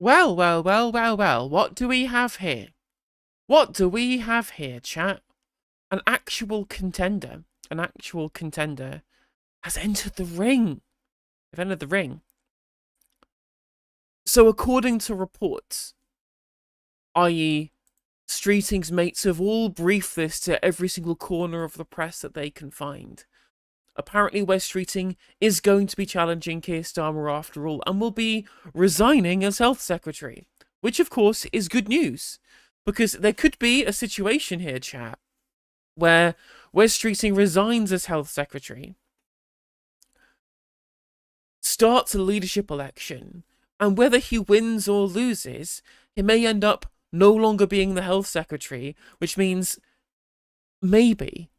Well, well, well, well, well. What do we have here? What do we have here, chat? An actual contender. An actual contender has entered the ring. They've entered the ring. So according to reports, i.e. Streeting's mates have all briefed this to every single corner of the press that they can find. Apparently Wes Streeting is going to be challenging Keir Starmer after all and will be resigning as Health Secretary, which of course is good news, because there could be a situation here, chat, where Wes Streeting resigns as Health Secretary, starts a leadership election, and whether he wins or loses, he may end up no longer being the Health Secretary, which means maybe,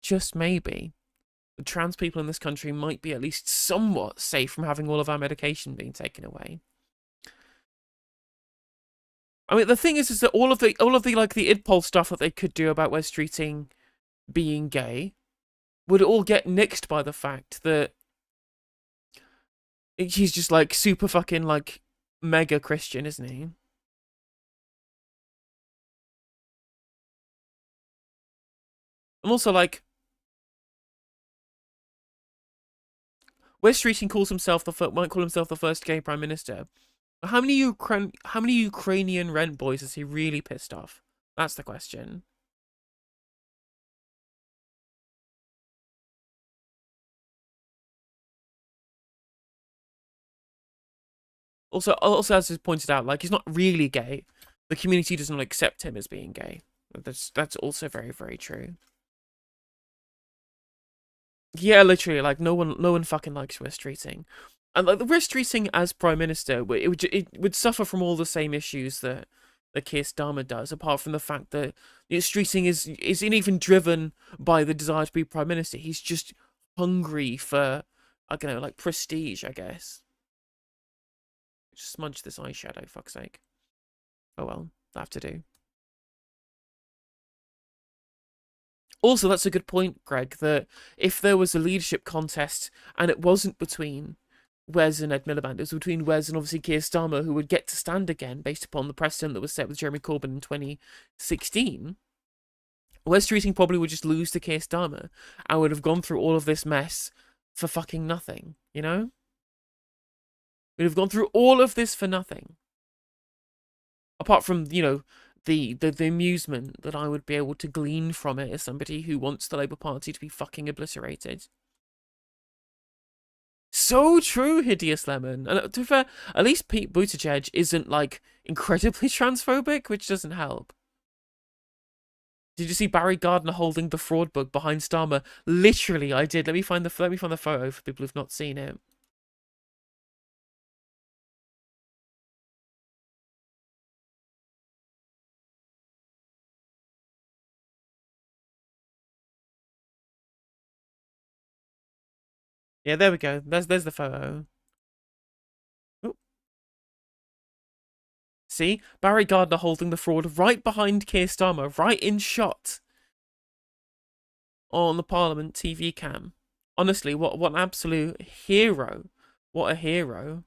just maybe, the trans people in this country might be at least somewhat safe from having all of our medication being taken away. I mean, the thing is that all of the like the idpol stuff that they could do about Wes Streeting being gay would all get nixed by the fact that he's just like super fucking like mega Christian, isn't he? And also, like, Wes Streeting might call himself the first gay prime minister. But how many Ukrainian rent boys is he really pissed off? That's the question. Also, as is pointed out, like, he's not really gay. The community doesn't accept him as being gay. That's also very, very true. Yeah, literally, like, no one fucking likes Wes Streeting. And like the Wes Streeting as prime minister, it would suffer from all the same issues that Keir Starmer does, apart from the fact that Streeting isn't even driven by the desire to be prime minister. He's just hungry for, I don't know, like prestige, I guess. Just smudge this eyeshadow, fuck's sake. Oh well, I have to do. Also, that's a good point, Greg, that if there was a leadership contest and it wasn't between Wes and Ed Miliband, it was between Wes and obviously Keir Starmer, who would get to stand again based upon the precedent that was set with Jeremy Corbyn in 2016, Wes Streeting probably would just lose to Keir Starmer and would have gone through all of this mess for fucking nothing, you know? We'd have gone through all of this for nothing. Apart from, you know, the amusement that I would be able to glean from it as somebody who wants the Labour Party to be fucking obliterated. So true, Hideous Lemon. And to be fair, at least Pete Buttigieg isn't, like, incredibly transphobic, which doesn't help. Did you see Barry Gardner holding the fraud book behind Starmer? Literally, I did. Let me find the photo for people who've not seen it. Yeah, there we go. There's the photo. Ooh. See? Barry Gardner holding the fraud right behind Keir Starmer, right in shot on the Parliament TV cam. Honestly, what an absolute hero. What a hero.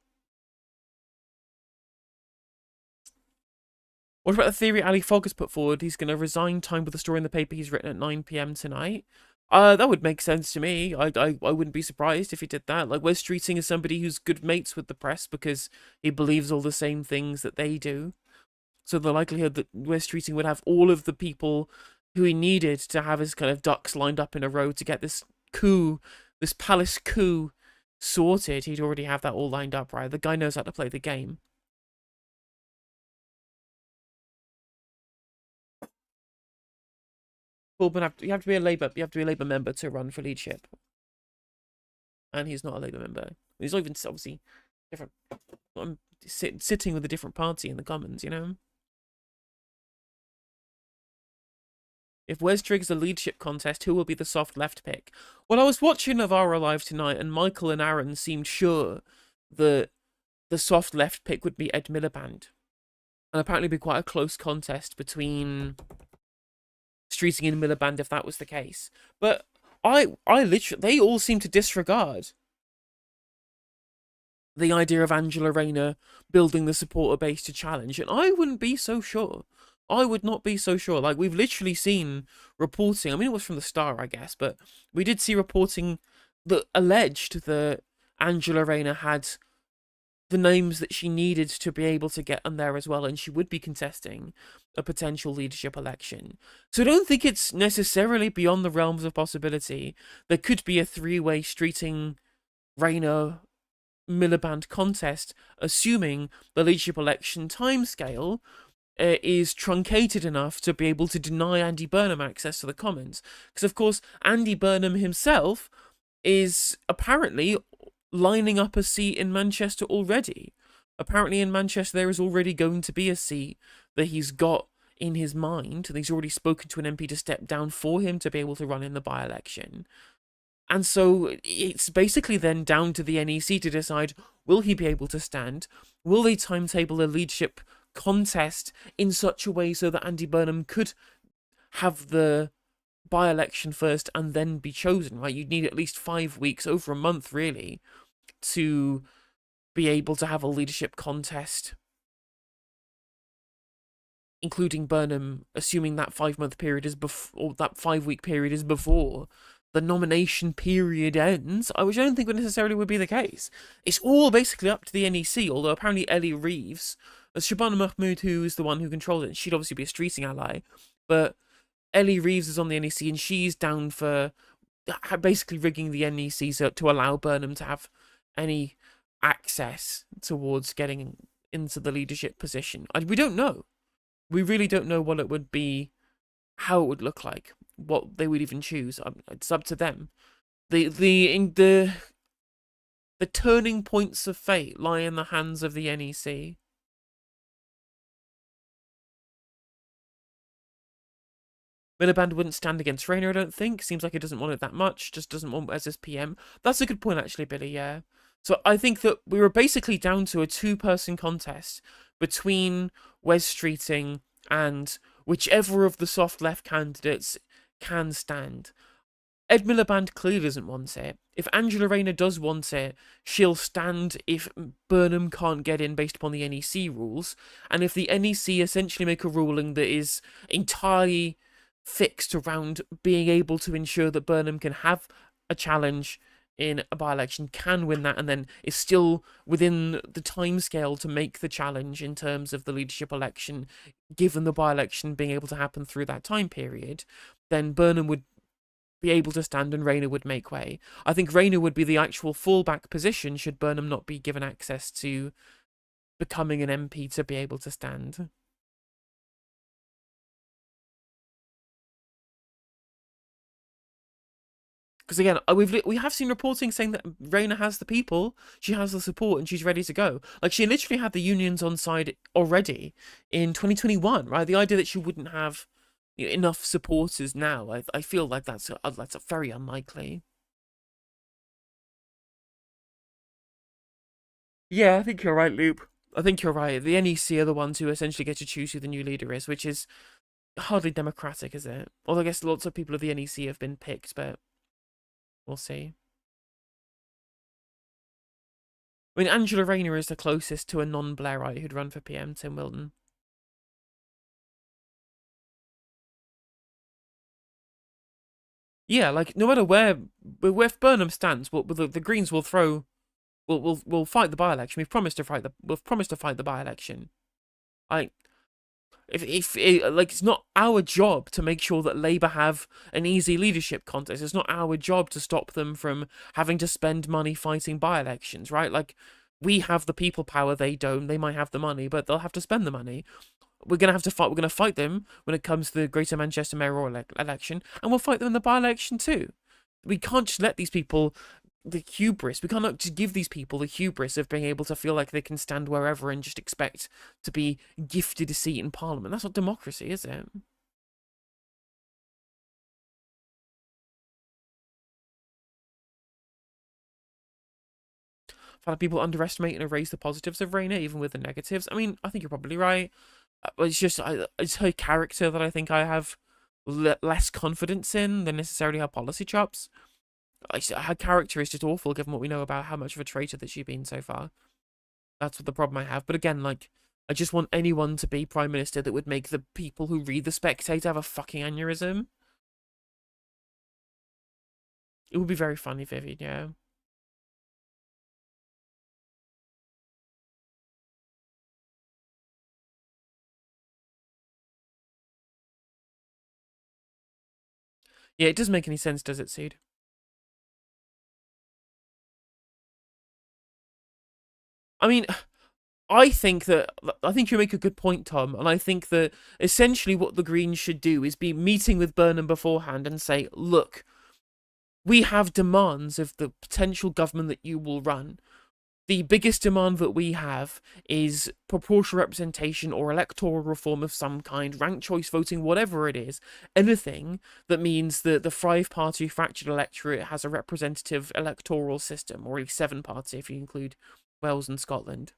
What about the theory Ali Fogg has put forward? He's going to resign time with the story in the paper he's written at 9 p.m. tonight. That would make sense to me. I wouldn't be surprised if he did that. Like, Wes Streeting is somebody who's good mates with the press because he believes all the same things that they do. So the likelihood that Wes Streeting would have all of the people who he needed to have his kind of ducks lined up in a row to get this coup, this palace coup sorted, he'd already have that all lined up, right? The guy knows how to play the game. Corbyn, you have to be a Labour member to run for leadership, and he's not a Labour member. He's not even obviously different. I'm sitting with a different party in the Commons, you know. If Wes triggers a leadership contest, who will be the soft left pick? Well, I was watching Navarro live tonight, and Michael and Aaron seemed sure that the soft left pick would be Ed Miliband, and apparently be quite a close contest between Streeting and Miliband if that was the case. But I literally, they all seem to disregard the idea of Angela Rayner building the supporter base to challenge, and I wouldn't be so sure. I would not be so sure. Like, we've literally seen reporting, I mean, it was from the Star, I guess, but we did see reporting that alleged that Angela Rayner had the names that she needed to be able to get on there as well, and she would be contesting a potential leadership election. So I don't think it's necessarily beyond the realms of possibility. There could be a three-way Streeting Rayner Miliband contest, assuming the leadership election timescale is truncated enough to be able to deny Andy Burnham access to the Commons. Because, of course, Andy Burnham himself is apparently lining up a seat in Manchester already. Apparently in Manchester there is already going to be a seat that he's got in his mind, and he's already spoken to an MP to step down for him to be able to run in the by-election. And so it's basically then down to the NEC to decide, will he be able to stand? Will they timetable a leadership contest in such a way so that Andy Burnham could have the by-election first and then be chosen, right? You'd need at least 5 weeks, over a month really, to be able to have a leadership contest, including Burnham, assuming that 5-month period is or that 5-week period is before the nomination period ends, which I don't think necessarily would be the case. It's all basically up to the NEC, although apparently Ellie Reeves, as Shabana Mahmood, who is the one who controls it, she'd obviously be a Streeting ally, but Ellie Reeves is on the NEC, and she's down for basically rigging the NEC to allow Burnham to have any access towards getting into the leadership position. We don't know. We really don't know what it would be, how it would look like, what they would even choose. It's up to them. The turning points of fate lie in the hands of the NEC. Miliband wouldn't stand against Rayner, I don't think. Seems like he doesn't want it that much. Just doesn't want as his PM. That's a good point, actually, Billy, yeah. So I think that we were basically down to a 2-person contest between Wes Streeting and whichever of the soft left candidates can stand. Ed Miliband clearly doesn't want it. If Angela Rayner does want it, she'll stand if Burnham can't get in based upon the NEC rules. And if the NEC essentially make a ruling that is entirely fixed around being able to ensure that Burnham can have a challenge in a by-election, can win that, and then is still within the timescale to make the challenge in terms of the leadership election, given the by-election being able to happen through that time period, then Burnham would be able to stand and Rayner would make way. I think Rayner would be the actual fallback position should Burnham not be given access to becoming an MP to be able to stand. Because again, we have seen reporting saying that Rayner has the people, she has the support, and she's ready to go. Like, she literally had the unions on side already in 2021, right? The idea that she wouldn't have enough supporters now, I feel like that's very unlikely. Yeah, I think you're right, Loop. I think you're right. The NEC are the ones who essentially get to choose who the new leader is, which is hardly democratic, is it? Although I guess lots of people of the NEC have been picked, but we'll see. I mean, Angela Rayner is the closest to a non-Blairite who'd run for PM, Tim Wilton. Yeah, like, no matter where Burnham stands, the Greens will throw... We'll fight the by-election. We've promised to fight the by-election. Like, it's not our job to make sure that Labour have an easy leadership contest. It's not our job to stop them from having to spend money fighting by-elections, right? Like, we have the people power, they don't. They might have the money, but they'll have to spend the money. We're gonna have to fight. We're gonna fight them when it comes to the Greater Manchester mayoral election, and we'll fight them in the by-election too. We can't just let these people the hubris. We can't just give these people the hubris of being able to feel like they can stand wherever and just expect to be gifted a seat in Parliament. That's not democracy, is it? I find people underestimate and erase the positives of Rayner, even with the negatives. I mean, I think you're probably right. It's just it's her character that I think I have less confidence in than necessarily her policy chops. Her character is just awful, given what we know about how much of a traitor that she's been so far. That's what the problem I have. But again, like, I just want anyone to be prime minister that would make the people who read The Spectator have a fucking aneurysm. It would be very funny, Vivian, yeah. Yeah, it doesn't make any sense, does it, Seed? I mean, I think you make a good point, Tom, and I think that essentially what the Greens should do is be meeting with Burnham beforehand and say, look, we have demands of the potential government that you will run. The biggest demand that we have is proportional representation or electoral reform of some kind, ranked choice voting, whatever it is. Anything that means that the five-party fractured electorate has a representative electoral system, or a seven-party if you include Wales and Scotland.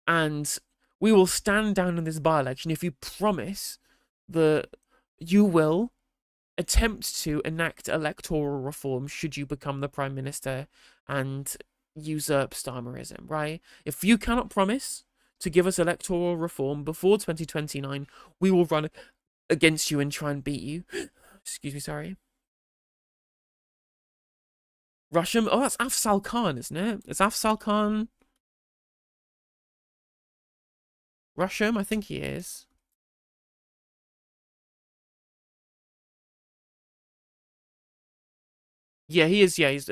And we will stand down in this by-election if you promise that you will attempt to enact electoral reform should you become the Prime Minister and usurp Starmerism, right? If you cannot promise to give us electoral reform before 2029, we will run against you and try and beat you. Excuse me, sorry. Rusham? Oh, that's Afzal Khan, isn't it? Is Afzal Khan Rusham? I think he is. Yeah, he is. Yeah, he's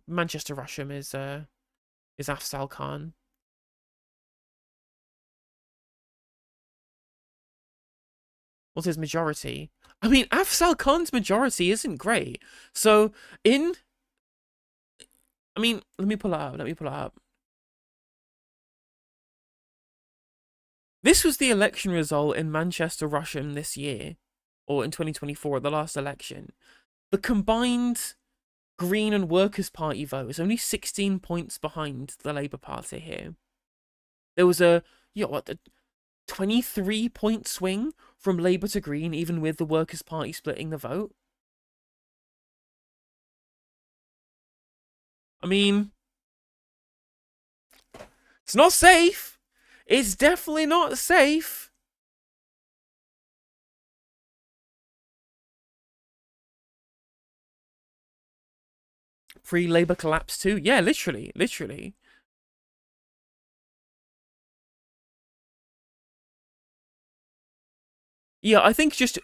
Manchester Rusham is Afzal Khan. What's his majority? I mean, Afzal Khan's majority isn't great. So in, I mean, let me pull it up. Let me pull it up. This was the election result in Manchester Rusham this year, or in 2024, the last election. The combined Green and Workers' Party vote is only 16 points behind the Labour Party here. There was a, 23-point swing from Labour to Green, even with the Workers' Party splitting the vote. I mean, it's not safe. It's definitely not safe. Pre-Labour collapse too. Yeah, literally. Yeah, I think just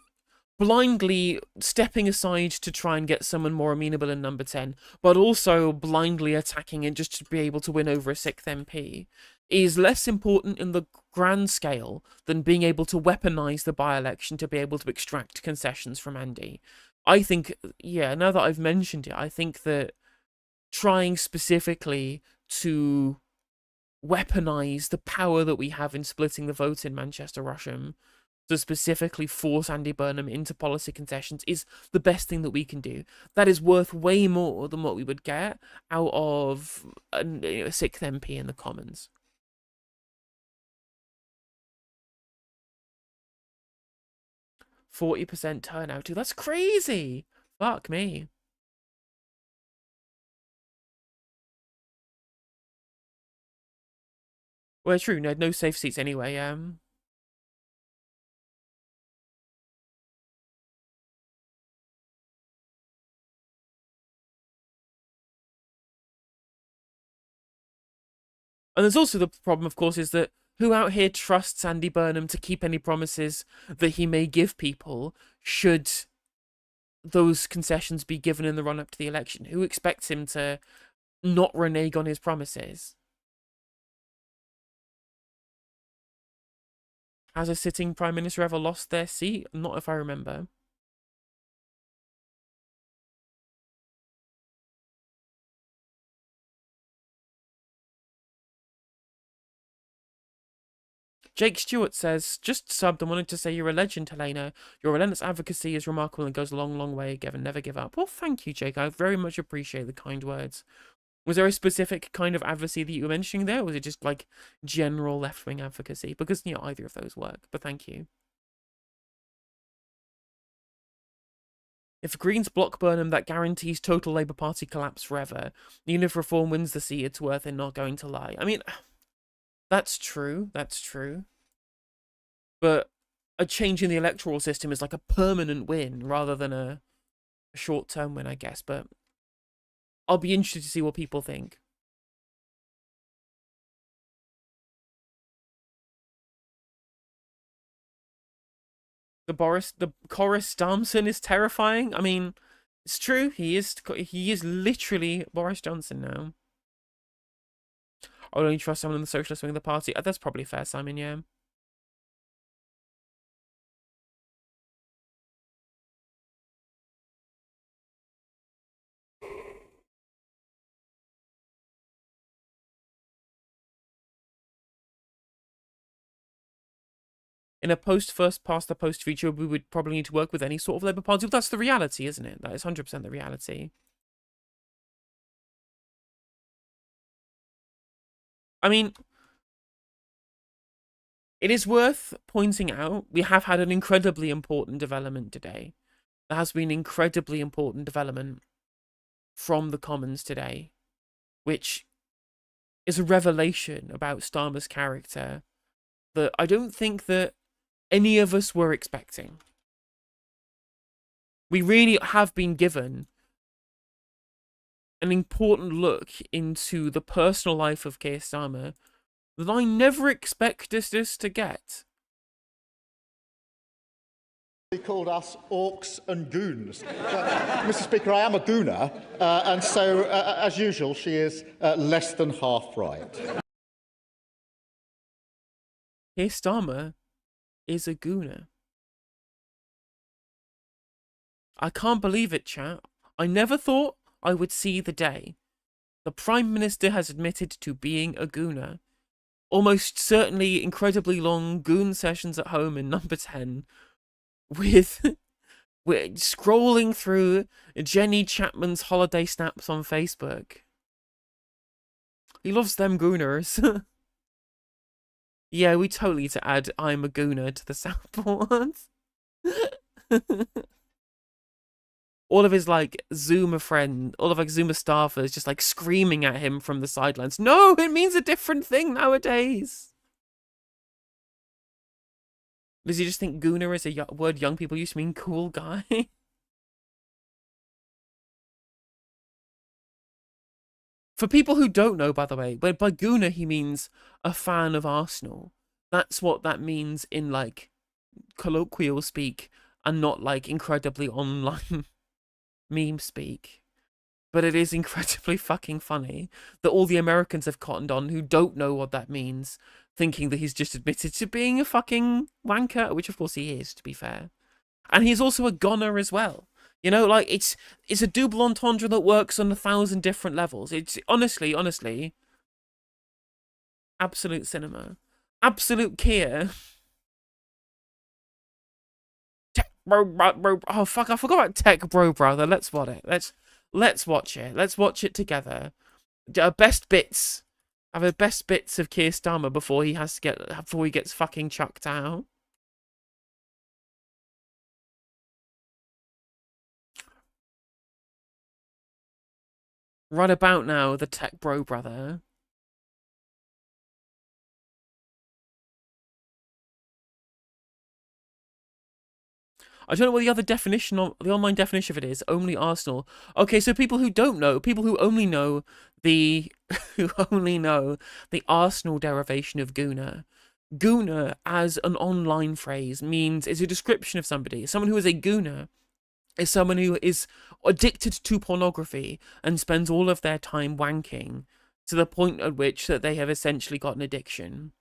blindly stepping aside to try and get someone more amenable in number 10, but also blindly attacking it just to be able to win over a 6th MP, is less important in the grand scale than being able to weaponize the by-election to be able to extract concessions from Andy. I think, yeah, now that I've mentioned it, I think that trying specifically to weaponize the power that we have in splitting the vote in Manchester Rusham to specifically force Andy Burnham into policy concessions is the best thing that we can do. That is worth way more than what we would get out of a 6th MP in the Commons. 40% turnout too. That's crazy. Fuck me. Well, true. No safe seats anyway. And there's also the problem, of course, is that who out here trusts Andy Burnham to keep any promises that he may give people should those concessions be given in the run-up to the election? Who expects him to not renege on his promises? Has a sitting Prime Minister ever lost their seat? Not if I remember. Jake Stewart says, just subbed and wanted to say you're a legend, Helena. Your relentless advocacy is remarkable and goes a long, long way. Given, never give up. Well, thank you, Jake. I very much appreciate the kind words. Was there a specific kind of advocacy that you were mentioning there, or was it just like general left-wing advocacy? Because, either of those work, but thank you. If Greens block Burnham, that guarantees total Labour Party collapse forever. Even if Reform wins the seat, it's worth it, not going to lie. I mean, that's true. That's true. But a change in the electoral system is like a permanent win rather than a short-term win, I guess. But I'll be interested to see what people think. The Boris Johnson is terrifying. I mean, it's true. He is literally Boris Johnson now. I would only trust someone in the socialist wing of the party. That's probably fair, Simon. Yeah. In a post-first past the post future, we would probably need to work with any sort of Labour Party. But that's the reality, isn't it? That is 100% the reality. I mean, it is worth pointing out we have had an incredibly important development today. There has been incredibly important development from the Commons today, which is a revelation about Starmer's character that I don't think that any of us were expecting. We really have been given an important look into the personal life of Keir Starmer that I never expected us to get. He called us orcs and goons. Mr. Speaker, I am a gooner, and so, as usual, she is less than half right. Keir Starmer is a gooner. I can't believe it, chat. I never thought I would see the day. The Prime Minister has admitted to being a gooner. Almost certainly incredibly long goon sessions at home in number 10 with we're scrolling through Jenny Chapman's holiday snaps on Facebook. He loves them gooners. Yeah, we totally need to add I'm a gooner to the soundboard. All of his, like, Zoomer friend, all of, like, Zoomer staffers just, like, screaming at him from the sidelines. No, it means a different thing nowadays. Does he just think gooner is a word young people used to mean cool guy? For people who don't know, by the way, by gooner he means a fan of Arsenal. That's what that means in, like, colloquial speak and not, like, incredibly online meme speak. But it is incredibly fucking funny that all the Americans have cottoned on who don't know what that means, thinking that he's just admitted to being a fucking wanker, which of course he is, to be fair. And he's also a goner as well. You know, like, it's a double entendre that works on 1,000 different levels. It's honestly, absolute cinema. Absolute Keir. Tech bro, oh fuck, I forgot about Tech Bro Brother. Let's watch it. Let's watch it. Let's watch it together. Best bits. Have the best bits of Keir Starmer before he gets fucking chucked out. Right about now, the Tech Bro Brother. I don't know what the other definition, the online definition of it is. Only Arsenal. Okay, so people who don't know, people who only know the, the Arsenal derivation of gooner. Gooner, as an online phrase, is a description of somebody. Someone who is a gooner is someone who is addicted to pornography and spends all of their time wanking to the point at which that they have essentially got an addiction.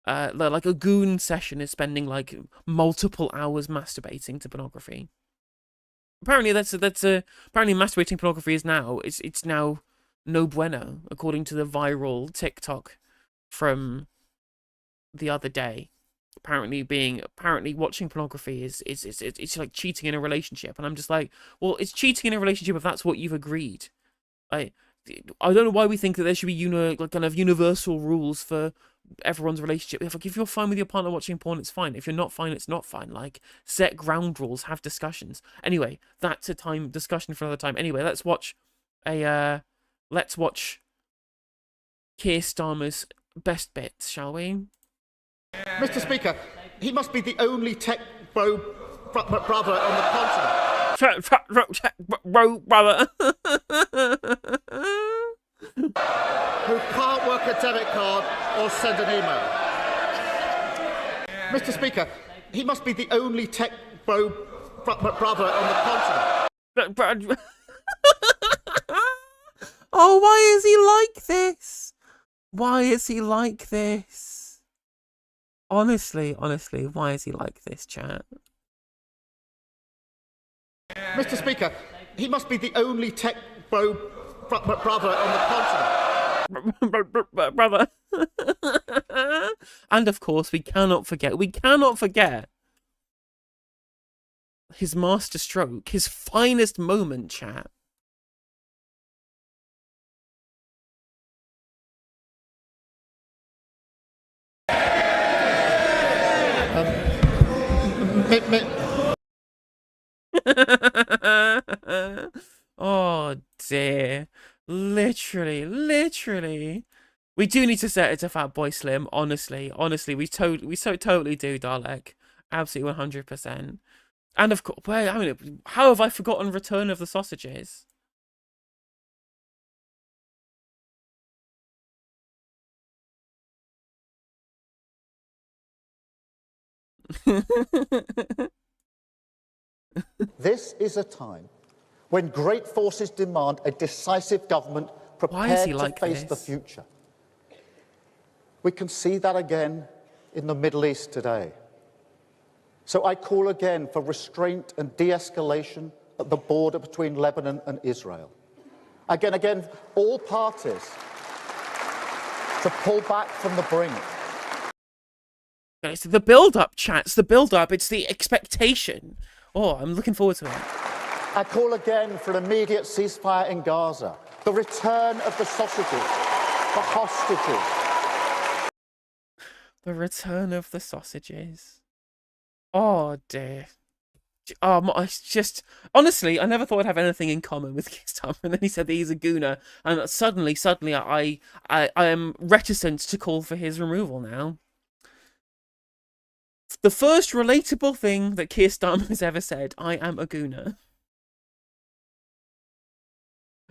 Like a goon session is spending like multiple hours masturbating to pornography. Apparently, apparently masturbating pornography is now it's now no bueno, according to the viral TikTok from the other day. Apparently watching pornography is like cheating in a relationship, and I'm just like, well, it's cheating in a relationship if that's what you've agreed. I don't know why we think that there should be kind of universal rules for everyone's relationship. If you're fine with your partner watching porn, it's fine. If you're not fine, it's not fine. Like, set ground rules, have discussions. Anyway, that's a discussion for another time. Anyway, let's watch Keir Starmer's best bits, shall we? Mr. Speaker, he must be the only tech bro brother on the continent. Bro, brother. Who can't work a debit card or send an email. Mr. Speaker, he must be the only tech bro brother on the continent. Oh, why is he like this? Why is he like this? Honestly, why is he like this, chat? Mr. Speaker, he must be the only tech bro brother on the continent. Brother. And of course, we cannot forget his master stroke, his finest moment, chat. Oh dear. Literally. We do need to set it to Fatboy Slim, honestly, we totally do, Dalek. Absolutely 100%. And of course, I mean, how have I forgotten Return of the Sausages? This is a time when great forces demand a decisive government prepared to face the future. We can see that again in the Middle East today. So I call again for restraint and de-escalation at the border between Lebanon and Israel. Again, all parties to pull back from the brink. It's the build-up, chat. It's the build-up. It's the expectation. Oh, I'm looking forward to it. I call again for an immediate ceasefire in Gaza, the return of the sausages, the hostages. The return of the sausages. Oh, dear. It's just... Honestly, I never thought I'd have anything in common with Keir Starmer, and then he said that he's a Gooner, and suddenly, I am reticent to call for his removal now. The first relatable thing that Keir Starmer has ever said, I am a Gooner.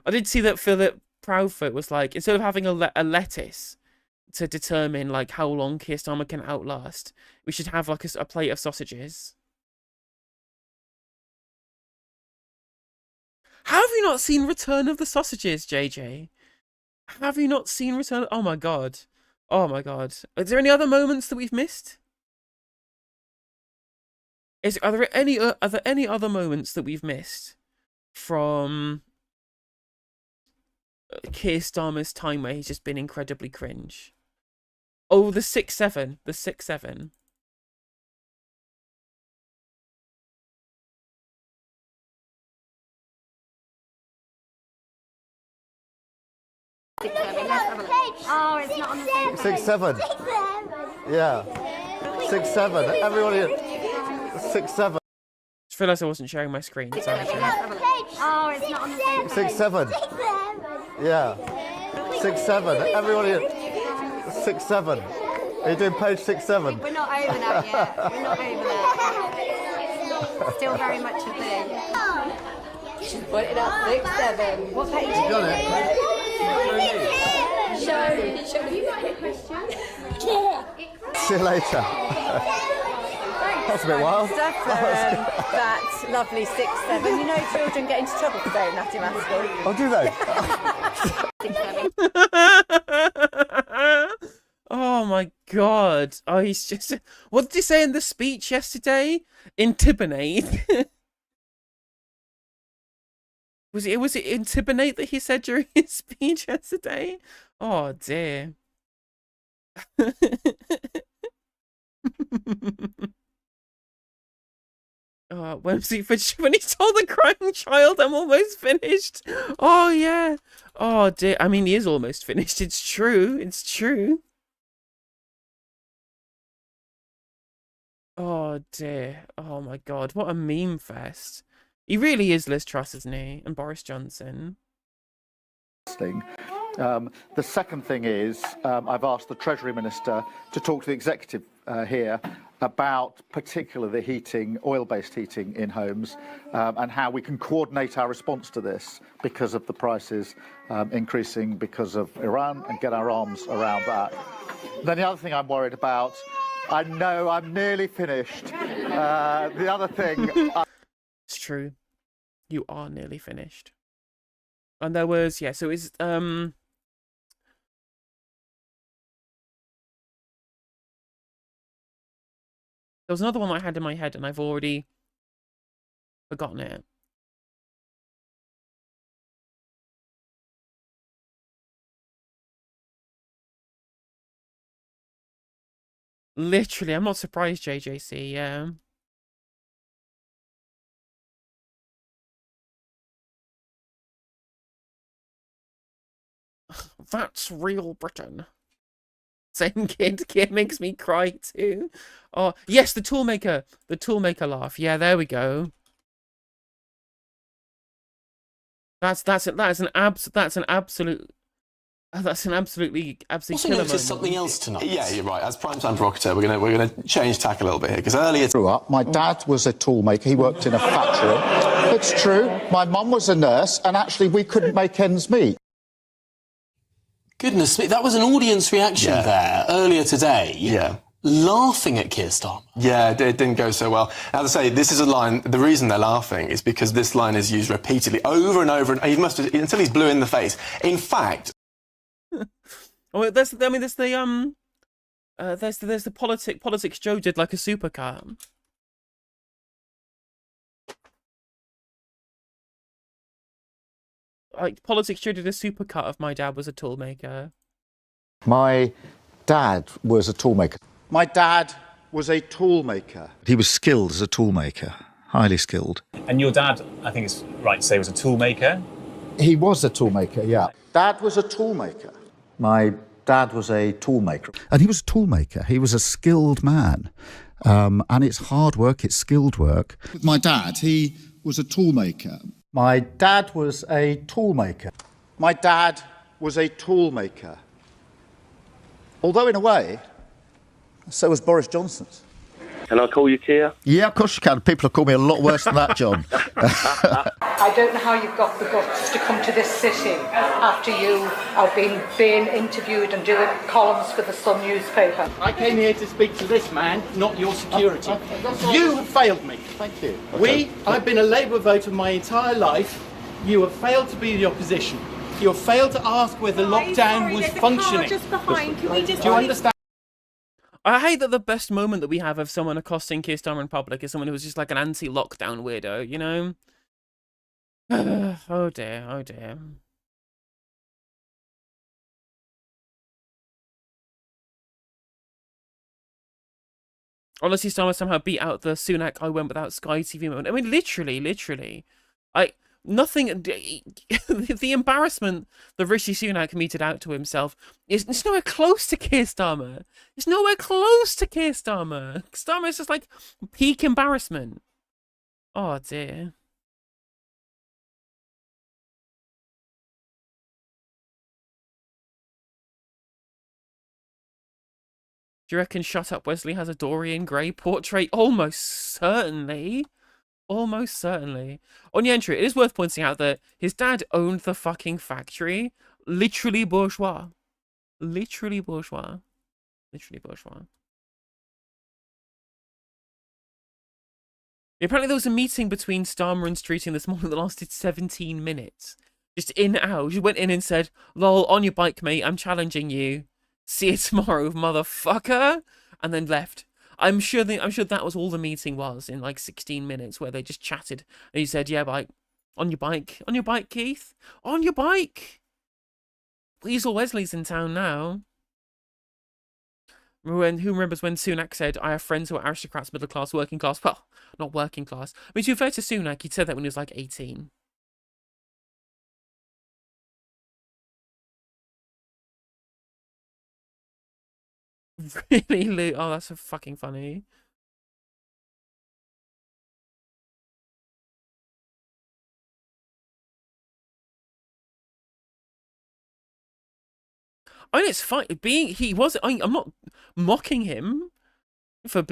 I did see that Philip Proudfoot was like, instead of having a lettuce to determine like how long Keir Starmer can outlast, we should have like a plate of sausages. Have you not seen Return of the Sausages, JJ? Have you not seen Return? Oh my god. Oh my god. Is there any other moments that we've missed? Are there any other moments that we've missed from Keir Starmer's time where he's just been incredibly cringe? Oh, the 6-7. The 6-7. Oh, it's not on the same page. 6-7. Yeah. 6-7. Everybody. 6-7. Just realised I wasn't sharing my screen. Sorry. Oh, it's not on the same page. 6-7. Yeah. 6-7. Everybody. 6-7. Are you doing page 6-7? We're not over that yet. We're not over that. Still very much a thing. She's pointed out 6-7. What page? You got it. Show me the question. See you later. That's a bit wild. Stuff for that lovely 6-7. You know, children get into trouble for saying that in maths school. Oh, do they? Oh my god. Oh, he's just... What did he say in the speech yesterday? Intibinate. Was it intibinate that he said during his speech yesterday? Oh dear. When he told the crying child, I'm almost finished. Oh yeah. Oh dear. I mean, he is almost finished. It's true. It's true. Oh dear. Oh my god. What a meme fest. He really is Liz Truss, isn't he? And Boris Johnson. The second thing is I've asked the Treasury Minister to talk to the executive here about particularly the heating, oil-based heating in homes, and how we can coordinate our response to this because of the prices increasing because of Iran, and get our arms around that. Then the other thing I'm worried about, I know I'm nearly finished. The other thing... It's true. You are nearly finished. And there was, yeah, so it's, there was another one I had in my head and I've already forgotten it. Literally, I'm not surprised, JJC, yeah. That's real Britain. Same kid makes me cry too. Oh, yes, the toolmaker. The toolmaker laugh. Yeah, there we go. That's an absolutely Also killer noticed something else tonight. Yeah, you're right. As primetime provocateur, we're gonna change tack a little bit here because earlier grew up. My dad was a toolmaker. He worked in a factory. It's true. My mum was a nurse, and actually we couldn't make ends meet. Goodness me, that was an audience reaction there earlier today. Yeah. Laughing at Keir Starmer. Yeah, it didn't go so well. As I say, this is a line, the reason they're laughing is because this line is used repeatedly over and over, and he must have, until he's blue in the face. In fact... Oh, there's the politics Joe did like a supercar. Like, politics Joe did a supercut of my dad was a toolmaker. My dad was a toolmaker. My dad was a toolmaker. He was skilled as a toolmaker, highly skilled. And your dad, I think it's right to say, was a toolmaker? He was a toolmaker, yeah. Dad was a toolmaker. My dad was a toolmaker. And he was a toolmaker. He was a skilled man. And it's hard work, it's skilled work. My dad, he was a toolmaker. My dad was a toolmaker. My dad was a toolmaker. Although, in a way, so was Boris Johnson's. Can I call you Keir? Yeah, of course you can. People have called me a lot worse than that, John. I don't know how you've got the guts to come to this city after you have been being interviewed and doing columns for the Sun newspaper. I came here to speak to this man, not your security. You have failed me. Thank you. Okay. I've been a Labour voter my entire life. You have failed to be the opposition. You have failed to ask whether lockdown was functioning. Just behind. Can we just Do you understand? I hate that the best moment that we have of someone accosting Keir Starmer in public is someone who was just like an anti-lockdown weirdo, you know? Oh dear, oh dear. Honestly, Starmer somehow beat out the Sunak I went without Sky TV moment. I mean, literally. Nothing. The embarrassment that Rishi Sunak meted out to himself it's nowhere close to Keir Starmer. It's nowhere close to Keir Starmer. Starmer is just like peak embarrassment. Oh dear. Do you reckon Shut Up Wesley has a Dorian Gray portrait? Almost certainly. Almost certainly. On the entry, it is worth pointing out that his dad owned the fucking factory. Literally bourgeois. Literally bourgeois. Literally bourgeois. Apparently there was a meeting between Starmer and Streeting this morning that lasted 17 minutes. Just in and out. She went in and said, "Lol, on your bike, mate. I'm challenging you. See you tomorrow, motherfucker." And then left. I'm sure that was all the meeting was in like 16 minutes where they just chatted. And he said, "Yeah, bike. On your bike, Keith. On your bike." Weasel Wesley's in town now. Who remembers when Sunak said, "I have friends who are aristocrats, middle class, working class." Well, not working class. I mean, to be fair to Sunak, he'd said that when he was like 18. Really, Lou? Oh, that's so fucking funny. I mean, it's fine. I'm not mocking him for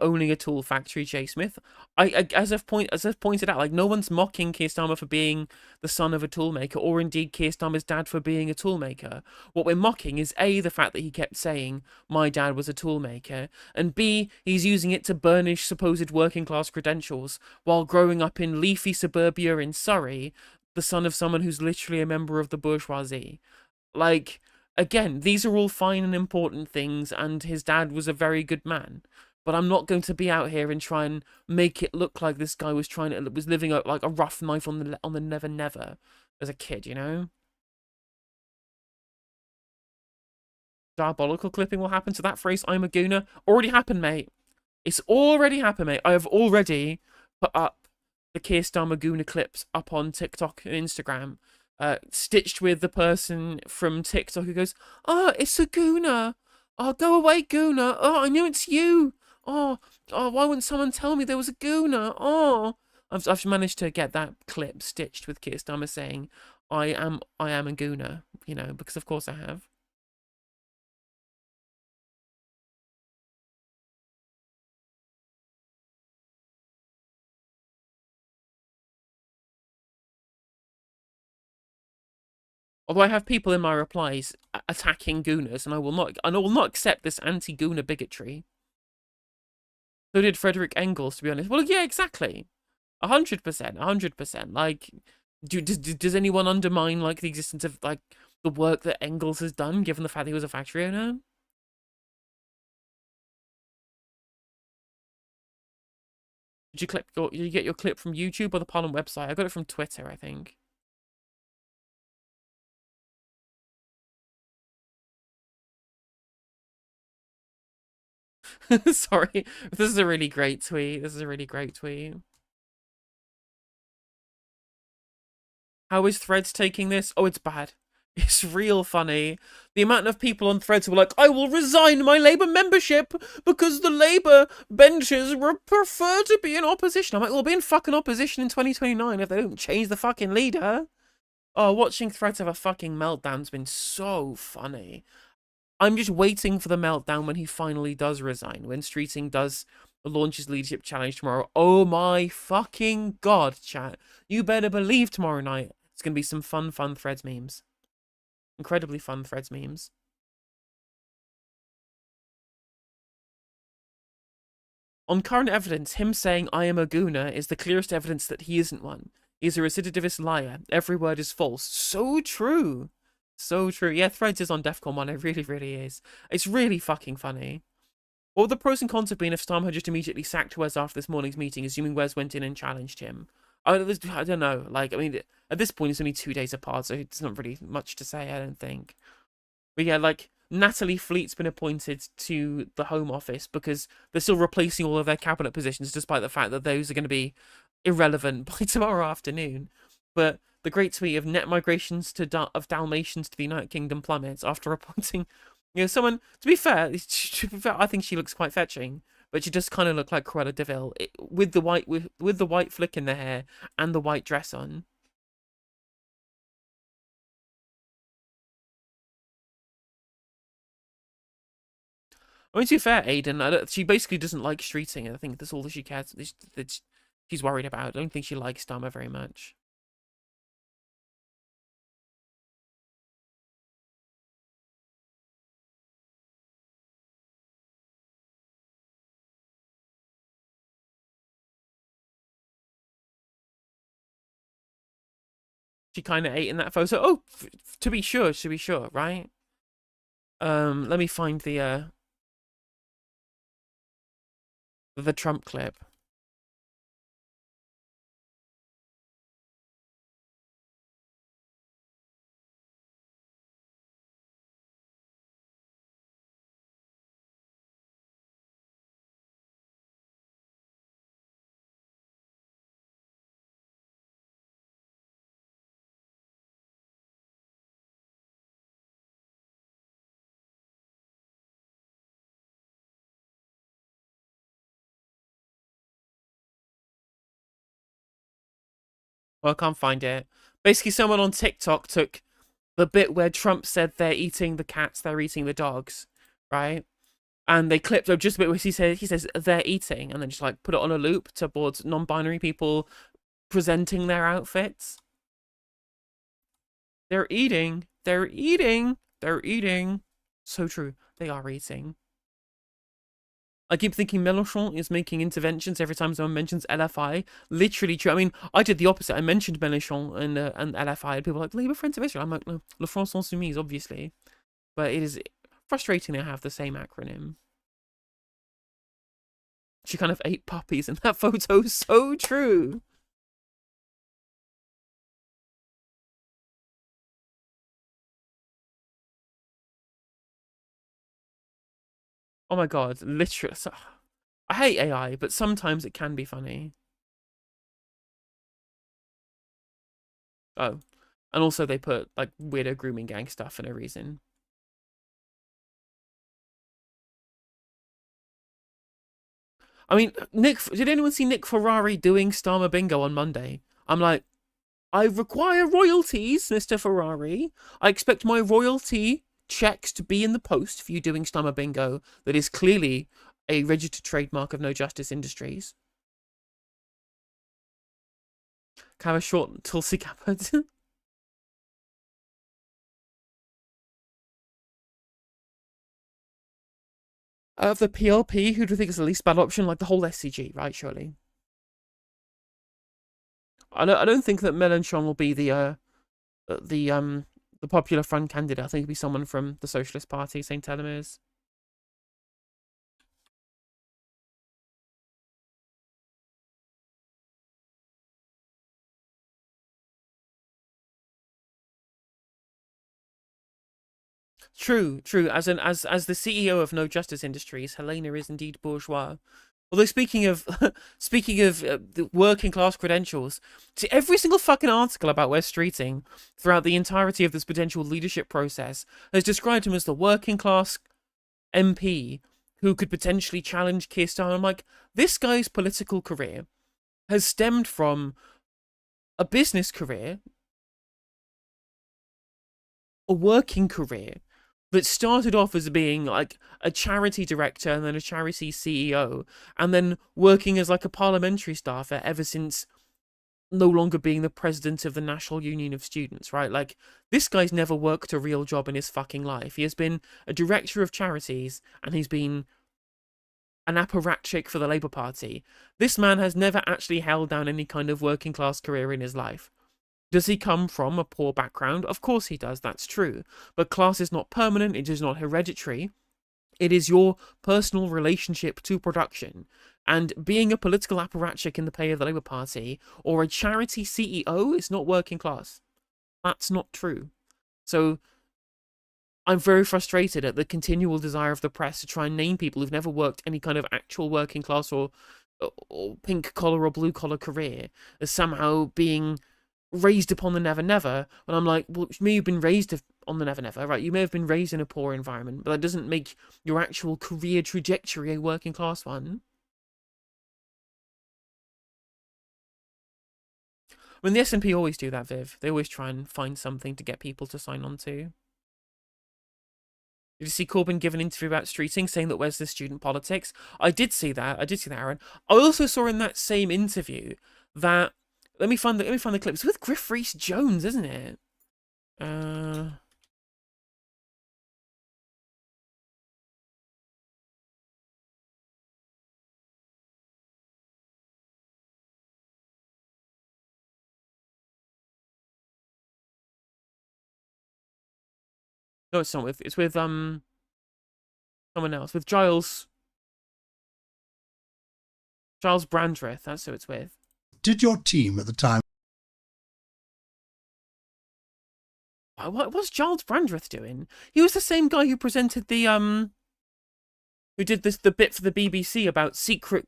owning a tool factory, Jay Smith. As I've pointed out, like, no one's mocking Keir Starmer for being the son of a toolmaker, or indeed Keir Starmer's dad for being a toolmaker. What we're mocking is A, the fact that he kept saying my dad was a toolmaker, and B, he's using it to burnish supposed working class credentials while growing up in leafy suburbia in Surrey, the son of someone who's literally a member of the bourgeoisie. Like, again, these are all fine and important things, and his dad was a very good man. But I'm not going to be out here and try and make it look like this guy was living like a rough life on the never never as a kid, you know? Diabolical clipping will happen to that phrase, I'm a gooner. Already happened, mate. It's already happened, mate. I have already put up the Keir Starmer Gooner clips up on TikTok and Instagram. Stitched with the person from TikTok who goes, "Oh, it's a Gooner. Oh, go away, Gooner. Oh, I knew it's you. Oh, why wouldn't someone tell me there was a Gooner? Oh." I've managed to get that clip stitched with Keir Starmer saying, I am a Gooner, you know, because of course I have. Although I have people in my replies attacking Gooners, and I will not accept this anti-Gooner bigotry. So did Frederick Engels, to be honest. Well, yeah, exactly. 100%, 100%. Like, does anyone undermine, like, the existence of, like, the work that Engels has done, given the fact that he was a factory owner? Did you get your clip from YouTube or the Parliament website? I got it from Twitter, I think. Sorry, this is a really great tweet. How is Threads taking this? Oh, it's bad. It's real funny. The amount of people on Threads were like, I will resign my Labour membership because the Labour benches prefer to be in opposition. I'm like, we'll be in fucking opposition in 2029 if they don't change the fucking leader. Oh, watching Threads have a fucking meltdown's been so funny. I'm just waiting for the meltdown when he finally does resign, when Streeting does launch his leadership challenge tomorrow. Oh my fucking god, chat. You better believe tomorrow night it's going to be some fun Threads memes. Incredibly fun Threads memes. On current evidence, him saying I am a Gooner is the clearest evidence that he isn't one. He's a recidivist liar. Every word is false. So true. So true. Yeah, Threads is on Defcon 1. It really, really is. It's really fucking funny. What would the pros and cons have been if Starmer had just immediately sacked Wes after this morning's meeting, assuming Wes went in and challenged him? I don't know. Like, I mean, at this point, it's only 2 days apart, so it's not really much to say, I don't think. But yeah, like, Natalie Fleet's been appointed to the Home Office because they're still replacing all of their cabinet positions, despite the fact that those are going to be irrelevant by tomorrow afternoon. But the great tweet of net migrations of Dalmatians to the United Kingdom plummets after appointing, you know, someone. To be fair, I think she looks quite fetching, but she does kind of look like Cruella de Vil with the white flick in the hair and the white dress on. I mean, to be fair, Aiden, she basically doesn't like Streeting. I think that's all that she cares. That she's worried about. I don't think she likes Starmer very much. She kind of ate in that photo. Oh, to be sure, right? Let me find the Trump clip. Well, I can't find it. Basically, someone on TikTok took the bit where Trump said they're eating the cats, they're eating the dogs, right? And they clipped up just a bit where he says they're eating, and then just like put it on a loop towards non-binary people presenting their outfits. They're eating. They're eating. They're eating. So true. They are eating. I keep thinking Mélenchon is making interventions every time someone mentions LFI. Literally true. I mean, I did the opposite. I mentioned Mélenchon and LFI, and people were like, Labour Friends of Israel. I'm like, no, La France Insoumise, obviously. But it is frustrating to have the same acronym. She kind of ate puppies in that photo. So true. Oh my god, literally. I hate AI, but sometimes it can be funny. Oh. And also they put, like, weirdo grooming gang stuff for no reason. I mean, did anyone see Nick Ferrari doing Starmer Bingo on Monday? I'm like, I require royalties, Mr. Ferrari. I expect my royalty checks to be in the post for you doing Starmer Bingo that is clearly a registered trademark of No Justice Industries. Can I have a short Tulsi Gabbard? Of the PLP, who do you think is the least bad option? Like the whole SCG, right? Surely. I don't think that Mélenchon will be the Popular Front candidate. I think it'll be someone from the Socialist Party, St. Telomeres. True. As the CEO of No Justice Industries, Helena is indeed bourgeois. Although speaking of the working class credentials, see, every single fucking article about Wes Streeting throughout the entirety of this potential leadership process has described him as the working class MP who could potentially challenge Keir Starmer. I'm like, this guy's political career has stemmed from a business career, a working career, that started off as being like a charity director and then a charity CEO, and then working as like a parliamentary staffer ever since no longer being the president of the National Union of Students, right? Like, this guy's never worked a real job in his fucking life. He has been a director of charities, and he's been an apparatchik for the Labour Party. This man has never actually held down any kind of working class career in his life. Does he come from a poor background? Of course he does, that's true. But class is not permanent, it is not hereditary. It is your personal relationship to production. And being a political apparatchik in the pay of the Labour Party, or a charity CEO, is not working class. That's not true. So, I'm very frustrated at the continual desire of the press to try and name people who've never worked any kind of actual working class or pink collar or blue collar career as somehow being raised upon the never never, when I'm like, well, you may have been raised on the never never, right? You may have been raised in a poor environment, but that doesn't make your actual career trajectory a working class one. I mean, the SNP always do that, Viv. They always try and find something to get people to sign on to. Did you see Corbyn give an interview about Streeting, saying that where's the student politics? I did see that, Aaron. I also saw in that same interview that Let me find the clip. It's with Griff Rhys-Jones, isn't it? No, it's not with. It's with someone else. With Giles Brandreth. That's who it's with. Did your team at the time? What was Giles Brandreth doing? He was the same guy who presented the who did the bit for the BBC about secret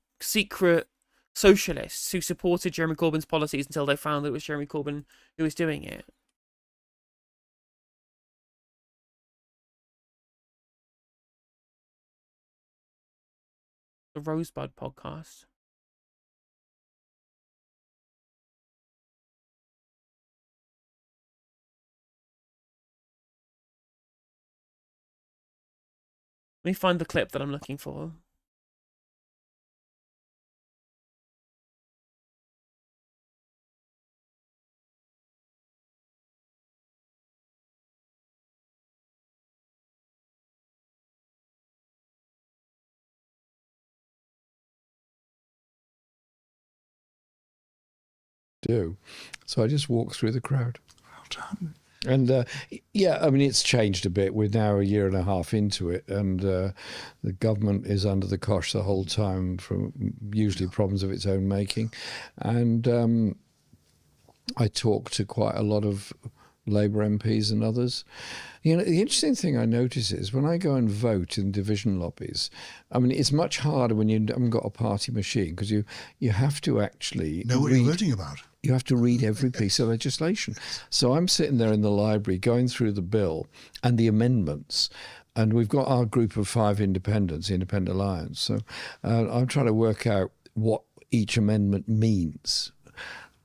socialists who supported Jeremy Corbyn's policies until they found that it was Jeremy Corbyn who was doing it. The Rosebud podcast. me find the clip that I'm looking for. So I just walked through the crowd. Well done. And yeah, I mean, it's changed a bit. We're now a year and a half into it, and the government is under the cosh the whole time, from usually problems of its own making. And I talk to quite a lot of Labour MPs and others. You know, the interesting thing I notice is when I go and vote in division lobbies, I mean, it's much harder when you haven't got a party machine, because you have to actually know what you're voting about. You have to read every piece of legislation. So I'm sitting there in the library going through the bill and the amendments, and we've got our group of 5 independents, the Independent Alliance. So I'm trying to work out what each amendment means,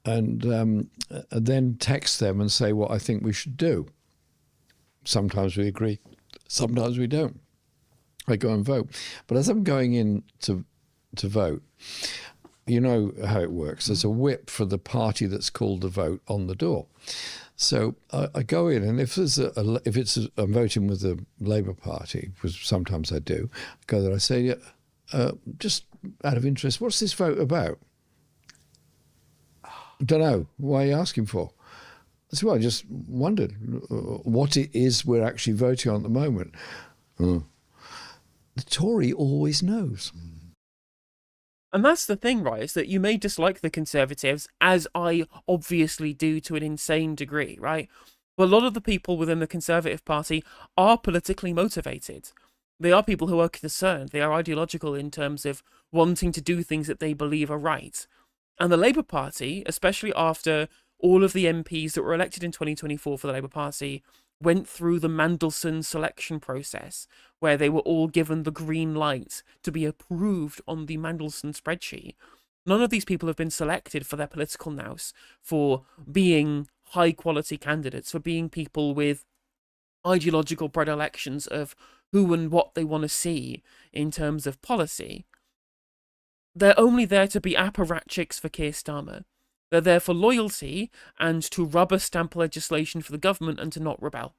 and then text them and say what I think we should do. Sometimes we agree, sometimes we don't. I go and vote. But as I'm going in to vote, you know how it works. There's a whip for the party that's called the vote on the door. So I go in, and if I'm voting with the Labour Party, which sometimes I do, I go there, I say, just out of interest, what's this vote about? Don't know. Why are you asking for? So I just wondered what it is we're actually voting on at the moment. The Tory always knows. And that's the thing, right, is that you may dislike the Conservatives, as I obviously do to an insane degree, right? But a lot of the people within the Conservative Party are politically motivated. They are people who are concerned. They are ideological in terms of wanting to do things that they believe are right. And the Labour Party, especially after all of the MPs that were elected in 2024 for the Labour Party went through the Mandelson selection process, where they were all given the green light to be approved on the Mandelson spreadsheet. None of these people have been selected for their political nous, for being high-quality candidates, for being people with ideological predilections of who and what they want to see in terms of policy. They're only there to be apparatchiks for Keir Starmer. They're there for loyalty and to rubber stamp legislation for the government and to not rebel.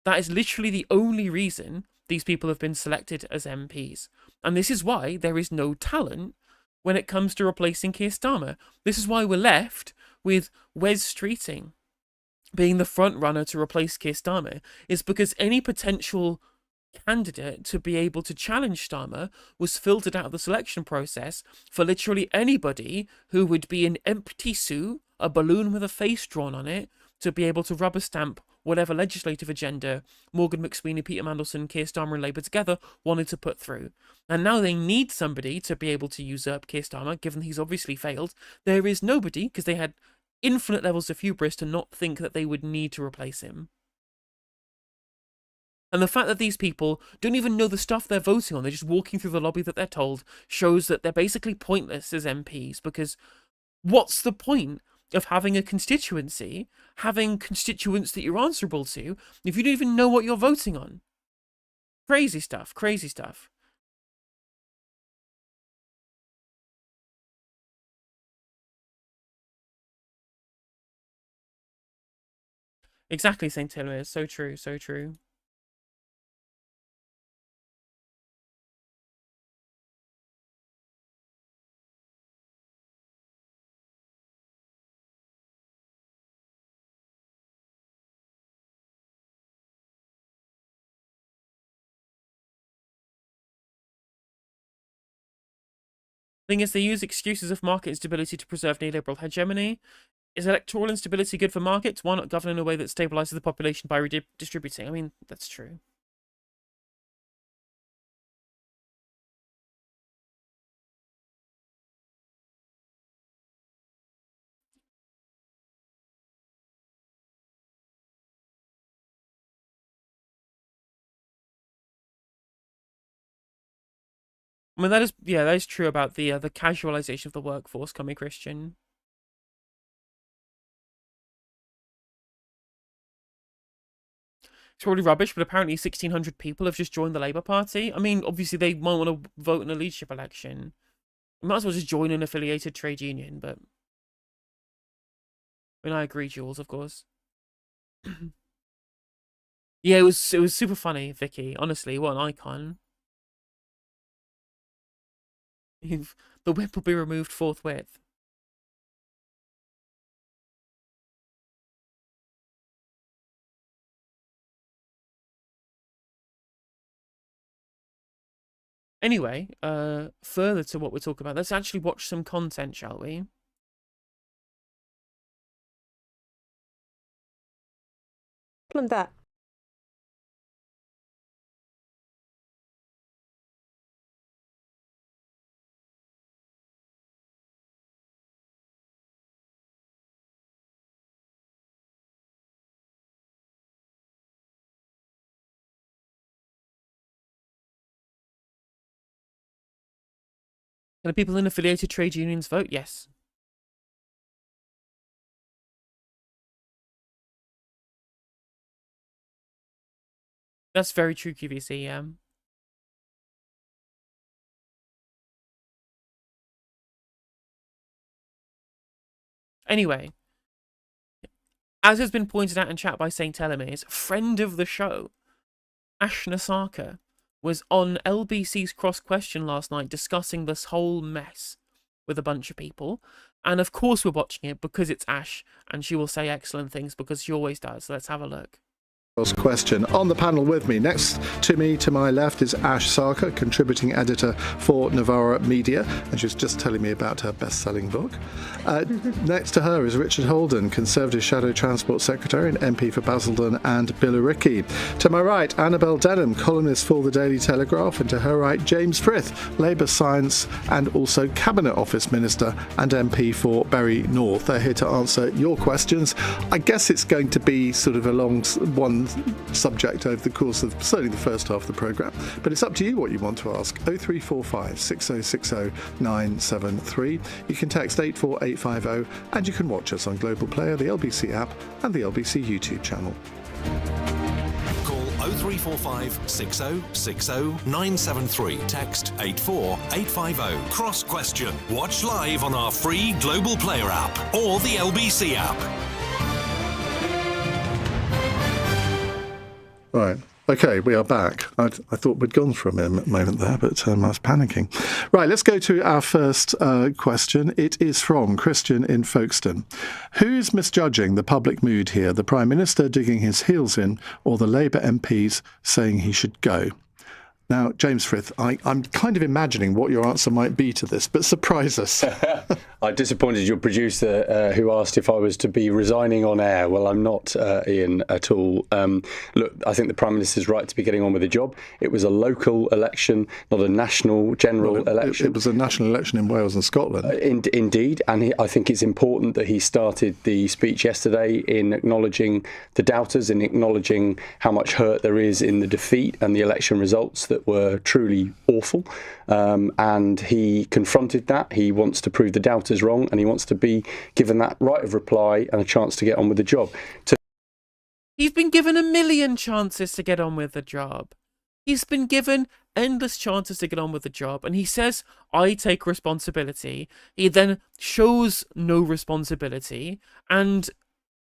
That is literally the only reason these people have been selected as MPs. And this is why there is no talent when it comes to replacing Keir Starmer. This is why we're left with Wes Streeting being the front runner to replace Keir Starmer, is because any potential candidate to be able to challenge Starmer was filtered out of the selection process for literally anybody who would be an empty suit, a balloon with a face drawn on it, to be able to rubber stamp whatever legislative agenda Morgan McSweeney, Peter Mandelson, Keir Starmer and Labour together wanted to put through. And now they need somebody to be able to usurp Keir Starmer, given he's obviously failed. There is nobody, because they had infinite levels of hubris to not think that they would need to replace him. And the fact that these people don't even know the stuff they're voting on, they're just walking through the lobby that they're told, shows that they're basically pointless as MPs, because what's the point of having a constituency, having constituents that you're answerable to, if you don't even know what you're voting on? Crazy stuff, crazy stuff. Exactly, St. Taylor is so true, so true. Thing is, they use excuses of market instability to preserve neoliberal hegemony. Is electoral instability good for markets? Why not govern in a way that stabilizes the population by redistributing? I mean, that's true. I mean, that is true about the casualization of the workforce, coming Christian. It's probably rubbish, but apparently 1,600 people have just joined the Labour Party. I mean, obviously they might want to vote in a leadership election. You might as well just join an affiliated trade union, but... I mean, I agree, Jules, of course. Yeah, it was super funny, Vicky. Honestly, what an icon. The whip will be removed forthwith. Anyway, further to what we're talking about, let's actually watch some content, shall we? And that. Can the people in affiliated trade unions vote? Yes. That's very true, QVC, yeah. Anyway, as has been pointed out in chat by St. Telemir's, friend of the show, Ash Nasaka, was on LBC's Cross Question last night discussing this whole mess with a bunch of people. And of course we're watching it because it's Ash, and she will say excellent things because she always does. So let's have a look. Question. On the panel with me, next to me, to my left, is Ash Sarkar, contributing editor for Novara Media, and she's just telling me about her best-selling book. Next to her is Richard Holden, Conservative Shadow Transport Secretary and MP for Basildon and Billericay. To my right, Annabel Denham, columnist for the Daily Telegraph, and to her right, James Frith, Labour Science and also Cabinet Office Minister and MP for Bury North. They're here to answer your questions. I guess it's going to be sort of along one subject over the course of certainly the first half of the programme, but it's up to you what you want to ask. 0345 6060 973. You can text 84850 and you can watch us on Global Player, the LBC app and the LBC YouTube channel. Call 0345 6060 973. Text 84850. Cross Question. Watch live on our free Global Player app or the LBC app. Right. Okay, we are back. I thought we'd gone for a moment there, but I was panicking. Right, let's go to our first question. It is from Christian in Folkestone. Who's misjudging the public mood here? The Prime Minister digging his heels in, or the Labour MPs saying he should go? Now, James Frith, I'm kind of imagining what your answer might be to this, but surprise us. I disappointed your producer who asked if I was to be resigning on air. Well, I'm not, Ian, at all. Look, I think the Prime Minister's right to be getting on with the job. It was a local election, not a national general election. It was a national election in Wales and Scotland. Indeed, and I think it's important that he started the speech yesterday in acknowledging the doubters, in acknowledging how much hurt there is in the defeat and the election results that were truly awful. And he confronted that. He wants to prove the doubters wrong, and he wants to be given that right of reply and a chance to get on with the job. He's been given a million chances to get on with the job. He's been given endless chances to get on with the job, and he says, I take responsibility. He then shows no responsibility, and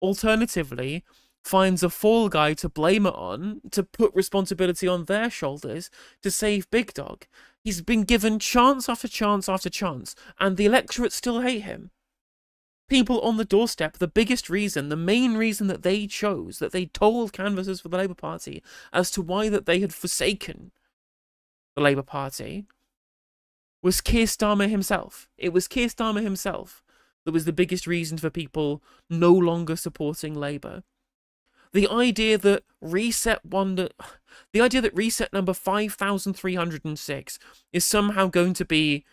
alternatively finds a fall guy to blame it on, to put responsibility on their shoulders, to save Big Dog. He's been given chance after chance after chance, and the electorate still hate him. People on the doorstep, the biggest reason, the main reason that they chose, that they told canvassers for the Labour Party as to why that they had forsaken the Labour Party, was Keir Starmer himself. It was Keir Starmer himself that was the biggest reason for people no longer supporting Labour. The idea that reset number 5,306 is somehow going to be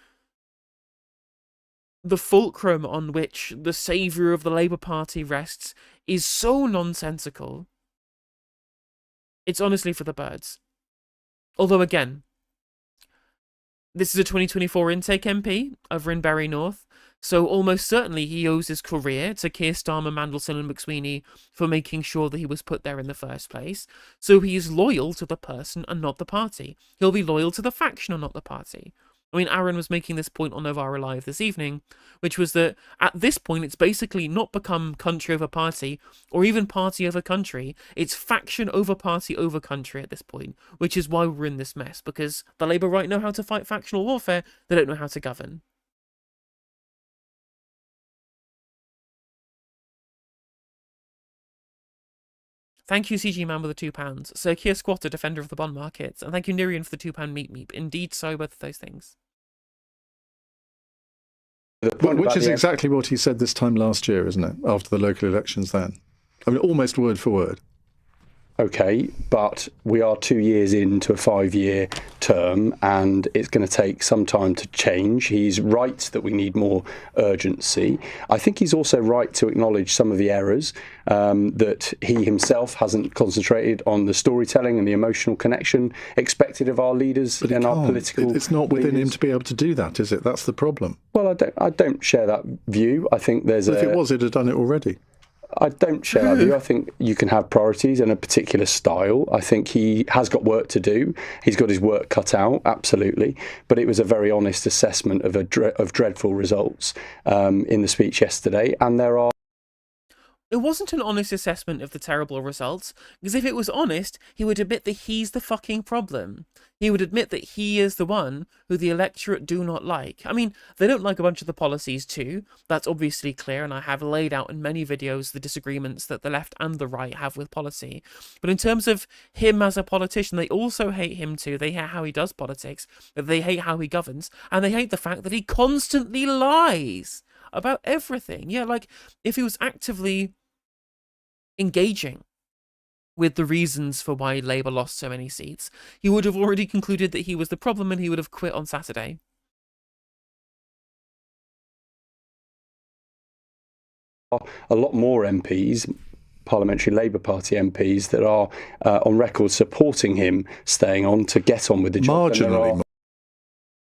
the fulcrum on which the saviour of the Labour Party rests is so nonsensical. It's honestly for the birds. Although, again, this is a 2024 intake MP over in Bury North. So almost certainly he owes his career to Keir Starmer, Mandelson and McSweeney for making sure that he was put there in the first place. So he is loyal to the person and not the party. He'll be loyal to the faction and not the party. I mean, Aaron was making this point on Novara Live this evening, which was that at this point it's basically not become country over party or even party over country. It's faction over party over country at this point, which is why we're in this mess, because the Labour right know how to fight factional warfare, they don't know how to govern. Thank you, CG Man, with the £2. Sir Keir Squatter, defender of the bond markets. And thank you, Nirian, for the £2 meep meep. Indeed, so, both of those things. Which is exactly what he said this time last year, isn't it? After the local elections then. I mean, almost word for word. Okay, but we are 2 years into a 5-year term and it's going to take some time to change. He's right that we need more urgency. I think he's also right to acknowledge some of the errors, that he himself hasn't concentrated on the storytelling and the emotional connection expected of our leaders and our political It's not within leaders. him to be able to do that, is it? That's the problem. Well, I don't share that view. I think there's If it was, he'd have done it already. I don't share that view. I think you can have priorities and a particular style. I think he has got work to do. He's got his work cut out, absolutely. But it was a very honest assessment of of dreadful results in the speech yesterday. And there are... It wasn't an honest assessment of the terrible results, because if it was honest, he would admit that he's the fucking problem. He would admit that he is the one who the electorate do not like. I mean, they don't like a bunch of the policies too. That's obviously clear, and I have laid out in many videos the disagreements that the left and the right have with policy. But in terms of him as a politician, they also hate him too. They hate how he does politics, they hate how he governs, and they hate the fact that he constantly lies about everything. Yeah, like, if he was actively engaging with the reasons for why Labour lost so many seats, he would have already concluded that he was the problem and he would have quit on Saturday. A lot more MPs, Parliamentary Labour Party MPs, that are on record supporting him staying on to get on with the job. Marginally.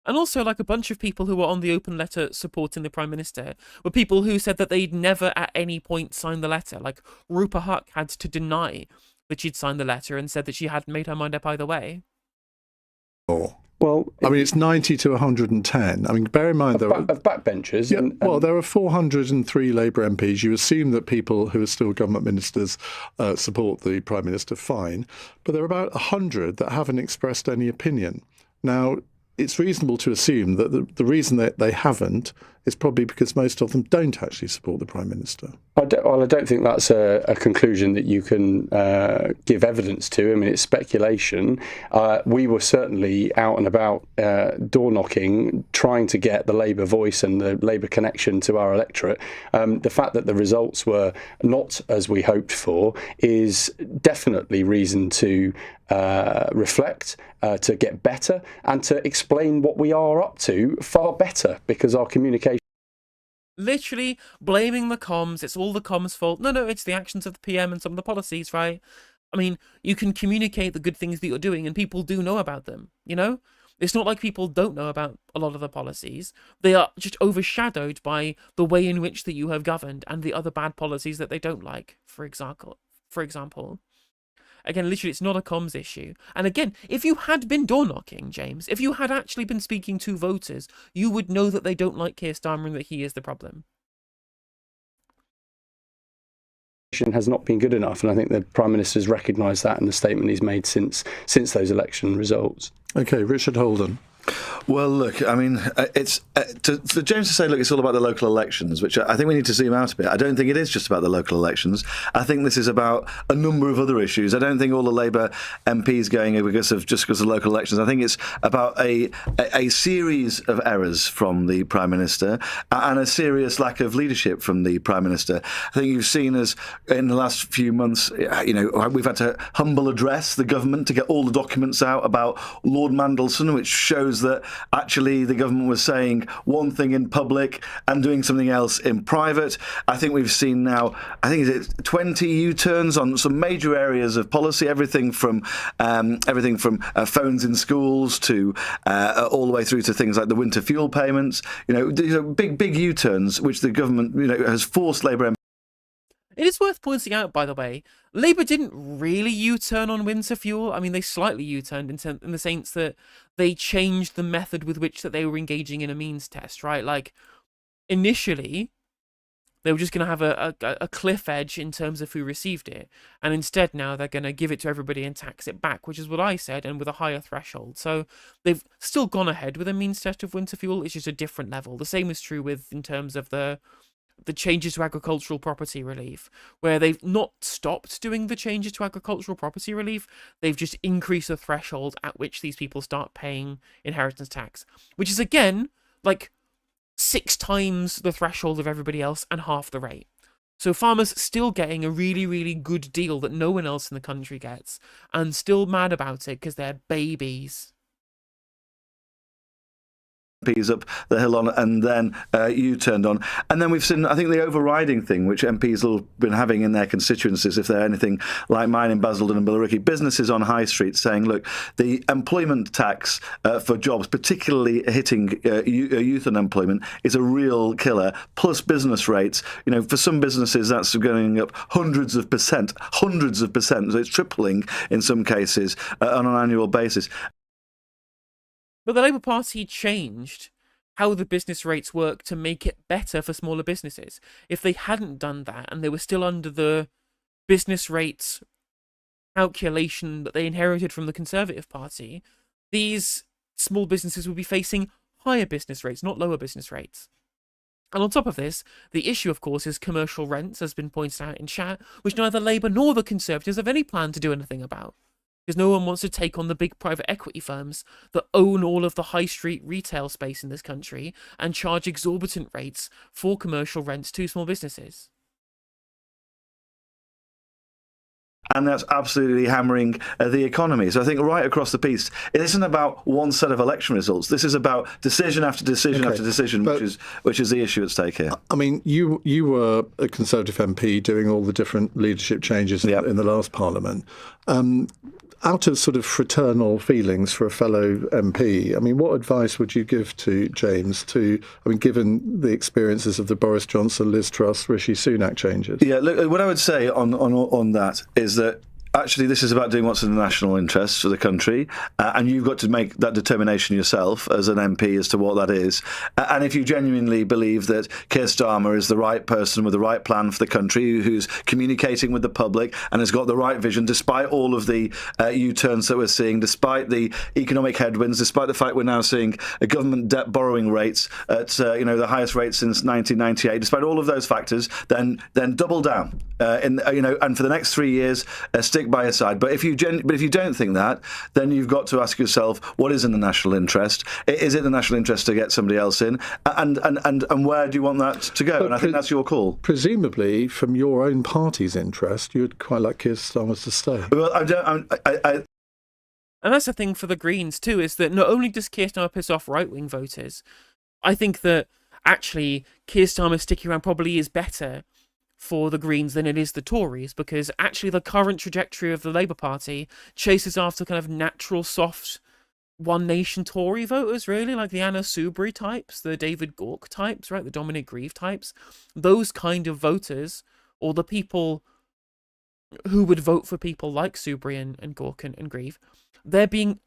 And also, like, a bunch of people who were on the open letter supporting the Prime Minister were people who said that they'd never at any point signed the letter. Like, Rupa Huck had to deny that she'd signed the letter and said that she hadn't made her mind up either way. Oh. Well, I mean, it's 90 to 110. I mean, bear in mind there are backbenchers. Yeah, well, there are 403 Labour MPs. You assume that people who are still government ministers support the Prime Minister, fine. But there are about 100 that haven't expressed any opinion. Now, it's reasonable to assume that the reason that they haven't is probably because most of them don't actually support the Prime Minister. I don't think that's a conclusion that you can give evidence to. I mean, it's speculation. We were certainly out and about door knocking, trying to get the Labour voice and the Labour connection to our electorate. The fact that the results were not as we hoped for is definitely reason to reflect, to get better, and to explain what we are up to far better, because our communication... Literally blaming the comms, it's all the comms' fault. No, it's the actions of the PM and some of the policies, right? I mean, you can communicate the good things that you're doing and people do know about them, you know? It's not like people don't know about a lot of the policies. They are just overshadowed by the way in which that you have governed and the other bad policies that they don't like, for example. Again, literally, it's not a comms issue. And again, if you had been door knocking, James, if you had actually been speaking to voters, you would know that they don't like Keir Starmer and that he is the problem. Has not been good enough, and I think the Prime Minister's recognised that in the statement he's made since those election results. OK, Richard Holden. Well, look, I mean, it's to James to say, look, it's all about the local elections, which I think we need to zoom out a bit. I don't think it is just about the local elections. I think this is about a number of other issues. I don't think all the Labour MPs going because of local elections. I think it's about a series of errors from the Prime Minister and a serious lack of leadership from the Prime Minister. I think you've seen us in the last few months, you know, we've had to humble address the government to get all the documents out about Lord Mandelson, which show shows that actually the government was saying one thing in public and doing something else in private. I think we've seen now, I think it's 20 U-turns on some major areas of policy, everything from phones in schools to all the way through to things like the winter fuel payments. These are big U-turns which the government has forced Labour. It is worth pointing out, by the way, Labour didn't really U-turn on winter fuel. I mean, they slightly U-turned in the sense that they changed the method with which that they were engaging in a means test, right? Like, initially, they were just going to have a cliff edge in terms of who received it. And instead now they're going to give it to everybody and tax it back, which is what I said, and with a higher threshold. So they've still gone ahead with a means test of winter fuel. It's just a different level. The same is true in terms of the changes to agricultural property relief, where they've not stopped doing the changes to agricultural property relief. They've just increased the threshold at which these people start paying inheritance tax, which is, again, like 6 times the threshold of everybody else and half the rate. So farmers still getting a really, really good deal that no one else in the country gets, and still mad about it because they're babies. MPs up the hill on, and then U-turned on. And then we've seen, I think, the overriding thing, which MPs have been having in their constituencies, if they're anything like mine in Basildon and Billericay, businesses on high street saying, look, the employment tax for jobs, particularly hitting youth unemployment, is a real killer, plus business rates. For some businesses, that's going up hundreds of percent. So it's tripling in some cases on an annual basis. But the Labour Party changed how the business rates work to make it better for smaller businesses. If they hadn't done that and they were still under the business rates calculation that they inherited from the Conservative Party, these small businesses would be facing higher business rates, not lower business rates. And on top of this, the issue, of course, is commercial rents, as has been pointed out in chat, which neither Labour nor the Conservatives have any plan to do anything about. Because no one wants to take on the big private equity firms that own all of the high street retail space in this country and charge exorbitant rates for commercial rents to small businesses. And that's absolutely hammering the economy. So I think right across the piece, it isn't about one set of election results. This is about decision after decision after decision, which is the issue at stake here. I mean, you were a Conservative MP doing all the different leadership changes in the last Parliament. Out of sort of fraternal feelings for a fellow MP, I mean, what advice would you give to James given the experiences of the Boris Johnson, Liz Truss, Rishi Sunak changes? Yeah, look, what I would say on that is that actually this is about doing what's in the national interest for the country, and you've got to make that determination yourself as an MP as to what that is. And if you genuinely believe that Keir Starmer is the right person with the right plan for the country, who's communicating with the public and has got the right vision, despite all of the U-turns that we're seeing, despite the economic headwinds, despite the fact we're now seeing a government debt borrowing rates at the highest rate since 1998, despite all of those factors, then double down and for the next 3 years stick by your side. But if you don't think that, then you've got to ask yourself, what is in the national interest? Is it the national interest to get somebody else in? And where do you want that to go? And I think that's your call. Presumably, from your own party's interest, you'd quite like Keir Starmer to stay. Well, I And that's the thing for the Greens too, is that not only does Keir Starmer piss off right-wing voters, I think that actually Keir Starmer sticking around probably is better for the Greens than it is the Tories, because actually the current trajectory of the Labour Party chases after kind of natural, soft, One Nation Tory voters, really, like the Anna Soubry types, the David Gauke types, right, the Dominic Grieve types. Those kind of voters, or the people who would vote for people like Soubry and Gauke and Grieve, they're being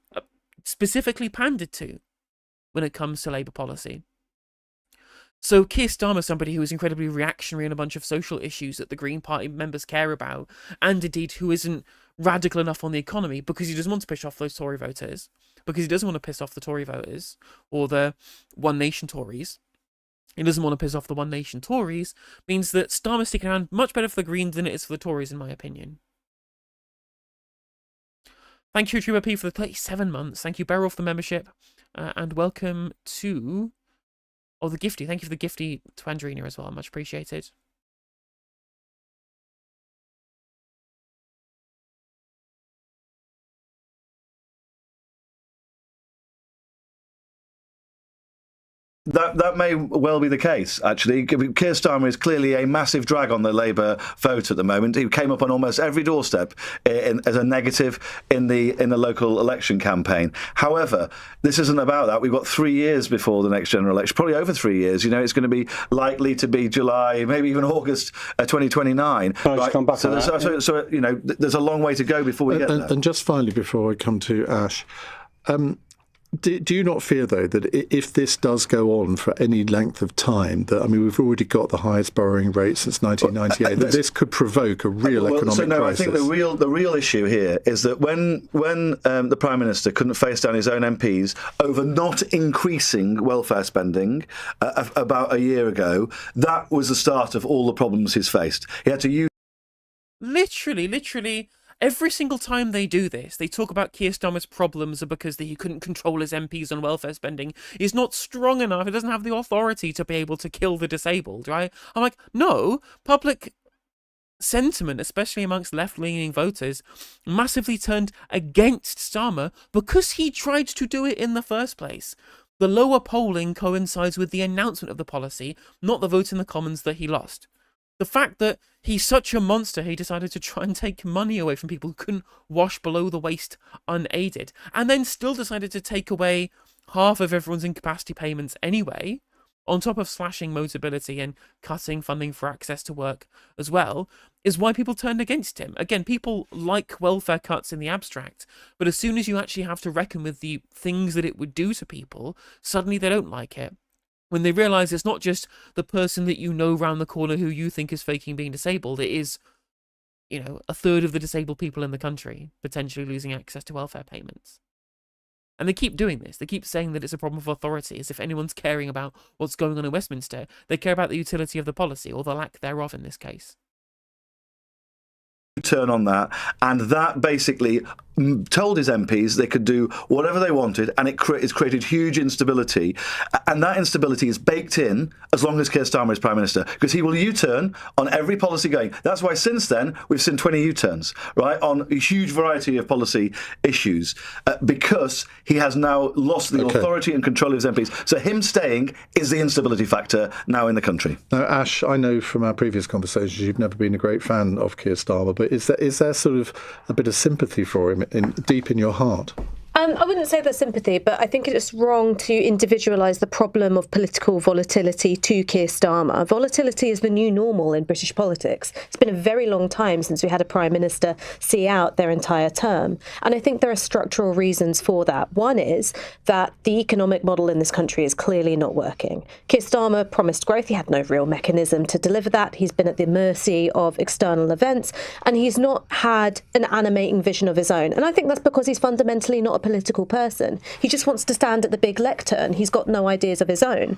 specifically pandered to when it comes to Labour policy. So Keir Starmer, somebody who is incredibly reactionary on a bunch of social issues that the Green Party members care about, and indeed who isn't radical enough on the economy because he doesn't want to piss off those Tory voters, because he doesn't want to piss off the Tory voters or the One Nation Tories. He doesn't want to piss off the One Nation Tories, means that Starmer sticking around much better for the Greens than it is for the Tories, in my opinion. Thank you, Trooper P, for the 37 months. Thank you, Beryl, for the membership. And welcome to... Oh, the gifty. Thank you for the gifty to Andrina as well. Much appreciated. That may well be the case, actually. Keir Starmer is clearly a massive drag on the Labour vote at the moment. He came up on almost every doorstep as a negative in the local election campaign. However, this isn't about that. We've got 3 years before the next general election, probably over 3 years. It's going to be likely to be July, maybe even August 2029. Can I just come back on that? So, there's a long way to go before we get there. And just finally, before I come to Ash, do you not fear, though, that if this does go on for any length of time, that, we've already got the highest borrowing rate since 1998, that this could provoke a real economic crisis? I think the real issue here is that when the Prime Minister couldn't face down his own MPs over not increasing welfare spending about a year ago, that was the start of all the problems he's faced. He had to use... Literally, every single time they do this, they talk about Keir Starmer's problems are because he couldn't control his MPs on welfare spending. He's not strong enough. He doesn't have the authority to be able to kill the disabled, right? I'm like, no, public sentiment, especially amongst left-leaning voters, massively turned against Starmer because he tried to do it in the first place. The lower polling coincides with the announcement of the policy, not the vote in the Commons that he lost. The fact that he's such a monster, he decided to try and take money away from people who couldn't wash below the waist unaided, and then still decided to take away half of everyone's incapacity payments anyway, on top of slashing Motability and cutting funding for access to work as well, is why people turned against him. Again, people like welfare cuts in the abstract, but as soon as you actually have to reckon with the things that it would do to people, suddenly they don't like it. When they realise it's not just the person that you know round the corner who you think is faking being disabled, it is, a third of the disabled people in the country potentially losing access to welfare payments. And they keep doing this. They keep saying that it's a problem of authority, as if anyone's caring about what's going on in Westminster. They care about the utility of the policy, or the lack thereof in this case. Turn on that, and that basically told his MPs they could do whatever they wanted, and it's created huge instability, and that instability is baked in as long as Keir Starmer is Prime Minister, because he will U-turn on every policy going. That's why since then we've seen 20 U-turns, right, on a huge variety of policy issues, because he has now lost the authority and control of his MPs. So him staying is the instability factor now in the country. Now, Ash, I know from our previous conversations you've never been a great fan of Keir Starmer, but is there sort of a bit of sympathy for him deep in your heart? I wouldn't say that's sympathy, but I think it's wrong to individualise the problem of political volatility to Keir Starmer. Volatility is the new normal in British politics. It's been a very long time since we had a Prime Minister see out their entire term. And I think there are structural reasons for that. One is that the economic model in this country is clearly not working. Keir Starmer promised growth. He had no real mechanism to deliver that. He's been at the mercy of external events, and he's not had an animating vision of his own. And I think that's because he's fundamentally not a political person. He just wants to stand at the big lectern. He's got no ideas of his own.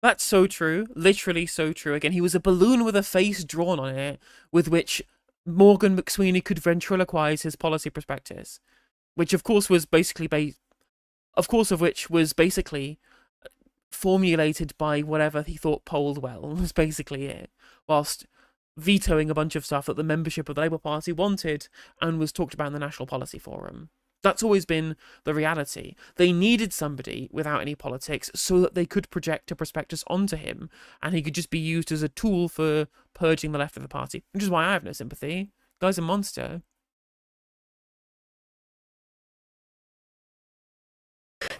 That's so true. Literally so true. Again, he was a balloon with a face drawn on it, with which Morgan McSweeney could ventriloquize his policy prospectus, which of course was basically formulated by whatever he thought polled well, was basically it, whilst vetoing a bunch of stuff that the membership of the Labour Party wanted and was talked about in the National Policy Forum. That's always been the reality. They needed somebody without any politics so that they could project a prospectus onto him, and he could just be used as a tool for purging the left of the party, which is why I have no sympathy. The guy's a monster.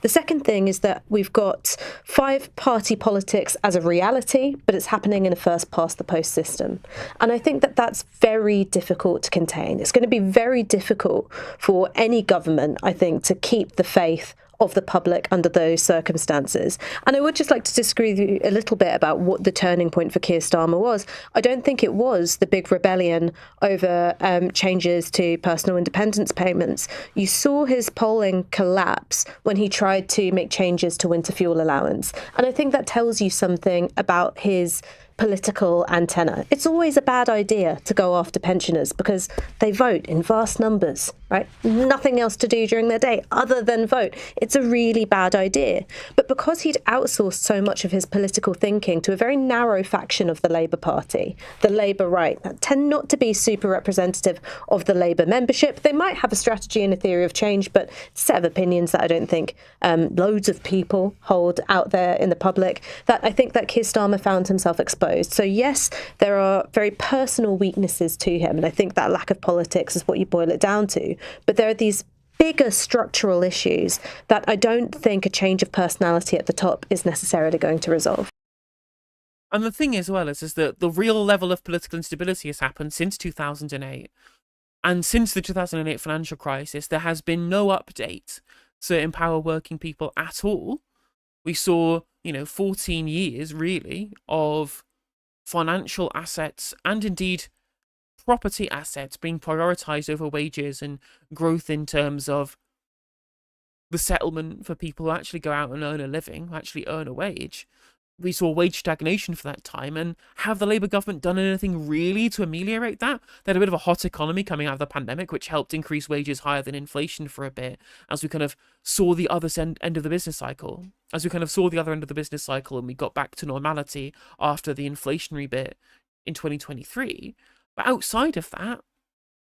The second thing is that we've got five-party politics as a reality, but it's happening in a first-past-the-post system. And I think that that's very difficult to contain. It's going to be very difficult for any government, I think, to keep the faith of the public under those circumstances. And I would just like to disagree with you a little bit about what the turning point for Keir Starmer was. I don't think it was the big rebellion over changes to personal independence payments. You saw his polling collapse when he tried to make changes to winter fuel allowance. And I think that tells you something about his political antenna. It's always a bad idea to go after pensioners because they vote in vast numbers. right? Nothing else to do during their day other than vote. It's a really bad idea. But because he'd outsourced so much of his political thinking to a very narrow faction of the Labour Party, the Labour right, that tend not to be super representative of the Labour membership. They might have a strategy and a theory of change, but it's a set of opinions that I don't think loads of people hold out there in the public, that I think that Keir Starmer found himself exposed. So yes, there are very personal weaknesses to him, and I think that lack of politics is what you boil it down to. But there are these bigger structural issues that I don't think a change of personality at the top is necessarily going to resolve. And the thing as well is that the real level of political instability has happened since 2008. And since the 2008 financial crisis, there has been no update to empower working people at all. We saw, 14 years, really, of financial assets and indeed property assets being prioritised over wages and growth in terms of the settlement for people who actually go out and earn a living, who actually earn a wage. We saw wage stagnation for that time, and have the Labour government done anything really to ameliorate that? They had a bit of a hot economy coming out of the pandemic, which helped increase wages higher than inflation for a bit, as we kind of saw the other end of the business cycle. And we got back to normality after the inflationary bit in 2023. But outside of that,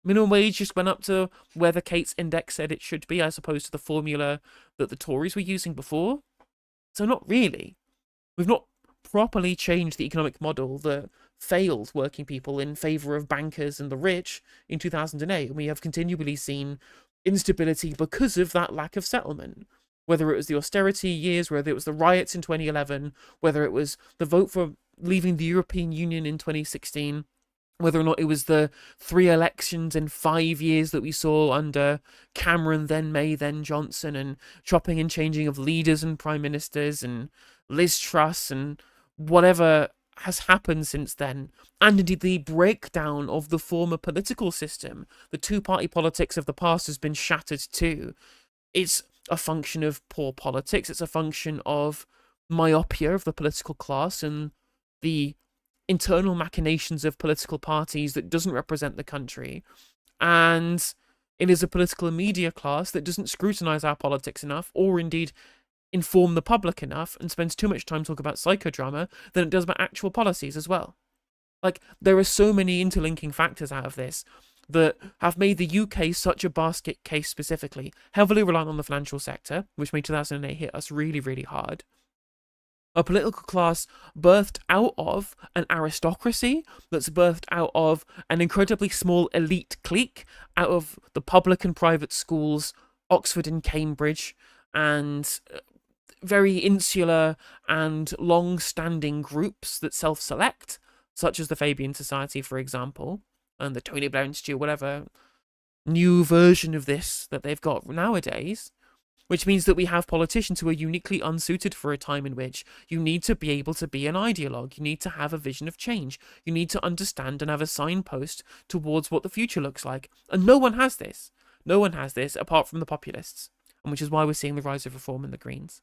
minimum wage just went up to where the Cates Index said it should be, as opposed to the formula that the Tories were using before. So not really. We've not properly changed the economic model that failed working people in favour of bankers and the rich in 2008. And we have continually seen instability because of that lack of settlement. Whether it was the austerity years, whether it was the riots in 2011, whether it was the vote for leaving the European Union in 2016, whether or not it was the 3 elections in 5 years that we saw under Cameron, then May, then Johnson, and chopping and changing of leaders and prime ministers, and Liz Truss, and whatever has happened since then, and indeed the breakdown of the former political system. The two-party politics of the past has been shattered too. It's a function of poor politics. It's a function of myopia of the political class and the internal machinations of political parties that doesn't represent the country. And it is a political media class that doesn't scrutinise our politics enough, or indeed inform the public enough, and spends too much time talking about psychodrama than it does about actual policies as well. Like, there are so many interlinking factors out of this that have made the UK such a basket case specifically, heavily reliant on the financial sector, which made 2008 hit us really, really hard. A political class birthed out of an aristocracy that's birthed out of an incredibly small elite clique, out of the public and private schools, Oxford and Cambridge, and very insular and long-standing groups that self-select, such as the Fabian Society, for example, and the Tony Blair Institute, whatever new version of this that they've got nowadays, which means that we have politicians who are uniquely unsuited for a time in which you need to be able to be an ideologue, you need to have a vision of change, you need to understand and have a signpost towards what the future looks like. And no one has this. No one has this apart from the populists, and which is why we're seeing the rise of Reform and the Greens.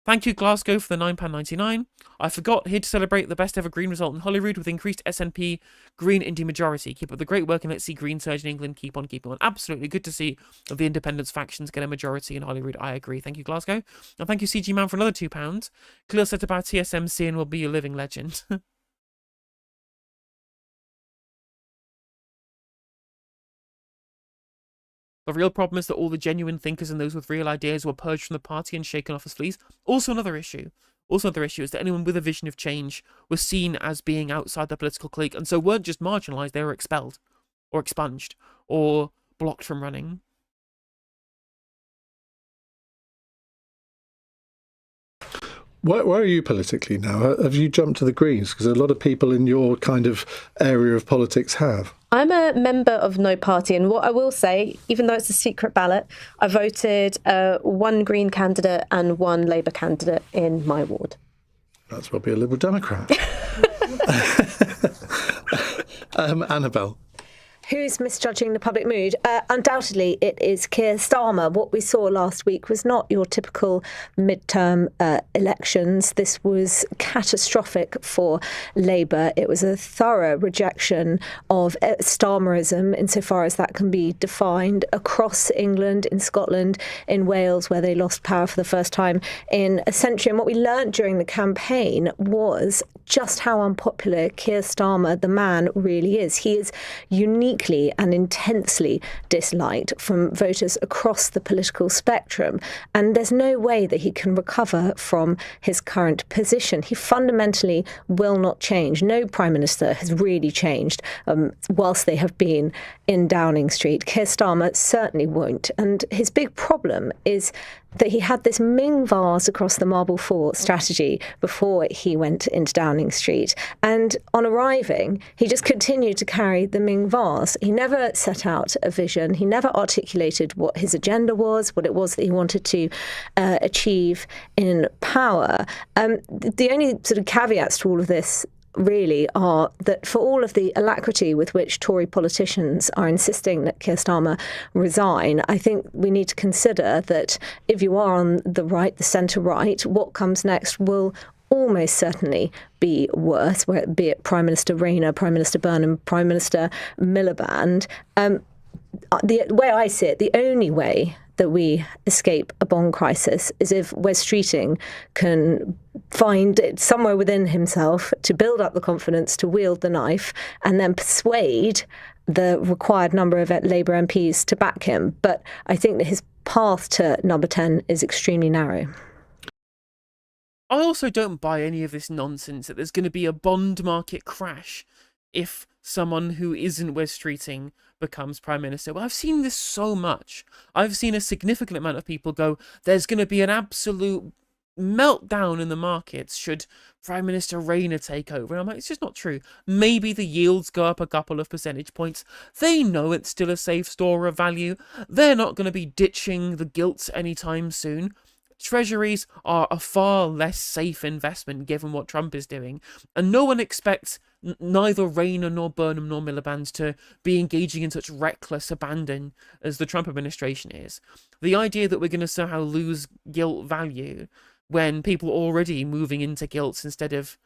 Thank you, Glasgow, for the £9.99. I forgot, here to celebrate the best ever Green result in Holyrood with increased SNP Green Indie majority. Keep up the great work and let's see Green surge in England. Keep on keeping on. Absolutely good to see the independence factions get a majority in Holyrood. I agree. Thank you, Glasgow. And thank you, CG Man, for another £2. Clear set about TSMC and will be a living legend. The real problem is that all the genuine thinkers and those with real ideas were purged from the party and shaken off as fleas. Also another issue is that anyone with a vision of change was seen as being outside the political clique, and so weren't just marginalised, they were expelled, or expunged, or blocked from running. Where are you politically now? Have you jumped to the Greens? Because a lot of people in your kind of area of politics have. I'm a member of no party, and what I will say, even though it's a secret ballot, I voted one Green candidate and one Labour candidate in my ward. That's probably a Liberal Democrat. Annabelle. Who's misjudging the public mood? Undoubtedly, it is Keir Starmer. What we saw last week was not your typical midterm elections. This was catastrophic for Labour. It was a thorough rejection of Starmerism, insofar as that can be defined, across England, in Scotland, in Wales, where they lost power for the first time in a century. And what we learned during the campaign was just how unpopular Keir Starmer, the man, really is. He is uniquely and intensely disliked from voters across the political spectrum, and there's no way that he can recover from his current position. He fundamentally will not change. No Prime Minister has really changed whilst they have been in Downing Street. Keir Starmer certainly won't, and his big problem is that he had this Ming vase across the Marble Fort strategy before he went into Downing Street. And on arriving, he just continued to carry the Ming vase. He never set out a vision. He never articulated what his agenda was, what it was that he wanted to achieve in power. The only sort of caveats to all of this really are that for all of the alacrity with which Tory politicians are insisting that Keir Starmer resign, I think we need to consider that if you are on the right, the centre-right, what comes next will almost certainly be worse, be it Prime Minister Rayner, Prime Minister Burnham, Prime Minister Miliband. The way I see it, the only way that we escape a bond crisis is if Wes Streeting can find it somewhere within himself to build up the confidence to wield the knife and then persuade the required number of Labour MPs to back him. But I think that his path to number 10 is extremely narrow. I also don't buy any of this nonsense that there's going to be a bond market crash if someone who isn't Wes Streeting becomes Prime Minister. Well, I've seen this so much. I've seen a significant amount of people go, there's going to be an absolute meltdown in the markets should Prime Minister Rayner take over. And I'm like, it's just not true. Maybe the yields go up a couple of percentage points. They know it's still a safe store of value. They're not going to be ditching the gilts anytime soon. Treasuries are a far less safe investment given what Trump is doing, and no one expects neither Rayner nor Burnham nor Miliband to be engaging in such reckless abandon as the Trump administration is. The idea that we're going to somehow lose gilt value when people are already moving into gilts instead of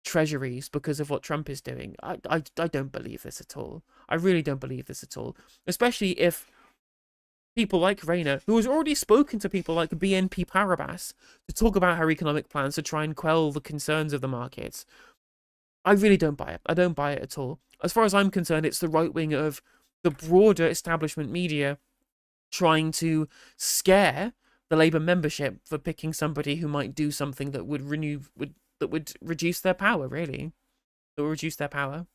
treasuries because of what Trump is doing, I don't believe this at all. I really don't believe this at all, especially if people like Rayner, who has already spoken to people like BNP Paribas to talk about her economic plans to try and quell the concerns of the markets. I really don't buy it. I don't buy it at all. As far as I'm concerned, it's the right wing of the broader establishment media trying to scare the Labour membership for picking somebody who might do something that would reduce their power, really. That would reduce their power.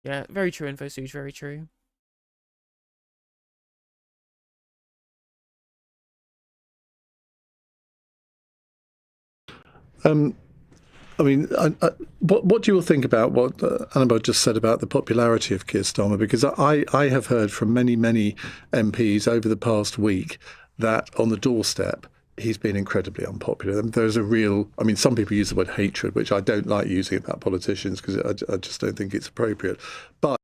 Yeah, very true, InfoSuge, very true. I mean, what do you all think about what Annabelle just said about the popularity of Keir Starmer? Because I have heard from many MPs over the past week that on the doorstep, he's been incredibly unpopular. There's a real, I mean, some people use the word hatred, which I don't like using about politicians because I just don't think it's appropriate. But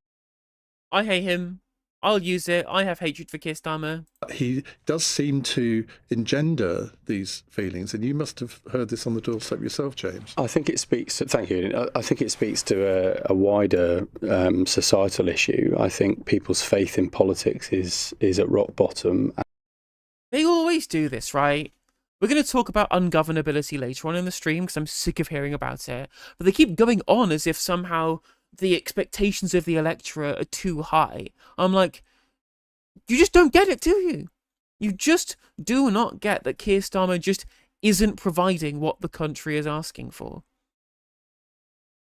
I hate him. I'll use it. I have hatred for Keir Starmer. He does seem to engender these feelings, and you must have heard this on the doorstep yourself, James. I think it speaks. Thank you. I think it speaks to a wider societal issue. I think people's faith in politics is at rock bottom. They always do this, right? We're going to talk about ungovernability later on in the stream because I'm sick of hearing about it. But they keep going on as if somehow the expectations of the electorate are too high. I'm like, you just don't get it, do you? You just do not get that Keir Starmer just isn't providing what the country is asking for.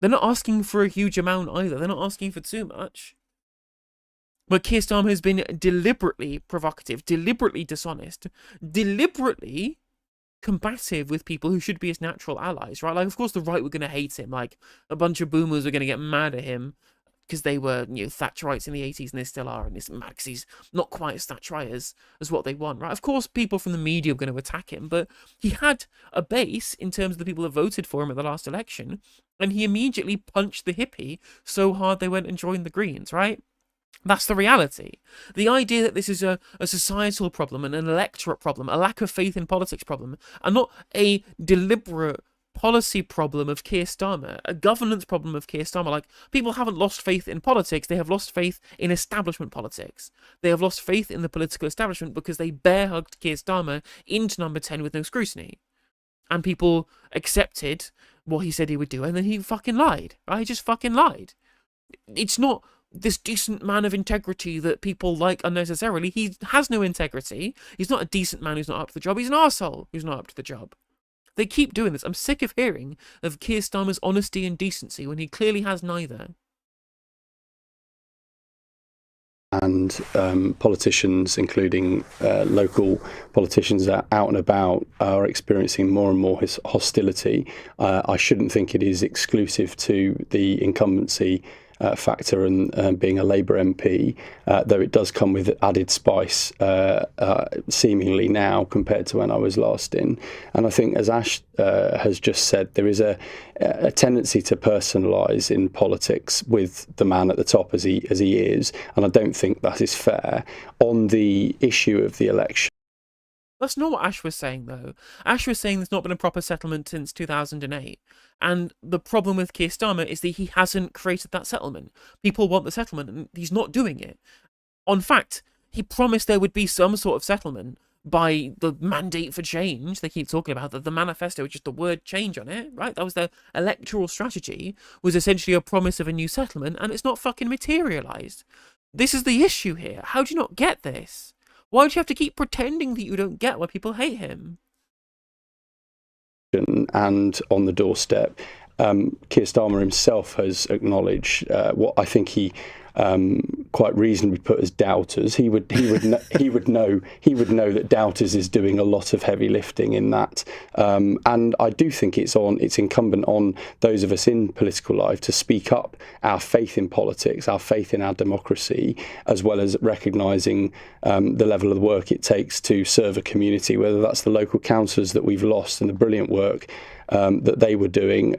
They're not asking for a huge amount either. They're not asking for too much. But Keir Starmer has been deliberately provocative, deliberately dishonest, deliberately combative with people who should be his natural allies, right? Like, of course, the right were going to hate him. Like, a bunch of boomers were going to get mad at him because they were, Thatcherites in the 80s, and they still are, and it's mad because he's not quite as Thatcherite as what they want, right? Of course, people from the media are going to attack him, but he had a base in terms of the people that voted for him at the last election, and he immediately punched the hippie so hard they went and joined the Greens, right? That's the reality. The idea that this is a societal problem and an electorate problem, a lack of faith in politics problem, and not a deliberate policy problem of Keir Starmer, a governance problem of Keir Starmer. Like, people haven't lost faith in politics, they have lost faith in establishment politics. They have lost faith in the political establishment because they bear-hugged Keir Starmer into number 10 with no scrutiny. And people accepted what he said he would do, and then he fucking lied, right? He just fucking lied. It's not this decent man of integrity that people like unnecessarily. He has no integrity. He's not a decent man who's not up to the job. He's an arsehole who's not up to the job. They keep doing this. I'm sick of hearing of Keir Starmer's honesty and decency when he clearly has neither. And politicians, including local politicians that are out and about, are experiencing more and more hostility. I shouldn't think it is exclusive to the incumbency factor and being a Labour MP, though it does come with added spice seemingly now compared to when I was last in. And I think, as Ash has just said, there is a tendency to personalise in politics with the man at the top as he is, and I don't think that is fair. On the issue of the election, that's not what Ash was saying, though. Ash was saying there's not been a proper settlement since 2008. And the problem with Keir Starmer is that he hasn't created that settlement. People want the settlement, and he's not doing it. In fact, he promised there would be some sort of settlement by the mandate for change they keep talking about, the manifesto with just the word change on it, right? That was their electoral strategy, was essentially a promise of a new settlement, and it's not fucking materialised. This is the issue here. How do you not get this? Why do you have to keep pretending that you don't get why people hate him? And on the doorstep, Keir Starmer himself has acknowledged what I think he quite reasonably put as doubters. He would know that doubters is doing a lot of heavy lifting in that. And I do think it's incumbent on those of us in political life to speak up our faith in politics, our faith in our democracy, as well as recognising the level of the work it takes to serve a community, whether that's the local councillors that we've lost and the brilliant work that they were doing,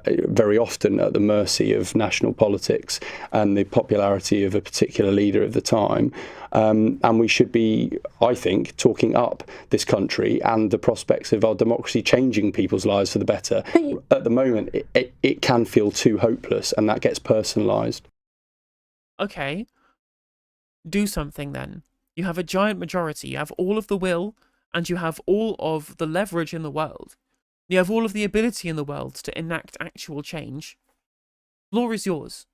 very often at the mercy of national politics and the popularity of a particular leader of the time. And we should be, I think, talking up this country and the prospects of our democracy changing people's lives for the better. At the moment, it can feel too hopeless, and that gets personalised. Okay, do something then. You have a giant majority, you have all of the will, and you have all of the leverage in the world. You have all of the ability in the world to enact actual change. Law is yours.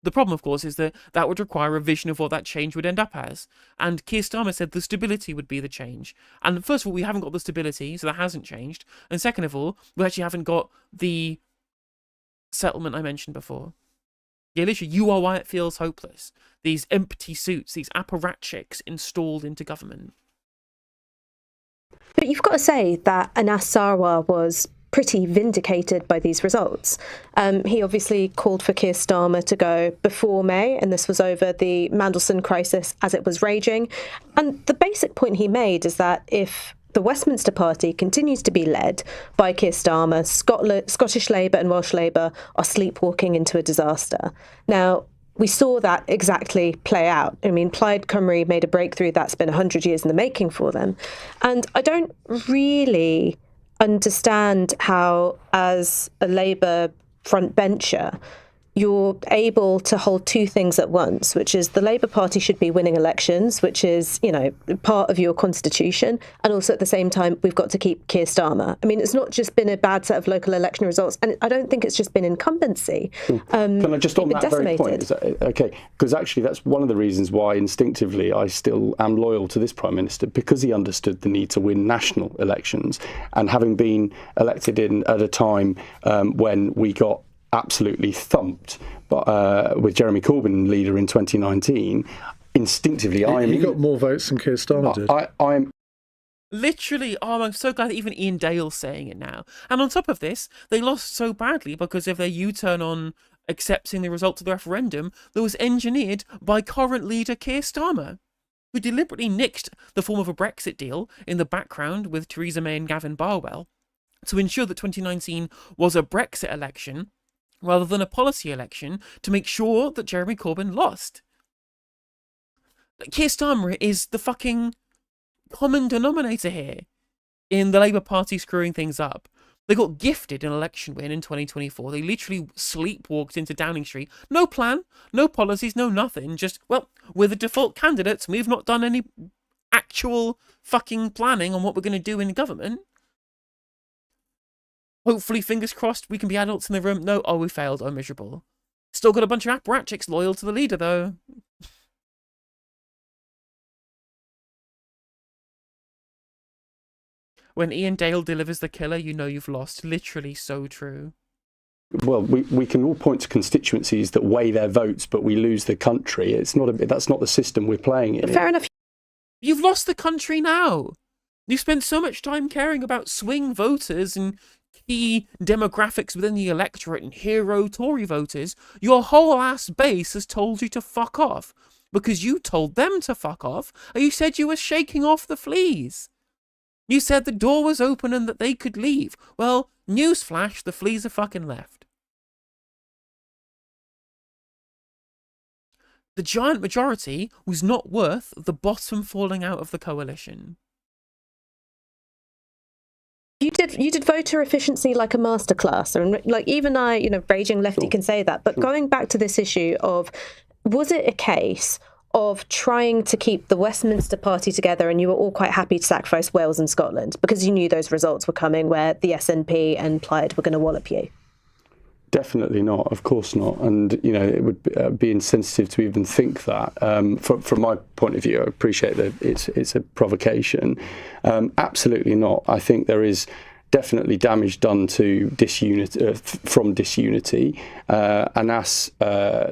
The problem, of course, is that that would require a vision of what that change would end up as. And Keir Starmer said the stability would be the change. And first of all, we haven't got the stability, so that hasn't changed. And second of all, we actually haven't got the settlement I mentioned before. Yeah, literally, you are why it feels hopeless. These empty suits, these apparatchiks installed into government. But you've got to say that Anas Sarwar was pretty vindicated by these results. He obviously called for Keir Starmer to go before May, and this was over the Mandelson crisis as it was raging. And the basic point he made is that if the Westminster Party continues to be led by Keir Starmer, Scottish Labour and Welsh Labour are sleepwalking into a disaster. Now, we saw that exactly play out. I mean, Plaid Cymru made a breakthrough that's been 100 years in the making for them. And I don't really understand how, as a Labour frontbencher, you're able to hold two things at once, which is the Labour Party should be winning elections, which is, part of your constitution. And also at the same time, we've got to keep Keir Starmer. I mean, it's not just been a bad set of local election results. And I don't think it's just been incumbency. Can I just on that very point? Is that, okay, because actually that's one of the reasons why instinctively I still am loyal to this Prime Minister, because he understood the need to win national elections. And having been elected at a time when we got absolutely thumped with Jeremy Corbyn leader in 2019, instinctively he got more votes than Keir Starmer did. I'm literally, I'm so glad that even Ian Dale's saying it now. And on top of this, they lost so badly because of their U-turn on accepting the results of the referendum that was engineered by current leader Keir Starmer, who deliberately nixed the form of a Brexit deal in the background with Theresa May and Gavin Barwell to ensure that 2019 was a Brexit election rather than a policy election to make sure that Jeremy Corbyn lost. Keir Starmer is the fucking common denominator here in the Labour Party screwing things up. They got gifted an election win in 2024. They literally sleepwalked into Downing Street. No plan, no policies, no nothing. Just, well, we're the default candidates. We've not done any actual fucking planning on what we're going to do in government. Hopefully, fingers crossed, we can be adults in the room. No, oh, we failed. Oh, miserable. Still got a bunch of apparatchiks loyal to the leader, though. When Ian Dale delivers the killer, you know you've lost. Literally so true. Well, we can all point to constituencies that weigh their votes, but we lose the country. It's not that's not the system we're playing in. Fair enough. You've lost the country now. You spent so much time caring about swing voters and key demographics within the electorate and hero Tory voters. Your whole ass base has told you to fuck off because you told them to fuck off, and you said you were shaking off the fleas. You said the door was open and that they could leave. Well, newsflash, the fleas are fucking left. The giant majority was not worth the bottom falling out of the coalition. You did voter efficiency like a masterclass, and like even I, raging lefty can say that. But going back to this issue of, was it a case of trying to keep the Westminster party together, and you were all quite happy to sacrifice Wales and Scotland because you knew those results were coming where the SNP and Plaid were going to wallop you? Definitely not, of course not. And, it would be insensitive to even think that. From my point of view, I appreciate that it's a provocation. Absolutely not. I think there is definitely damage done to from disunity. Anas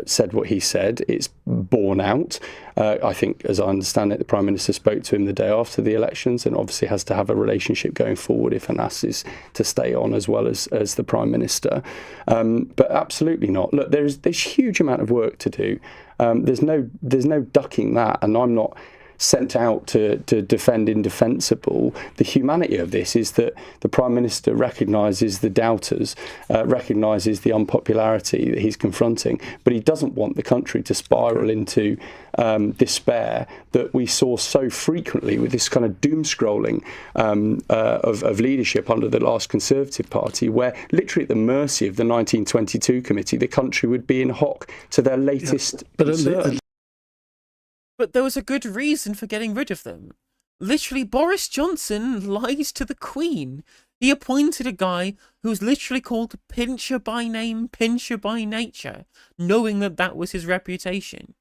said what he said. It's borne out. I think, as I understand it, the Prime Minister spoke to him the day after the elections and obviously has to have a relationship going forward if Anas is to stay on as well as the Prime Minister. But absolutely not. Look, there's huge amount of work to do. There's no ducking that, and I'm not sent out to defend indefensible. The humanity of this is that the Prime Minister recognises the doubters, recognises the unpopularity that he's confronting, but he doesn't want the country to spiral into despair that we saw so frequently with this kind of doom scrolling of leadership under the last Conservative Party, where literally at the mercy of the 1922 committee, the country would be in hock to their latest concern. But there was a good reason for getting rid of them. Literally, Boris Johnson lies to the Queen. He appointed a guy who's literally called Pincher by name, Pincher by nature, knowing that that was his reputation.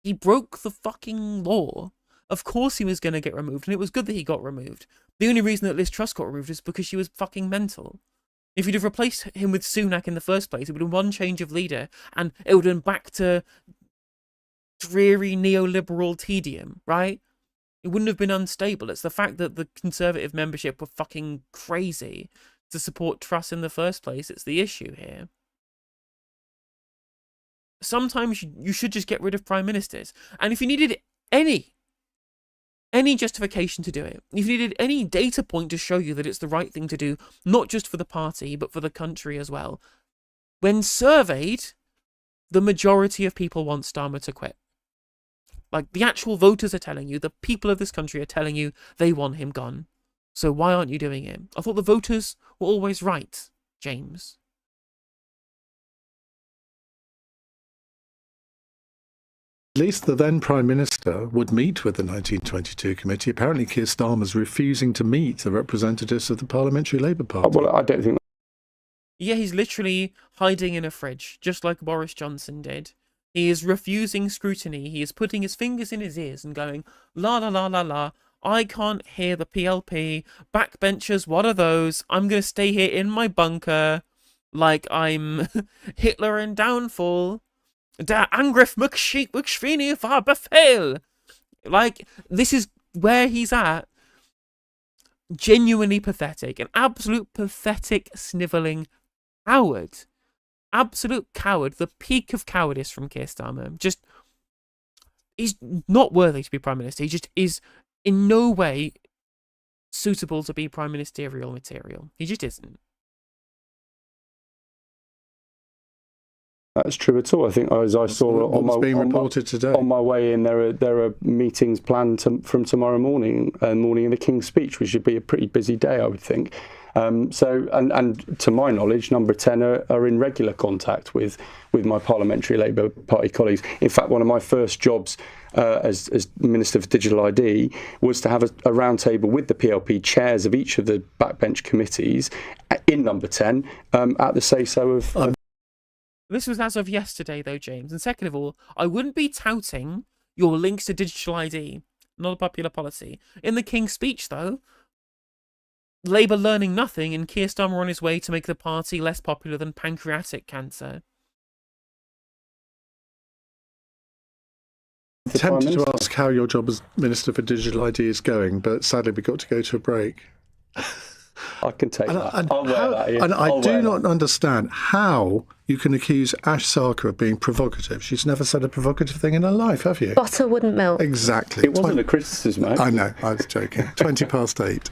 He broke the fucking law. Of course he was going to get removed, and it was good that he got removed. The only reason that Liz Truss got removed is because she was fucking mental. If you'd have replaced him with Sunak in the first place, it would have been one change of leader, and it would have been back to dreary neoliberal tedium, right? It wouldn't have been unstable. It's the fact that the Conservative membership were fucking crazy to support Truss in the first place. It's the issue here. Sometimes you should just get rid of prime ministers. And if you needed any justification to do it, if you needed any data point to show you that it's the right thing to do, not just for the party, but for the country as well, when surveyed, the majority of people want Starmer to quit. Like, the actual voters are telling you, the people of this country are telling you they want him gone. So why aren't you doing it? I thought the voters were always right, James. At least the then Prime Minister would meet with the 1922 committee. Apparently Keir Starmer's refusing to meet the representatives of the Parliamentary Labour Party. Well, I don't think... Yeah, he's literally hiding in a fridge, just like Boris Johnson did. He is refusing scrutiny. He is putting his fingers in his ears and going, la la la la la, I can't hear the PLP. Backbenchers, what are those? I'm going to stay here in my bunker like I'm Hitler in Downfall. Der Angriff McSweeney war Befehl. Like, this is where he's at. Genuinely pathetic. An absolute pathetic, snivelling coward. absolute coward, the peak of cowardice from Keir Starmer. Just, he's not worthy to be Prime Minister. He just is in no way suitable to be prime ministerial material. He just isn't. That's true at all. I think, as I saw on my way in, there are meetings planned from tomorrow morning, morning in the King's Speech, which should be a pretty busy day, I would think. And to my knowledge, number 10 are in regular contact with my Parliamentary Labour Party colleagues. In fact, one of my first jobs as Minister for Digital ID was to have a roundtable with the PLP chairs of each of the backbench committees in number 10 at the say-so of... This was as of yesterday, though, James. And second of all, I wouldn't be touting your links to digital ID. Not a popular policy. In the King's Speech, though, Labour learning nothing and Keir Starmer on his way to make the party less popular than pancreatic cancer. I'm tempted to ask how your job as Minister for Digital ID is going, but sadly we've got to go to a break. I can take that. And I do not understand how you can accuse Ash Sarkar of being provocative. She's never said a provocative thing in her life, have you? Butter wouldn't melt. Exactly. It wasn't a criticism, mate. I know, I was joking. 8:20.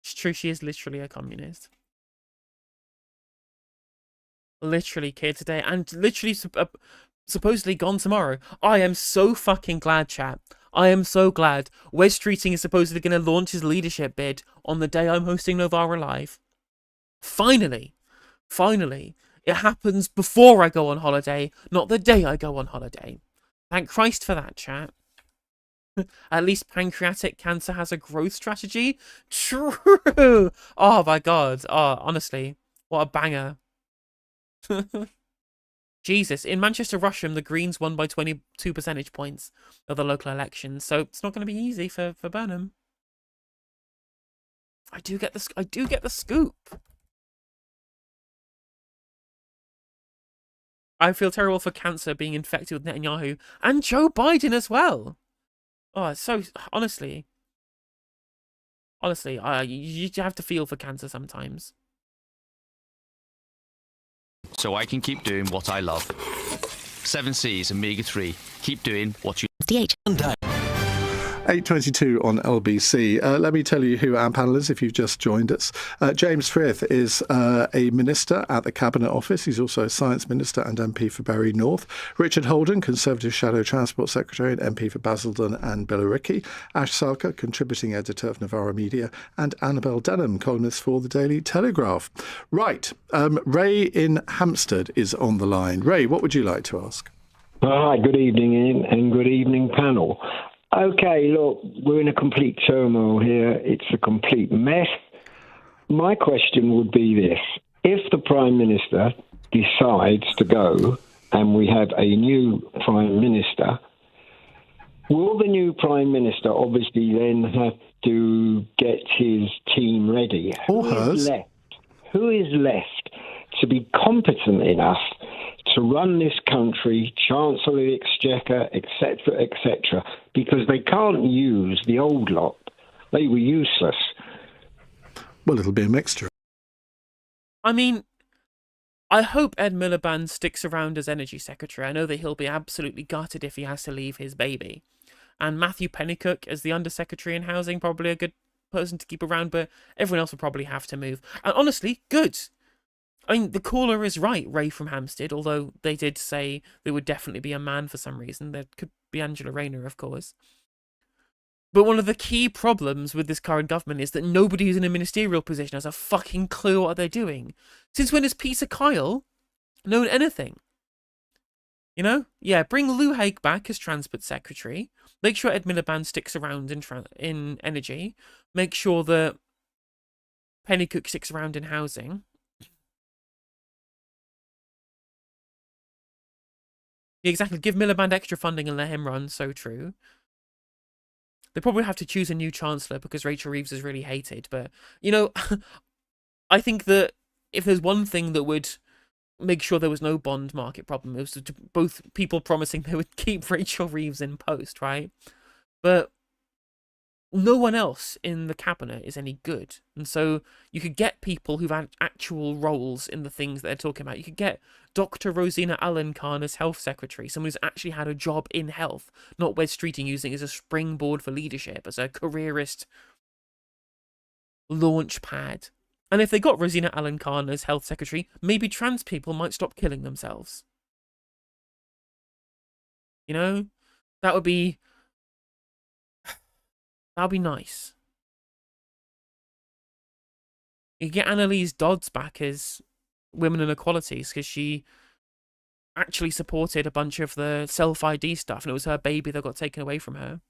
It's true, she is literally a communist. Literally, Keir today, and literally supposedly gone tomorrow. I am so fucking glad, chat. I am so glad. Wes Streeting is supposedly going to launch his leadership bid on the day I'm hosting Novara Live. Finally. Finally. It happens before I go on holiday, not the day I go on holiday. Thank Christ for that, chat. At least pancreatic cancer has a growth strategy. True. Oh my god. Oh, honestly, what a banger. Jesus. In Manchester, Russia, the Greens won by 22 percentage points of the local elections, so it's not going to be easy for Burnham. I do get the scoop. I feel terrible for cancer being infected with Netanyahu and Joe Biden as well. Oh, so honestly, you have to feel for cancer sometimes. So I can keep doing what I love. 7 C's, omega-3. Keep doing what you... 8:22 on LBC. Let me tell you who our panel is if you've just joined us. James Frith is a minister at the Cabinet Office. He's also a Science Minister and MP for Bury North. Richard Holden, Conservative Shadow Transport Secretary and MP for Basildon and Billericay. Ash Sarkar, Contributing Editor of Novara Media. And Annabel Denham, columnist for the Daily Telegraph. Right, Ray in Hampstead is on the line. Ray, what would you like to ask? Hi, good evening, Ian, and good evening, panel. Okay, look, we're in a complete turmoil here. It's a complete mess. My question would be this. If the Prime Minister decides to go and we have a new Prime Minister, will the new Prime Minister obviously then have to get his team ready? Who is left to be competent enough to run this country, Chancellor of the Exchequer, etc., etc., because they can't use the old lot. They were useless. Well, it'll be a mixture. I mean, I hope Ed Miliband sticks around as Energy Secretary. I know that he'll be absolutely gutted if he has to leave his baby. And Matthew Pennycook as the Undersecretary in Housing, probably a good person to keep around, but everyone else will probably have to move. And honestly, good. I mean, the caller is right, Ray from Hampstead, although they did say there would definitely be a man for some reason. There could be Angela Rayner, of course. But one of the key problems with this current government is that nobody who's in a ministerial position has a fucking clue what they're doing. Since when has Peter Kyle known anything? You know? Yeah, bring Lou Haig back as Transport Secretary. Make sure Ed Miliband sticks around in Energy. Make sure that Pennycook sticks around in Housing. Yeah, exactly. Give Miliband extra funding and let him run. So true. They probably have to choose a new chancellor because Rachel Reeves is really hated. But, you know, I think that if there's one thing that would make sure there was no bond market problem, it was both people promising they would keep Rachel Reeves in post, right? But no one else in the cabinet is any good. And so you could get people who've had actual roles in the things that they're talking about. You could get Dr. Rosina Allen-Khan as health secretary, someone who's actually had a job in health, not Wes Streeting using it as a springboard for leadership, as a careerist launch pad. And if they got Rosina Allen-Khan as health secretary, maybe trans people might stop killing themselves. You know? That would be nice. You get Annalise Dodds back as Women and Equalities because she actually supported a bunch of the self-ID stuff, and it was her baby that got taken away from her.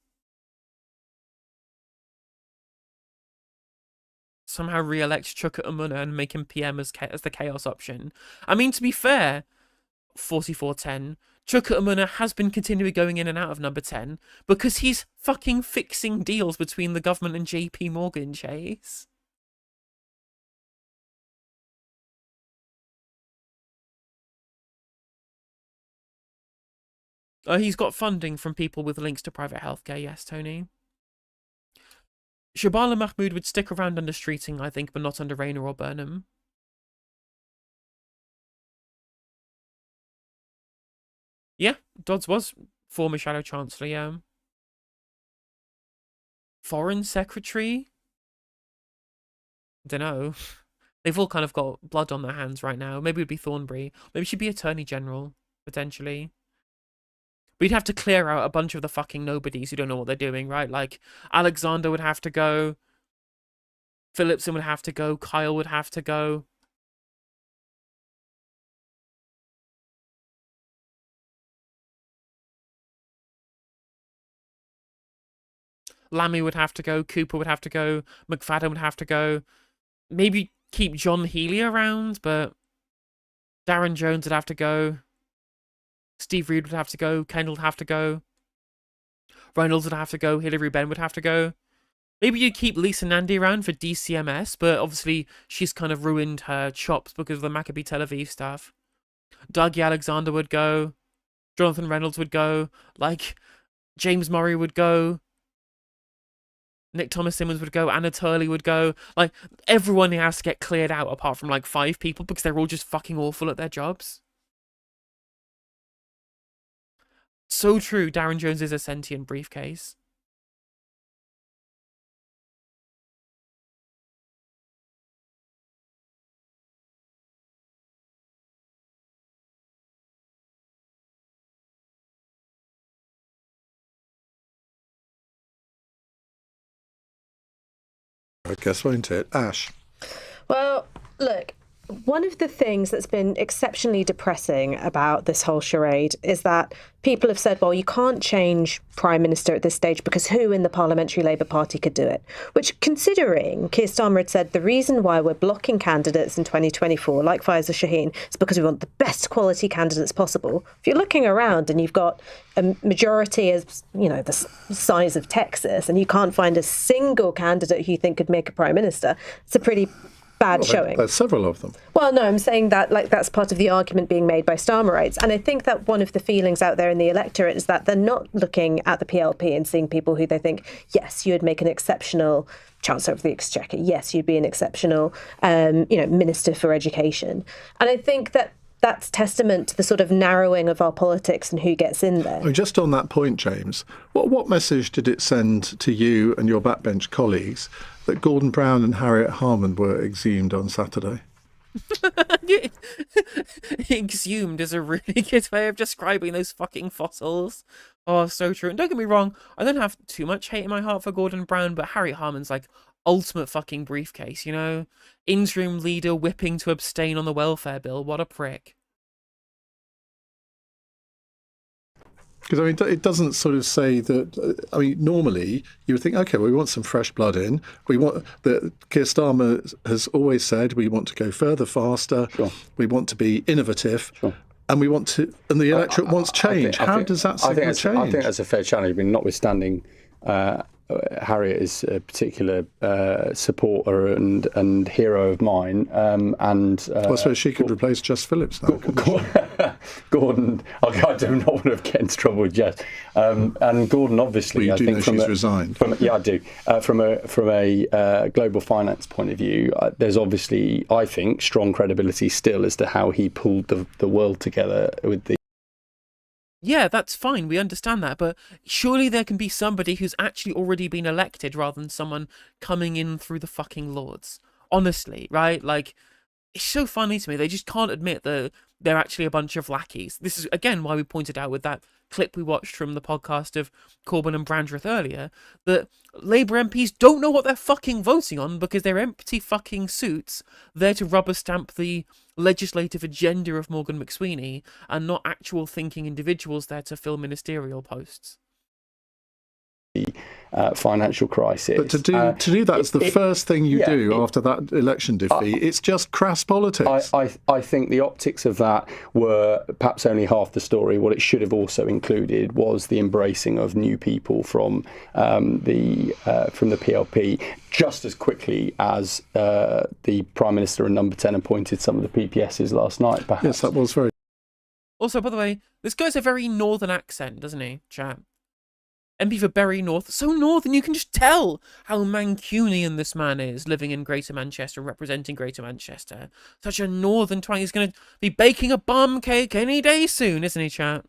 Somehow re-elect Chuka Umunna and make him PM as the chaos option. I mean, to be fair, 4410, Chuka Umunna has been continually going in and out of number 10 because he's fucking fixing deals between the government and JP Morgan Chase. He's got funding from people with links to private healthcare, yes, Tony. Shabala Mahmood would stick around under Streeting, I think, but not under Rayner or Burnham. Yeah, Dodds was former Shadow Chancellor, yeah. Foreign Secretary? Dunno. They've all kind of got blood on their hands right now. Maybe it'd be Thornbury. Maybe she'd be Attorney General, potentially. We'd have to clear out a bunch of the fucking nobodies who don't know what they're doing, right? Like, Alexander would have to go. Phillipson would have to go. Kyle would have to go. Lammy would have to go. Cooper would have to go. McFadden would have to go. Maybe keep John Healy around, but Darren Jones would have to go. Steve Reed would have to go. Kendall would have to go. Reynolds would have to go. Hilary Benn would have to go. Maybe you keep Lisa Nandy around for DCMS, but obviously she's kind of ruined her chops because of the Maccabi Tel Aviv stuff. Dougie Alexander would go. Jonathan Reynolds would go. Like, James Murray would go. Nick Thomas Simmons would go. Anna Turley would go. Like, everyone has to get cleared out apart from like 5 people because they're all just fucking awful at their jobs. So true, Darren Jones is a sentient briefcase. I guess, won't it? Ash? Well, look, one of the things that's been exceptionally depressing about this whole charade is that people have said, well, you can't change Prime Minister at this stage because who in the Parliamentary Labour Party could do it? Which, considering Keir Starmer had said the reason why we're blocking candidates in 2024, like Faiza Shaheen, is because we want the best quality candidates possible. If you're looking around and you've got a majority as, you know, the size of Texas, and you can't find a single candidate who you think could make a Prime Minister, it's a pretty bad showing. There's several of them. Well, no, I'm saying that like that's part of the argument being made by Starmerites. And I think that one of the feelings out there in the electorate is that they're not looking at the PLP and seeing people who they think, yes, you would make an exceptional Chancellor of the Exchequer. Yes, you'd be an exceptional, Minister for Education. And I think that that's testament to the sort of narrowing of our politics and who gets in there. I mean, just on that point, James, what message did it send to you and your backbench colleagues that Gordon Brown and Harriet Harman were exhumed on Saturday? Exhumed is a really good way of describing those fucking fossils. Oh, so true. And don't get me wrong, I don't have too much hate in my heart for Gordon Brown, but Harriet Harman's like ultimate fucking briefcase, you know? Interim leader whipping to abstain on the welfare bill. What a prick. Because, I mean, it doesn't sort of say that, I mean, normally you would think, OK, well, we want some fresh blood in. We want, Keir Starmer has always said we want to go further, faster. Sure. We want to be innovative. Sure. And we want to, and the electorate wants change. How does that signal change? I think that's a fair challenge. I mean, notwithstanding Harriet is a particular supporter and hero of mine. I suppose she could replace Jess Phillips now. Gordon, I do not want to get into trouble with Jess. And Gordon, obviously, well, you I think she's resigned. Yeah, I do. From a global finance point of view, there's obviously, I think, strong credibility still as to how he pulled the world together with the. Yeah, that's fine. We understand that, but surely there can be somebody who's actually already been elected rather than someone coming in through the fucking Lords. Honestly, right? Like, it's so funny to me. They just can't admit that they're actually a bunch of lackeys. This is, again, why we pointed out with that clip we watched from the podcast of Corbyn and Brandreth earlier, that Labour MPs don't know what they're fucking voting on because they're empty fucking suits there to rubber stamp the legislative agenda of Morgan McSweeney and not actual thinking individuals there to fill ministerial posts. Financial crisis. But to do that as the first thing you do after that election defeat, it's just crass politics. I think the optics of that were perhaps only half the story. What it should have also included was the embracing of new people from the PLP, just as quickly as the Prime Minister and Number 10 appointed some of the PPSs last night, perhaps. Yes, that was very... Also, by the way, this guy's a very northern accent, doesn't he, chap? MP for Bury North, so northern you can just tell how Mancunian this man is, living in Greater Manchester, representing Greater Manchester. Such a northern twang. He's going to be baking a bum cake any day soon, isn't he, chat?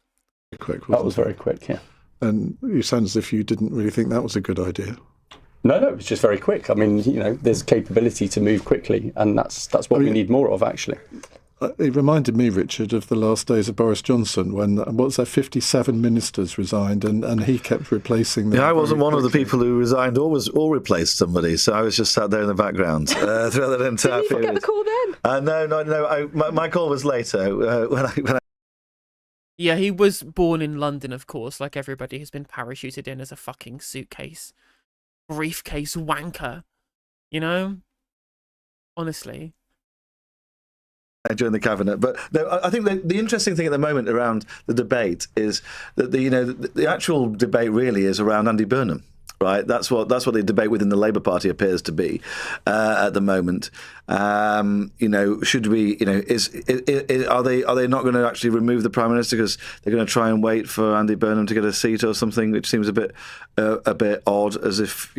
That was very quick, yeah. And you sound as if you didn't really think that was a good idea. No, it was just very quick. I mean, there's capability to move quickly, and that's what we need more of, actually. It reminded me, Richard, of the last days of Boris Johnson when, 57 ministers resigned and he kept replacing them. Yeah, I wasn't one of the people who resigned or replaced somebody, so I was just sat there in the background throughout that entire period. Did you get the call then? No. My call was later. When I... Yeah, he was born in London, of course, like everybody who's been parachuted in as a fucking suitcase, briefcase wanker, Honestly. During the cabinet, but no, I think the interesting thing at the moment around the debate is that the actual debate really is around Andy Burnham, right? That's what the debate within the Labour Party appears to be at the moment. Should we? Are they not going to actually remove the Prime Minister because they're going to try and wait for Andy Burnham to get a seat or something, which seems a bit odd, as if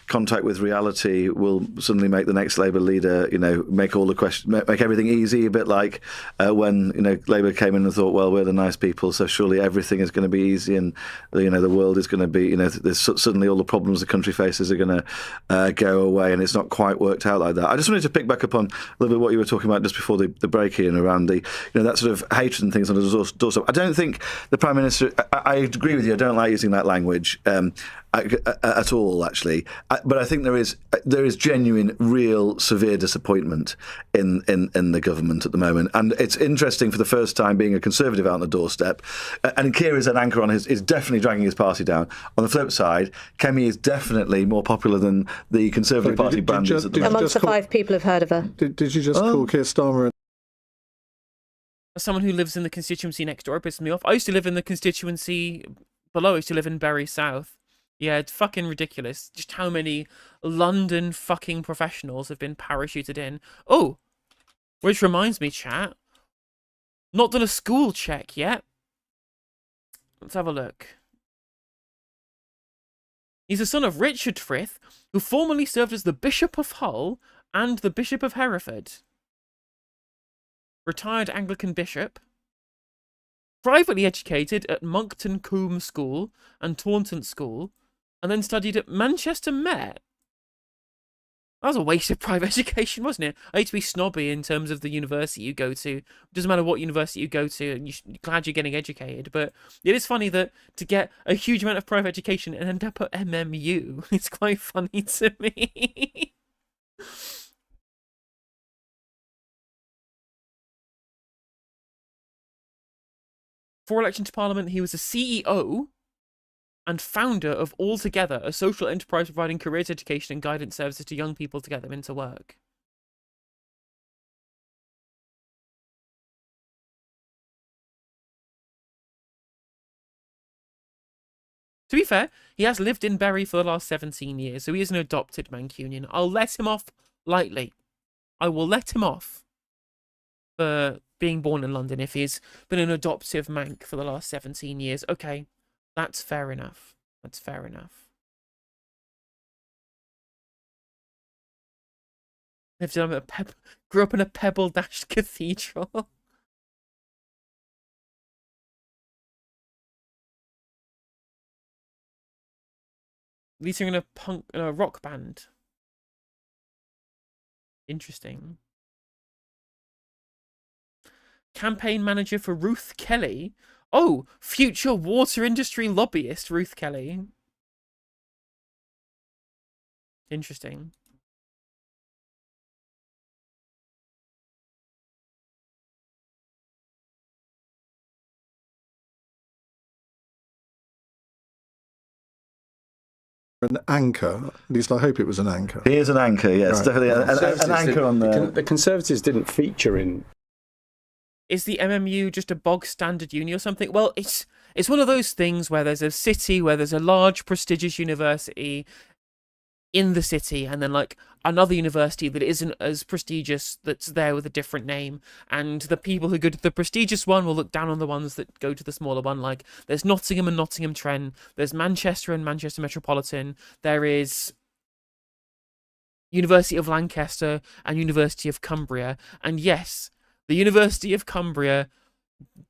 contact with reality will suddenly make the next Labour leader, make all the questions, make everything easy, a bit like when Labour came in and thought, well, we're the nice people, so surely everything is going to be easy, and the world is going to be, there's suddenly all the problems the country faces are going to go away, and it's not quite worked out like that. I just wanted to pick back up on a little bit what you were talking about just before the break, Ian, around the that sort of hatred and things on the doorstep. I don't think the Prime Minister. I agree with you. I don't like using that language at all, actually. But I think there is genuine, real, severe disappointment in the government at the moment, and it's interesting for the first time being a Conservative out on the doorstep. And Keir is an anchor on is definitely dragging his party down. On the flip side, Kemi is definitely more popular than the Conservative Party brand is at the moment. Amongst the 5 people who've heard of her. Did you just call Keir Starmer? As someone who lives in the constituency next door, it pisses me off. I used to live in the constituency below. I used to live in Bury South. Yeah, it's fucking ridiculous. Just how many London fucking professionals have been parachuted in. Oh, which reminds me, chat. Not done a school check yet. Let's have a look. He's the son of Richard Frith, who formerly served as the Bishop of Hull and the Bishop of Hereford. Retired Anglican bishop. Privately educated at Monkton Combe School and Taunton School, and then studied at Manchester Met. That was a waste of private education, wasn't it? I hate to be snobby in terms of the university you go to. It doesn't matter what university you go to, and you're glad you're getting educated. But it is funny that to get a huge amount of private education and end up at MMU, it's quite funny to me. For election to Parliament, he was a CEO and founder of Altogether, a social enterprise providing careers education and guidance services to young people to get them into work. To be fair, he has lived in Bury for the last 17 years, so he is an adopted Mancunian. I'll let him off lightly. I will let him off for being born in London if he's been an adoptive Manc for the last 17 years. Okay, that's fair enough. That's fair enough. Lived in a grew up in a pebble-dashed cathedral. These are in a rock band. Interesting. Campaign manager for Ruth Kelly. Oh, future water industry lobbyist Ruth Kelly. Interesting. An anchor. At least I hope it was an anchor. He is an anchor, yes, Right. definitely an anchor on there. The Conservatives didn't feature in. Is the MMU just a bog standard uni or something? Well, it's one of those things where there's a city where there's a large prestigious university in the city, and then like another university that isn't as prestigious that's there with a different name, and the people who go to the prestigious one will look down on the ones that go to the smaller one. Like there's Nottingham and Nottingham Trent, there's Manchester and Manchester Metropolitan, there is University of Lancaster and University of Cumbria, and yes, the University of Cumbria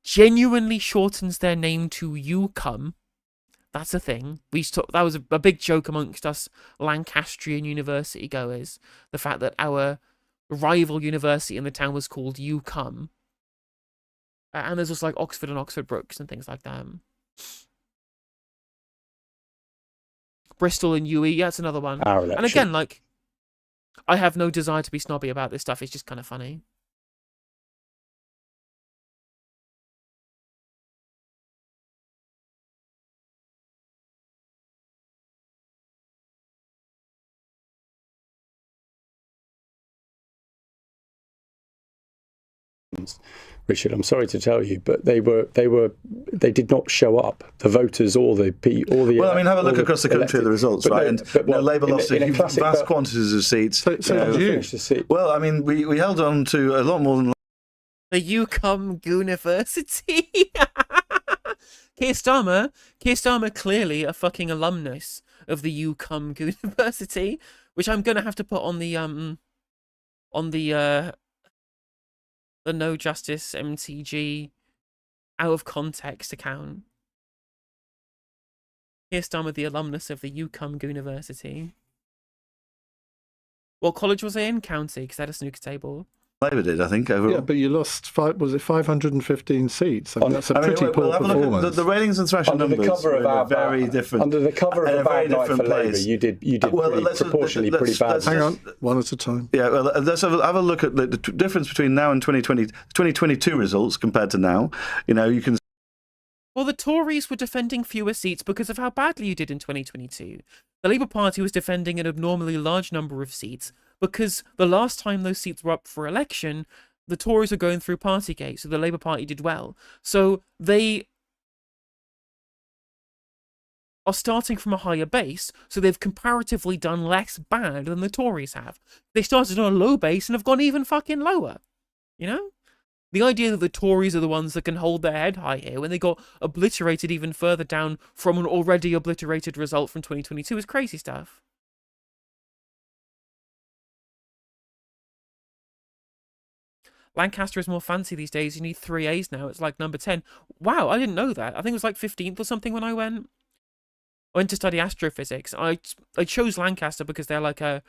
genuinely shortens their name to UCum. That's a thing. That was a big joke amongst us Lancastrian university goers. The fact that our rival university in the town was called UCum. And there's also like Oxford and Oxford Brookes and things like that. Bristol and UE, yeah, that's another one. And again, like, I have no desire to be snobby about this stuff. It's just kind of funny. Richard, I'm sorry to tell you, but they did not show up. The voters or the. Well, I mean, have a look across the country at the results, right? And Labour lost vast quantities of seats. So did you? Well, I mean, we held on to a lot more than. The UCum University. Keir Starmer, clearly a fucking alumnus of the UCum University, which I'm gonna have to put on the No Justice MTG out of context account. Keir Starmer, the alumnus of the UCum University. What college was they in? County, because they had a snooker table. Labour did, I think, overall. Yeah, but you lost 515 seats? I mean, that's a pretty poor performance. The ratings and threshold numbers are very different. Under the cover of a bad night for Labour, you did proportionally pretty bad. Hang on, one at a time. Yeah, well, let's have a look at the difference between now and 2022 results compared to now. You know, you can. Well, the Tories were defending fewer seats because of how badly you did in 2022. The Labour Party was defending an abnormally large number of seats because the last time those seats were up for election, the Tories were going through Partygate, so the Labour Party did well. So they are starting from a higher base, so they've comparatively done less bad than the Tories have. They started on a low base and have gone even fucking lower, you know? The idea that the Tories are the ones that can hold their head high here when they got obliterated even further down from an already obliterated result from 2022 is crazy stuff. Lancaster is more fancy these days. You need 3 A's now. It's like number 10. Wow, I didn't know that. I think it was like 15th or something when I went to study astrophysics. I chose Lancaster because they're like they're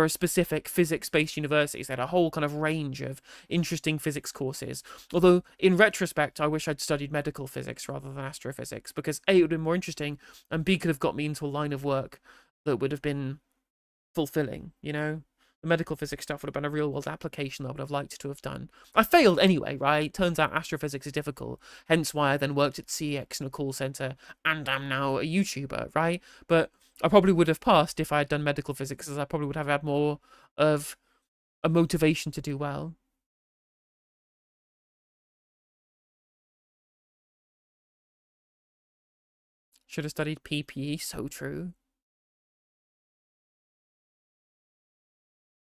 a specific physics-based university. They had a whole kind of range of interesting physics courses. Although, in retrospect, I wish I'd studied medical physics rather than astrophysics, because A, it would have been more interesting, and B, could have got me into a line of work that would have been fulfilling, you know? The medical physics stuff would have been a real-world application that I would have liked to have done. I failed anyway, right? Turns out astrophysics is difficult, hence why I then worked at CX in a call centre, and I'm now a YouTuber, right? But I probably would have passed if I had done medical physics, as I probably would have had more of a motivation to do well. Should have studied PPE. So true.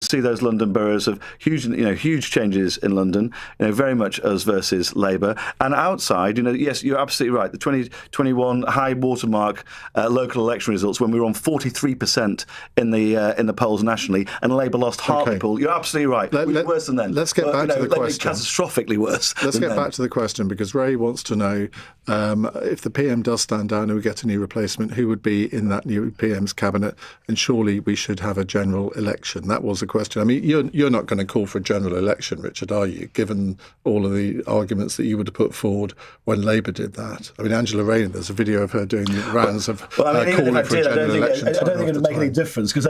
See those London boroughs of huge changes in London, very much us versus Labour. And outside, yes, you're absolutely right. The 2021 high watermark local election results, when we were on 43% in the polls nationally, and Labour lost half the poll. You're absolutely right. Worse than then. Let's get back to the question. Catastrophically worse. Let's get back to the question, because Ray wants to know if the PM does stand down and we get a new replacement, who would be in that new PM's cabinet? And surely we should have a general election. That was a question. I mean, you're not going to call for a general election, Richard, are you, given all of the arguments that you would have put forward when Labour did that? I mean, Angela Rayner, there's a video of her doing the rounds of calling for a general election. I don't think it would make any difference, because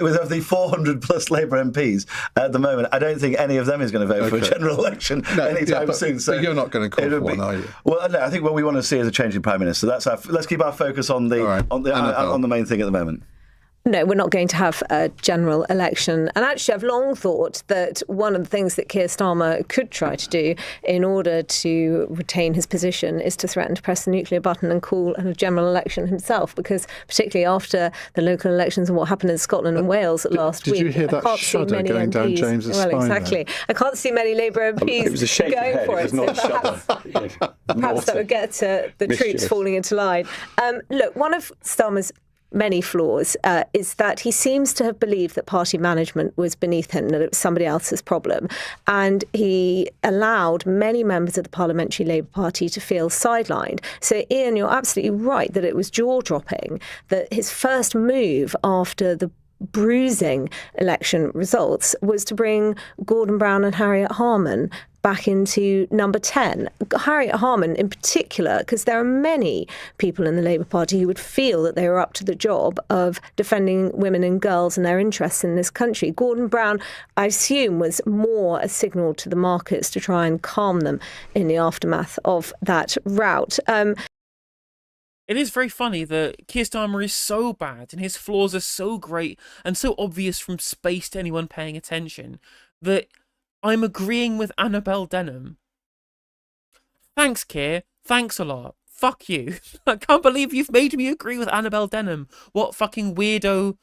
with the 400 plus Labour MPs at the moment, I don't think any of them is going to vote for a general election anytime soon. So but you're not going to call for one, are you? Well, no, I think what we want to see is a change in Prime Minister. Let's keep our focus on the main thing at the moment. No, we're not going to have a general election. And actually, I've long thought that one of the things that Keir Starmer could try to do in order to retain his position is to threaten to press the nuclear button and call a general election himself, because particularly after the local elections and what happened in Scotland and Wales last week. Did you hear that shudder going down James's spine? Well, exactly. There? I can't see many Labour MPs it was a shaky going head. for It was not a shudder. Perhaps that would get to the troops falling into line. Look, one of Starmer's many flaws is that he seems to have believed that party management was beneath him, that it was somebody else's problem. And he allowed many members of the Parliamentary Labour Party to feel sidelined. So, Ian, you're absolutely right that it was jaw-dropping that his first move after the bruising election results was to bring Gordon Brown and Harriet Harman back into number 10. Harriet Harman in particular, because there are many people in the Labour Party who would feel that they were up to the job of defending women and girls and their interests in this country. Gordon Brown, I assume, was more a signal to the markets to try and calm them in the aftermath of that rout. It is very funny that Keir Starmer is so bad and his flaws are so great and so obvious from space to anyone paying attention that I'm agreeing with Annabelle Denham. Thanks, Keir. Thanks a lot. Fuck you. I can't believe you've made me agree with Annabelle Denham. What fucking weirdo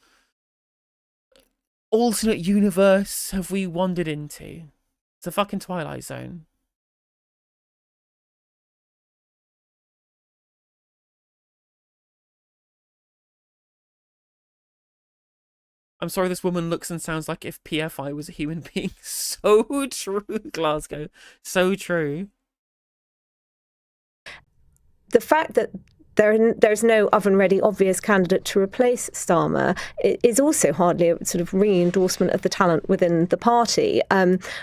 alternate universe have we wandered into? It's a fucking Twilight Zone. I'm sorry, this woman looks and sounds like if PFI was a human being. So true, Glasgow. So true. The fact that there's no oven-ready, obvious candidate to replace Starmer is also hardly a sort of re-endorsement of the talent within the party.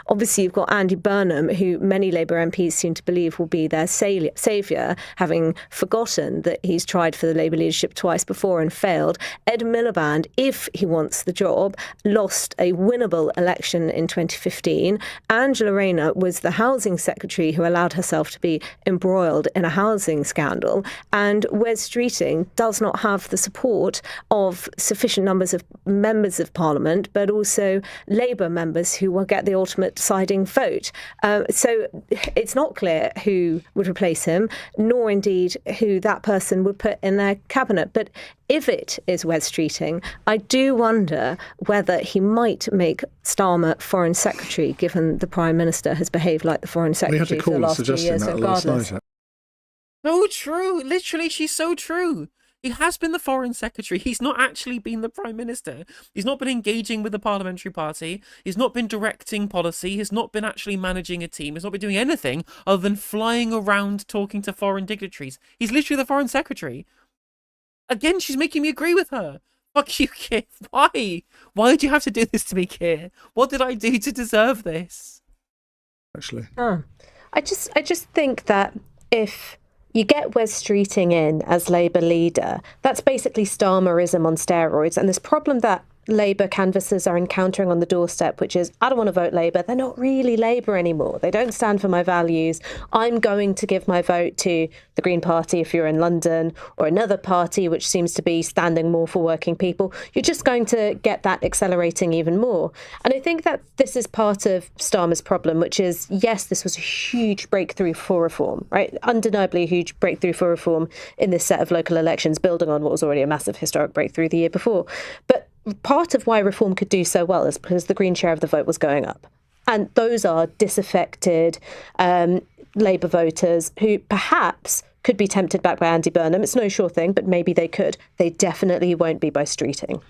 Obviously, you've got Andy Burnham, who many Labour MPs seem to believe will be their saviour, having forgotten that he's tried for the Labour leadership twice before and failed. Ed Miliband, if he wants the job, lost a winnable election in 2015. Angela Rayner was the housing secretary who allowed herself to be embroiled in a housing scandal. And Wes Streeting does not have the support of sufficient numbers of members of Parliament, but also Labour members who will get the ultimate deciding vote. So it's not clear who would replace him, nor indeed who that person would put in their cabinet. But if it is Wes Streeting, I do wonder whether he might make Starmer Foreign Secretary, given the Prime Minister has behaved like the Foreign Secretary for the last 2 years, regardless. So true. Literally, she's so true. He has been the Foreign Secretary. He's not actually been the Prime Minister. He's not been engaging with the Parliamentary Party. He's not been directing policy. He's not been actually managing a team. He's not been doing anything other than flying around talking to foreign dignitaries. He's literally the Foreign Secretary. Again, she's making me agree with her. Fuck you, Keir. Why? Why did you have to do this to me, Keir? What did I do to deserve this? Actually. I just think that if you get Wes Streeting in as Labour leader, that's basically Starmerism on steroids. And this problem that Labour canvassers are encountering on the doorstep, which is, I don't want to vote Labour. They're not really Labour anymore. They don't stand for my values. I'm going to give my vote to the Green Party if you're in London, or another party which seems to be standing more for working people. You're just going to get that accelerating even more. And I think that this is part of Starmer's problem, which is, yes, this was a huge breakthrough for reform, right? Undeniably a huge breakthrough for reform in this set of local elections, building on what was already a massive historic breakthrough the year before. But part of why reform could do so well is because the Green share of the vote was going up. And those are disaffected Labour voters who perhaps could be tempted back by Andy Burnham. It's no sure thing, but maybe they could. They definitely won't be by streeting.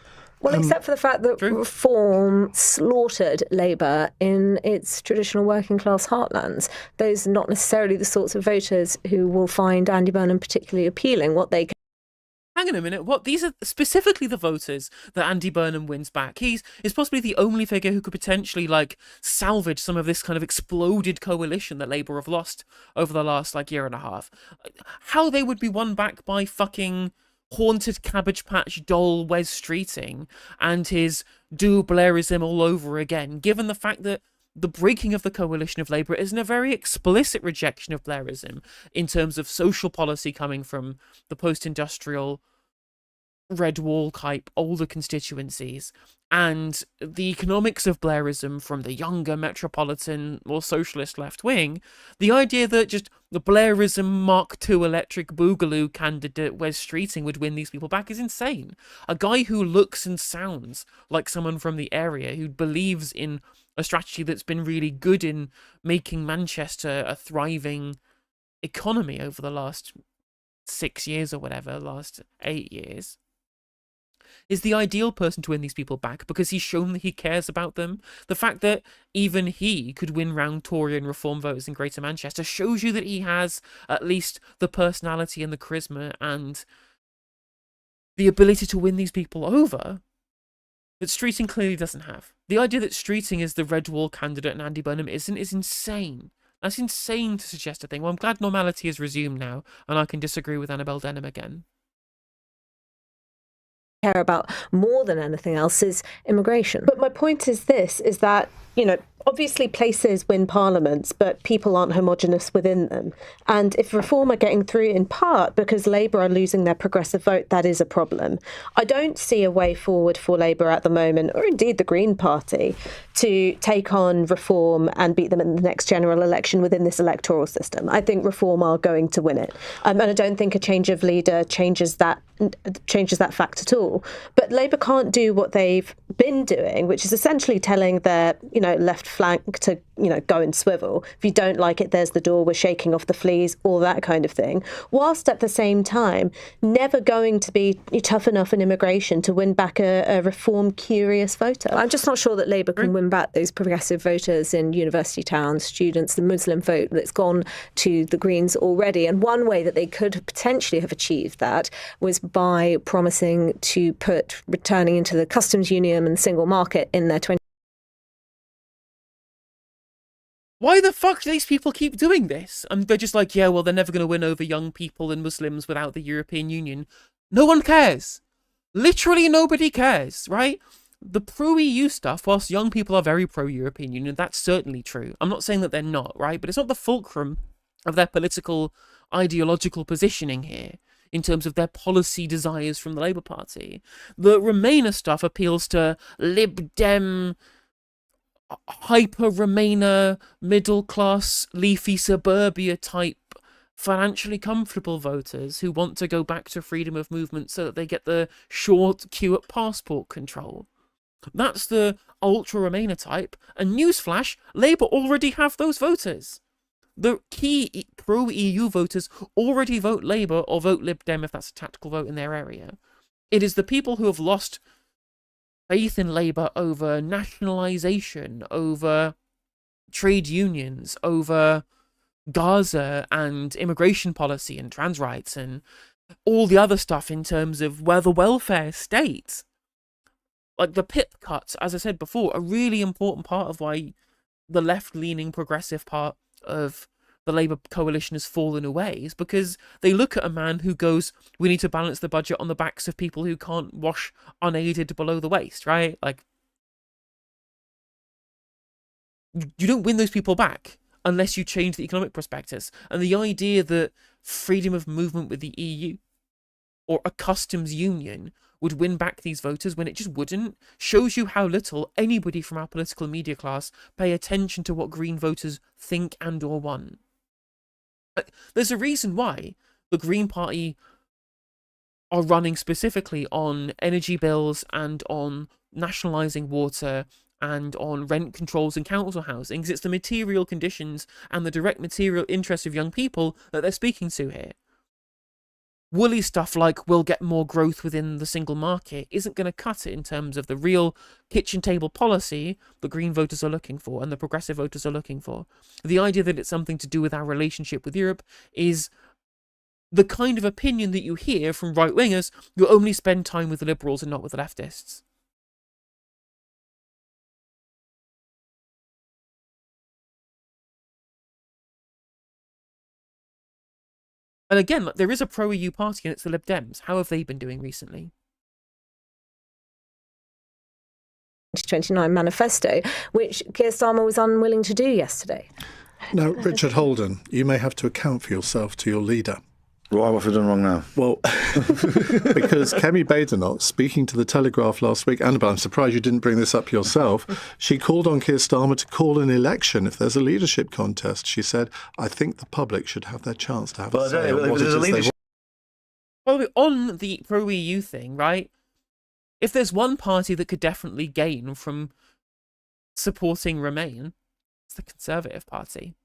Well, except for the fact that reform slaughtered Labour in its traditional working class heartlands. Those are not necessarily the sorts of voters who will find Andy Burnham particularly appealing. What they Hang on a minute, what? These are specifically the voters that Andy Burnham wins back. He's possibly the only figure who could potentially, like, salvage some of this kind of exploded coalition that Labour have lost over the last, like, year and a half. How they would be won back by fucking haunted Cabbage Patch doll Wes Streeting and his do Blairism all over again, given the fact that the breaking of the coalition of Labour isn't a very explicit rejection of Blairism in terms of social policy coming from the post-industrial red wall type older constituencies, and the economics of Blairism from the younger metropolitan or socialist left wing. The idea that just the Blairism Mark II electric boogaloo candidate Wes Streeting would win these people back is insane. A guy who looks and sounds like someone from the area, who believes in a strategy that's been really good in making Manchester a thriving economy over the last 6 years or whatever, last 8 years, is the ideal person to win these people back because he's shown that he cares about them. The fact that even he could win round Tory and Reform voters in Greater Manchester shows you that he has at least the personality and the charisma and the ability to win these people over that Streeting clearly doesn't have. The idea that Streeting is the red wall candidate and Andy Burnham isn't is insane. That's insane to suggest a thing. Well, I'm glad normality has resumed now, and I can disagree with Annabelle Denham again. care about more than anything else is immigration. But my point is this, is that, you know, obviously places win parliaments, but people aren't homogenous within them. And if Reform are getting through in part because Labour are losing their progressive vote, that is a problem. I don't see a way forward for Labour at the moment, or indeed the Green Party, to take on Reform and beat them in the next general election within this electoral system. I think Reform are going to win it. And I don't think a change of leader changes that fact at all. But Labour can't do what they've been doing, which is essentially telling their, left flank to, go and swivel. If you don't like it, there's the door, we're shaking off the fleas, all that kind of thing. Whilst at the same time, never going to be tough enough in immigration to win back a Reform curious voter. I'm just not sure that Labour can win back those progressive voters in university towns, students, the Muslim vote that's gone to the Greens already. And one way that they could potentially have achieved that was by promising to put returning into the customs union and single market in their Why the fuck do these people keep doing this? And they're just like, yeah, well, they're never going to win over young people and Muslims without the European Union. No one cares. Literally nobody cares, right? The pro-EU stuff, whilst young people are very pro-European Union, that's certainly true. I'm not saying that they're not, right? But it's not the fulcrum of their political, ideological positioning here in terms of their policy desires from the Labour Party. The Remainer stuff appeals to Lib Dem, hyper-Remainer, middle-class, leafy suburbia type, financially comfortable voters who want to go back to freedom of movement so that they get the short queue at passport control. That's the ultra-Remainer type, and newsflash, Labour already have those voters. The key pro-EU voters already vote Labour or vote Lib Dem if that's a tactical vote in their area. It is the people who have lost faith in Labour over nationalisation, over trade unions, over Gaza and immigration policy and trans rights and all the other stuff in terms of where the welfare state. Like the PIP cuts, as I said before, a really important part of why the left-leaning progressive part of the Labour coalition has fallen away is because they look at a man who goes, we need to balance the budget on the backs of people who can't wash unaided below the waist, right? Like, you don't win those people back unless you change the economic prospectus. And the idea that freedom of movement with the EU or a customs union would win back these voters when it just wouldn't, shows you how little anybody from our political media class pay attention to what Green voters think and or want. There's a reason why the Green Party are running specifically on energy bills and on nationalising water and on rent controls and council housing, because it's the material conditions and the direct material interests of young people that they're speaking to here. Woolly stuff like we'll get more growth within the single market isn't going to cut it in terms of the real kitchen table policy the Green voters are looking for and the progressive voters are looking for. The idea that it's something to do with our relationship with Europe is the kind of opinion that you hear from right-wingers who only spend time with the liberals and not with the leftists. And again, there is a pro-EU party and it's the Lib Dems. How have they been doing recently? 2029 manifesto, which Keir Starmer was unwilling to do yesterday. Now, Richard Holden, you may have to account for yourself to your leader. Why? What have I done wrong now? Well, because Kemi Badenoch, speaking to The Telegraph last week, Annabelle, I'm surprised you didn't bring this up yourself, she called on Keir Starmer to call an election if there's a leadership contest. She said, I think the public should have their chance to have a say on what it is they want. Well, on the pro-EU thing, right, if there's one party that could definitely gain from supporting Remain, it's the Conservative Party.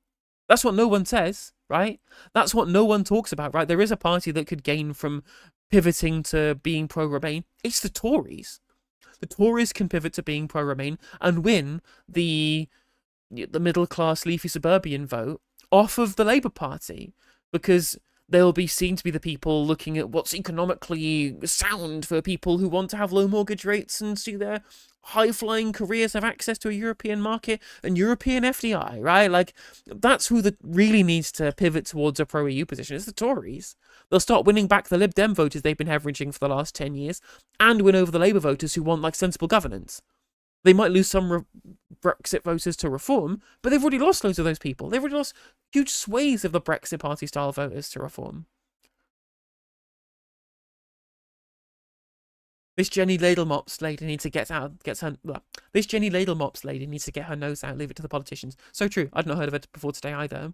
That's what no one says, right? That's what no one talks about, right? There is a party that could gain from pivoting to being pro-Remain. It's the Tories. The Tories can pivot to being pro-Remain and win the middle-class leafy suburban vote off of the Labour Party, because they'll be seen to be the people looking at what's economically sound for people who want to have low mortgage rates and see their high-flying careers have access to a European market and European FDI, right? Like, that's who that really needs to pivot towards a pro-EU position. It's the Tories. They'll start winning back the Lib Dem voters they've been hemorrhaging for the last 10 years and win over the Labour voters who want, like, sensible governance. They might lose some Brexit voters to reform, but they've already lost loads of those people. They've already lost huge swathes of the Brexit Party-style voters to reform. This Jenny Ladle Mops lady needs to this Jenny Ladle Mops lady needs to get her nose out, leave it to the politicians. So true. I'd not heard of it before today either.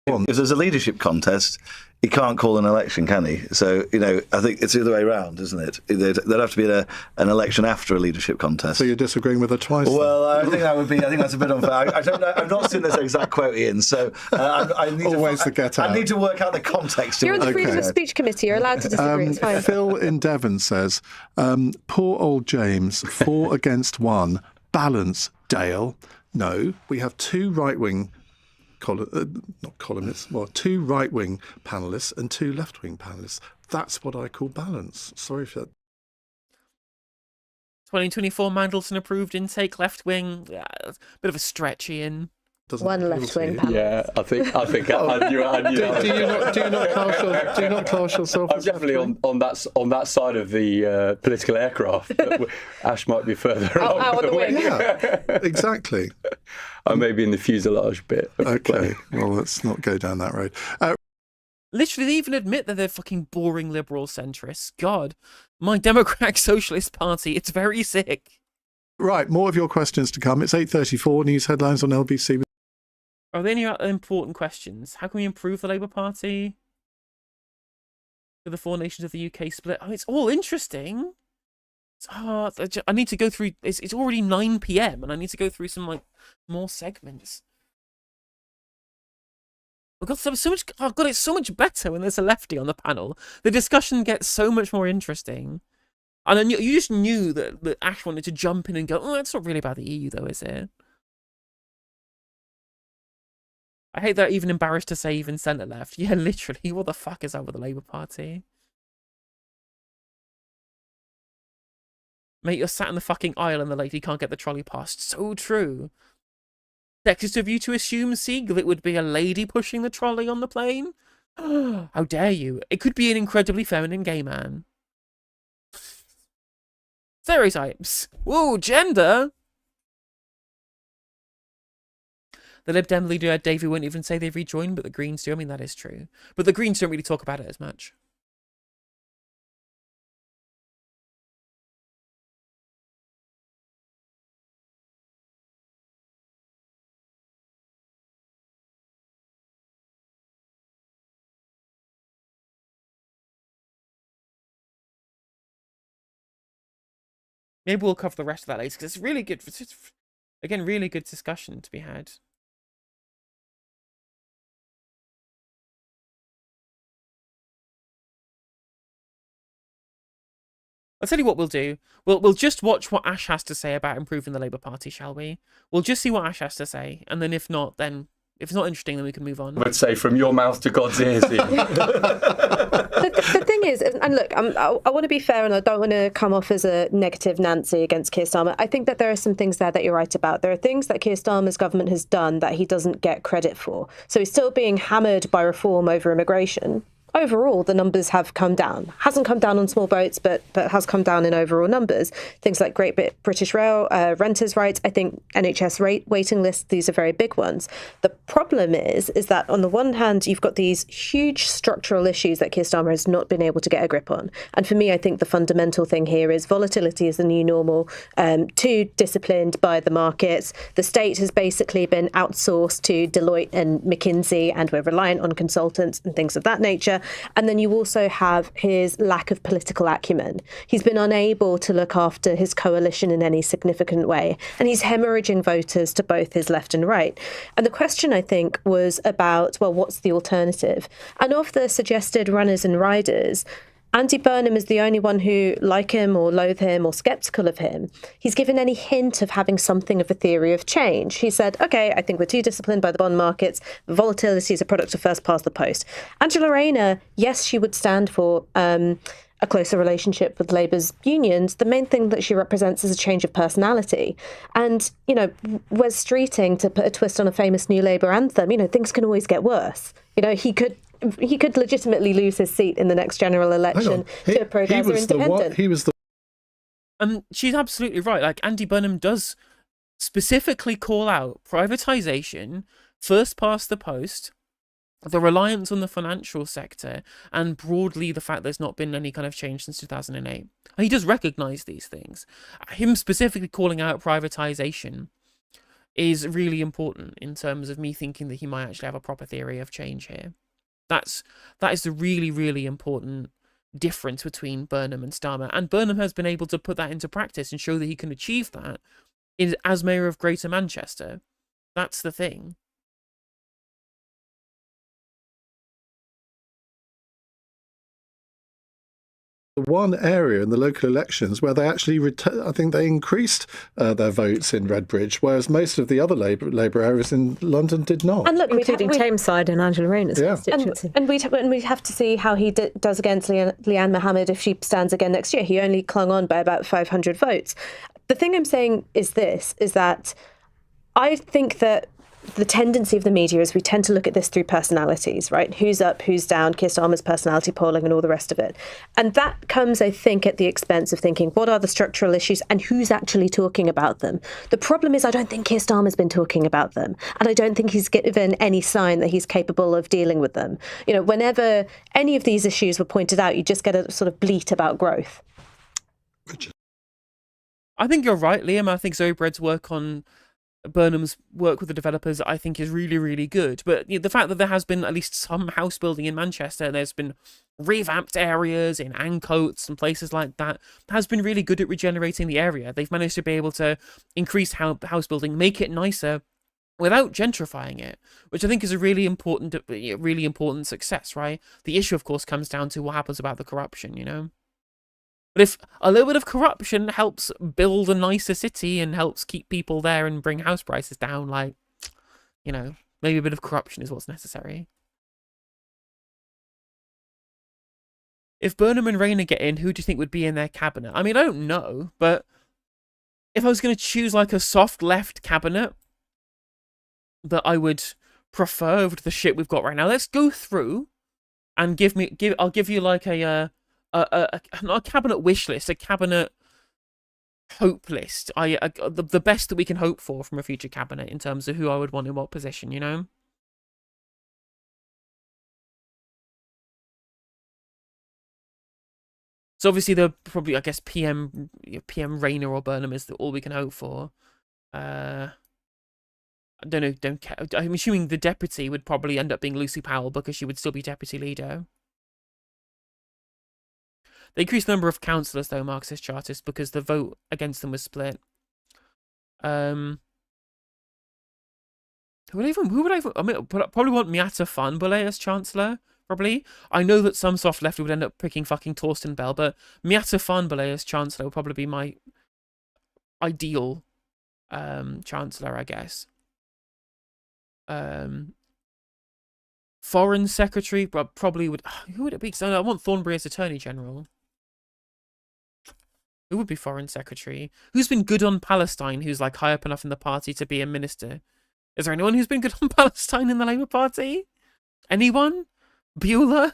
If there's a leadership contest, he can't call an election, can he? So, you know, I think it's the other way around, isn't it? There'd have to be an election after a leadership contest. So you're disagreeing with her twice? Well, I think that's a bit unfair. I don't know. I've not seen this exact quote, Ian. So I need I need to work out the context. You're on the Freedom of Speech Committee. You're allowed to disagree. It's fine. Phil in Devon says, poor old James, 4 against 1. Balance, Dale. No, we have 2 right-wing not columnists, well, 2 right-wing panellists and 2 left-wing panellists. That's what I call balance. Sorry for that. 2024 Mandelson approved intake, left-wing. Yeah, bit of a stretch, Ian. One left-wing panel. Yeah, I think I knew do you not class yourself? I'm definitely on that side of the political aircraft. Ash might be further out on the wing. Yeah, exactly. I may be in the fuselage bit. Okay, well, let's not go down that road. Literally, they even admit that they're fucking boring liberal centrists. God, my Democratic Socialist Party, it's very sick. Right, more of your questions to come. It's 8:34. News headlines on LBC. Are there any other important questions? How can we improve the Labour Party? With the 4 nations of the UK split? Oh, it's all interesting. I need to go through. It's already 9 PM, and I need to go through some more segments. Oh God, so much. Oh God, it's so much better when there's a lefty on the panel. The discussion gets so much more interesting. And then you just knew that Ash wanted to jump in and go, oh, it's not really about the EU, though, is it? I hate that even embarrassed to say even centre left. Yeah, literally, what the fuck is up with the Labour Party? Mate, you're sat in the fucking aisle and the lady can't get the trolley past. So true. Sexist of you to assume, Sieg, it would be a lady pushing the trolley on the plane? How dare you? It could be an incredibly feminine gay man. Stereotypes. Whoa, gender! The Lib Dem leader, Davey, won't even say they've rejoined, but the Greens do. I mean, that is true. But the Greens don't really talk about it as much. Maybe we'll cover the rest of that later, because it's really good. Again, really good discussion to be had. I'll tell you what we'll do. We'll just watch what Ash has to say about improving the Labour Party, shall we? We'll just see what Ash has to say, and then if not, then if it's not interesting, then we can move on. I would say from your mouth to God's ears. The thing is, and look, I want to be fair, and I don't want to come off as a negative Nancy against Keir Starmer. I think that there are some things there that you're right about. There are things that Keir Starmer's government has done that he doesn't get credit for. So he's still being hammered by reform over immigration. Overall, the numbers have come down. Hasn't come down on small boats, but has come down in overall numbers. Things like Great British Rail, renters' rights, I think NHS waiting lists, these are very big ones. The problem is that on the one hand, you've got these huge structural issues that Keir Starmer has not been able to get a grip on. And for me, I think the fundamental thing here is volatility is the new normal, too disciplined by the markets. The state has basically been outsourced to Deloitte and McKinsey, and we're reliant on consultants and things of that nature. And then you also have his lack of political acumen. He's been unable to look after his coalition in any significant way, and he's hemorrhaging voters to both his left and right. And the question, I think, was about, well, what's the alternative? And of the suggested runners and riders, Andy Burnham is the only one who, like him or loathe him or sceptical of him, he's given any hint of having something of a theory of change. He said, OK, I think we're too disciplined by the bond markets. Volatility is a product of first past the post. Angela Rayner, yes, she would stand for a closer relationship with Labour's unions. The main thing that she represents is a change of personality. And, you know, Wes Streeting, to put a twist on a famous New Labour anthem, you know, things can always get worse. You know, he could legitimately lose his seat in the next general election to a Progressive independent. She's absolutely right. Like, Andy Burnham does specifically call out privatisation, first past the post, the reliance on the financial sector, and broadly the fact there's not been any kind of change since 2008. He does recognise these things. Him specifically calling out privatisation is really important in terms of me thinking that he might actually have a proper theory of change here. That is the really, really important difference between Burnham and Starmer. And Burnham has been able to put that into practice and show that he can achieve that as Mayor of Greater Manchester. That's the thing. The one area in the local elections where they actually, I think they increased their votes in Redbridge, whereas most of the other Labour areas in London did not. And look, including Tameside and Angela Rayner's constituency. And we'd have to see how he does against Leanne Mohammed if she stands again next year. He only clung on by about 500 votes. The thing I'm saying is that I think that the tendency of the media is we tend to look at this through personalities, right? Who's up, who's down, Keir Starmer's personality polling and all the rest of it. And that comes, I think, at the expense of thinking, what are the structural issues and who's actually talking about them? The problem is I don't think Keir Starmer's been talking about them. And I don't think he's given any sign that he's capable of dealing with them. You know, whenever any of these issues were pointed out, you just get a sort of bleat about growth. I think you're right, Liam. I think Zoe Bread's work on Burnham's work with the developers, I think, is really, really good. But the fact that there has been at least some house building in Manchester, there's been revamped areas in Ancoats and places like that, has been really good at regenerating the area. They've managed to be able to increase house building, make it nicer, without gentrifying it, which I think is a really important success, right? The issue, of course, comes down to what happens about the corruption, you know? But if a little bit of corruption helps build a nicer city and helps keep people there and bring house prices down, like, you know, maybe a bit of corruption is what's necessary. If Burnham and Rayner get in, who do you think would be in their cabinet? I mean, I don't know, but if I was going to choose like a soft left cabinet that I would prefer over to the shit we've got right now, let's go through and I'll give you like not a cabinet wish list, a cabinet hope list. The best that we can hope for from a future cabinet in terms of who I would want in what position, you know? So obviously they're probably, I guess, PM Rayner or Burnham is all we can hope for. I don't know, don't care. I'm assuming the deputy would probably end up being Lucy Powell because she would still be deputy leader. They increased the number of councillors, though, Marxist Chartists, because the vote against them was split. Who would I I mean, probably want Miata Fanbule as Chancellor, probably. I know that some soft left would end up picking fucking Torsten Bell, but Miata Fanbule as Chancellor would probably be my ideal Chancellor, I guess. Foreign Secretary, probably would... Who would it be? Because I want Thornbury as Attorney General. Who would be Foreign Secretary? Who's been good on Palestine, who's like high up enough in the party to be a minister? Is there anyone who's been good on Palestine in the Labour Party? Anyone? Bueller?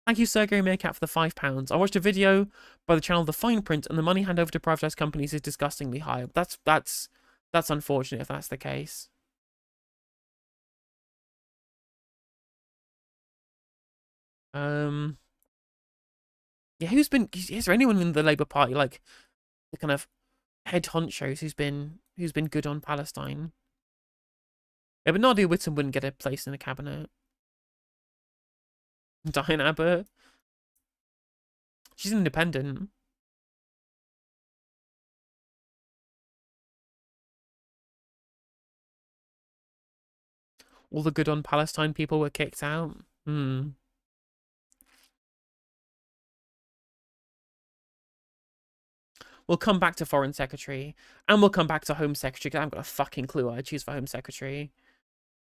Thank you, Sergei Meerkat, for the £5. I watched a video by the channel The Fine Print, and the money hand over to privatised companies is disgustingly high. That's unfortunate if that's the case. Yeah, is there anyone in the Labour Party, like the kind of head honchos who's been good on Palestine? Yeah, but Nadia Whittam wouldn't get a place in the cabinet. Diane Abbott. She's an independent. All the good on Palestine people were kicked out. We'll come back to Foreign Secretary, and we'll come back to Home Secretary, because I haven't got a fucking clue what I'd choose for Home Secretary.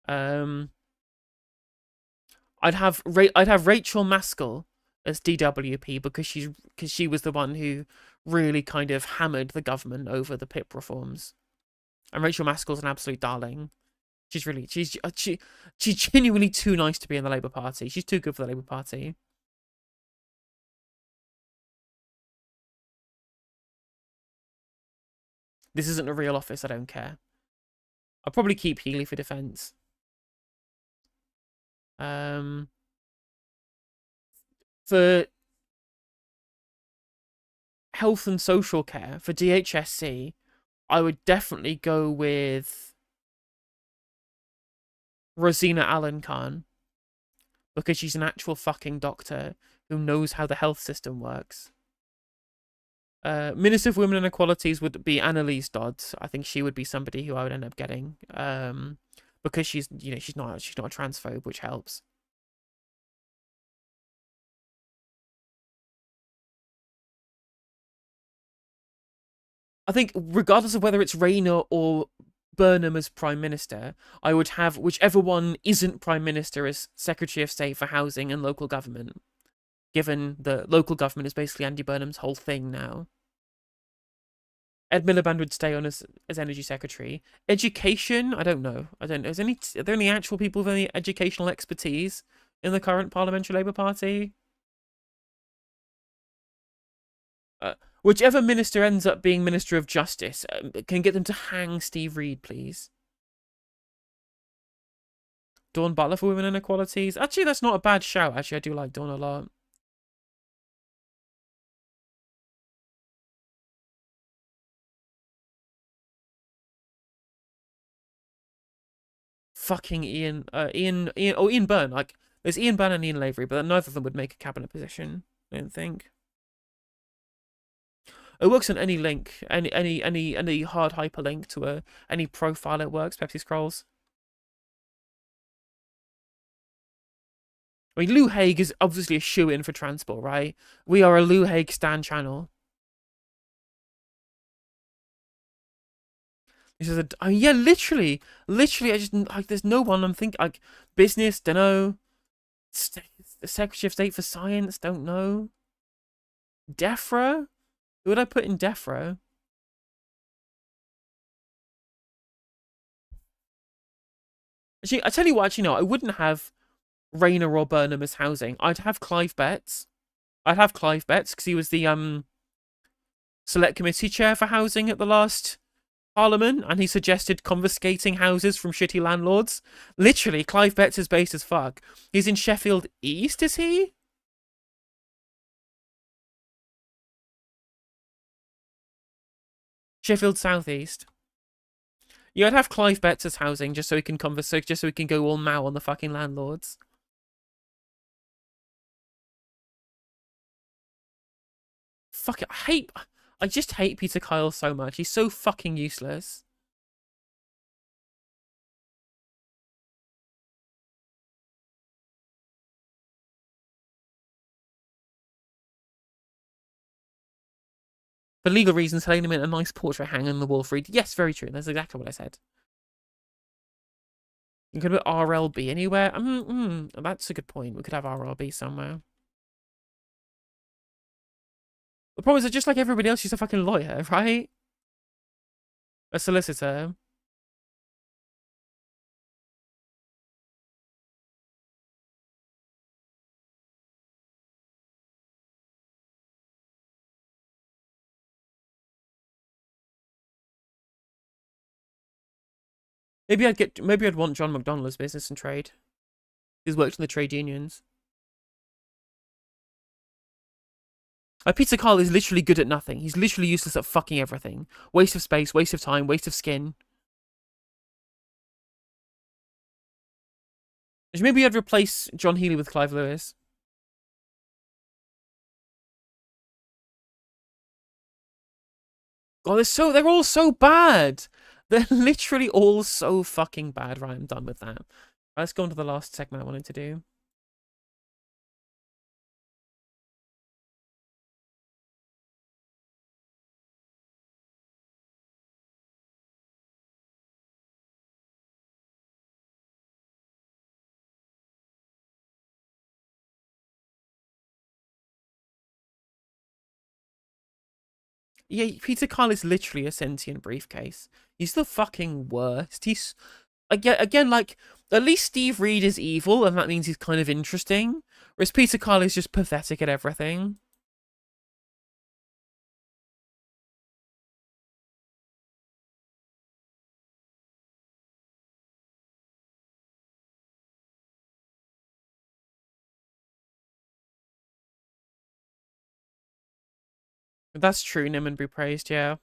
I'd have Rachel Maskell as DWP, because she was the one who really kind of hammered the government over the PIP reforms. And Rachel Maskell's an absolute darling. She's genuinely too nice to be in the Labour Party. She's too good for the Labour Party. This isn't a real office, I don't care. I'll probably keep Healy for defence. For health and social care, for DHSC, I would definitely go with Rosina Allen Khan, because she's an actual fucking doctor who knows how the health system works. Minister of Women and Equalities would be Annalise Dodds. I think she would be somebody who I would end up getting, because she's not a transphobe, which helps. I think regardless of whether it's Rayner or Burnham as Prime Minister, I would have whichever one isn't Prime Minister as Secretary of State for Housing and Local Government, given the local government is basically Andy Burnham's whole thing now. Ed Miliband would stay on as Energy Secretary. Education, I don't know. Are there any actual people with any educational expertise in the current Parliamentary Labour Party? Whichever minister ends up being Minister of Justice, can get them to hang Steve Reed, please. Dawn Butler for Women and Equalities. Actually, that's not a bad shout. Actually, I do like Dawn a lot. Fucking Ian Byrne. Like, there's Ian Byrne and Ian Lavery, but neither of them would make a cabinet position, I don't think. It works on any link, any hard hyperlink to any profile. It works. Pepsi Scrolls. I mean, Lou Haig is obviously a shoe-in for transport, right? We are a Lou Haig stan channel. This is yeah, literally. I just like. There's no one I'm thinking like business. Don't know. The Secretary of State for Science. Don't know. DEFRA. Who would I put in death row? Actually, I tell you what, actually, no, I wouldn't have Rayner or Burnham as housing. I'd have Clive Betts. I'd have Clive Betts because he was the select committee chair for housing at the last Parliament, and he suggested confiscating houses from shitty landlords. Literally, Clive Betts is based as fuck. He's in Sheffield East, is he? Sheffield South East. Yeah, I'd have Clive Betts as housing just so he can just so he can go all Mao on the fucking landlords. Fuck it, I just hate Peter Kyle so much. He's so fucking useless. For legal reasons, Helena meant a nice portrait hanging on the wall for yes, very true. That's exactly what I said. You could put RLB anywhere. That's a good point. We could have RLB somewhere. The problem is that just like everybody else, she's a fucking lawyer, right? A solicitor. Maybe I'd want John McDonnell as business and trade. He's worked in the trade unions. Peter Kyle is literally good at nothing. He's literally useless at fucking everything. Waste of space, waste of time, waste of skin. Maybe I'd replace John Healey with Clive Lewis. God, they're all so bad. They're literally all so fucking bad. Right, I'm done with that. Right, let's go on to the last segment I wanted to do. Yeah, Peter Kyle is literally a sentient briefcase. He's the fucking worst. He's again like at least Steve Reed is evil, and that means he's kind of interesting. Whereas Peter Kyle is just pathetic at everything. That's true, Nim and be praised, yeah.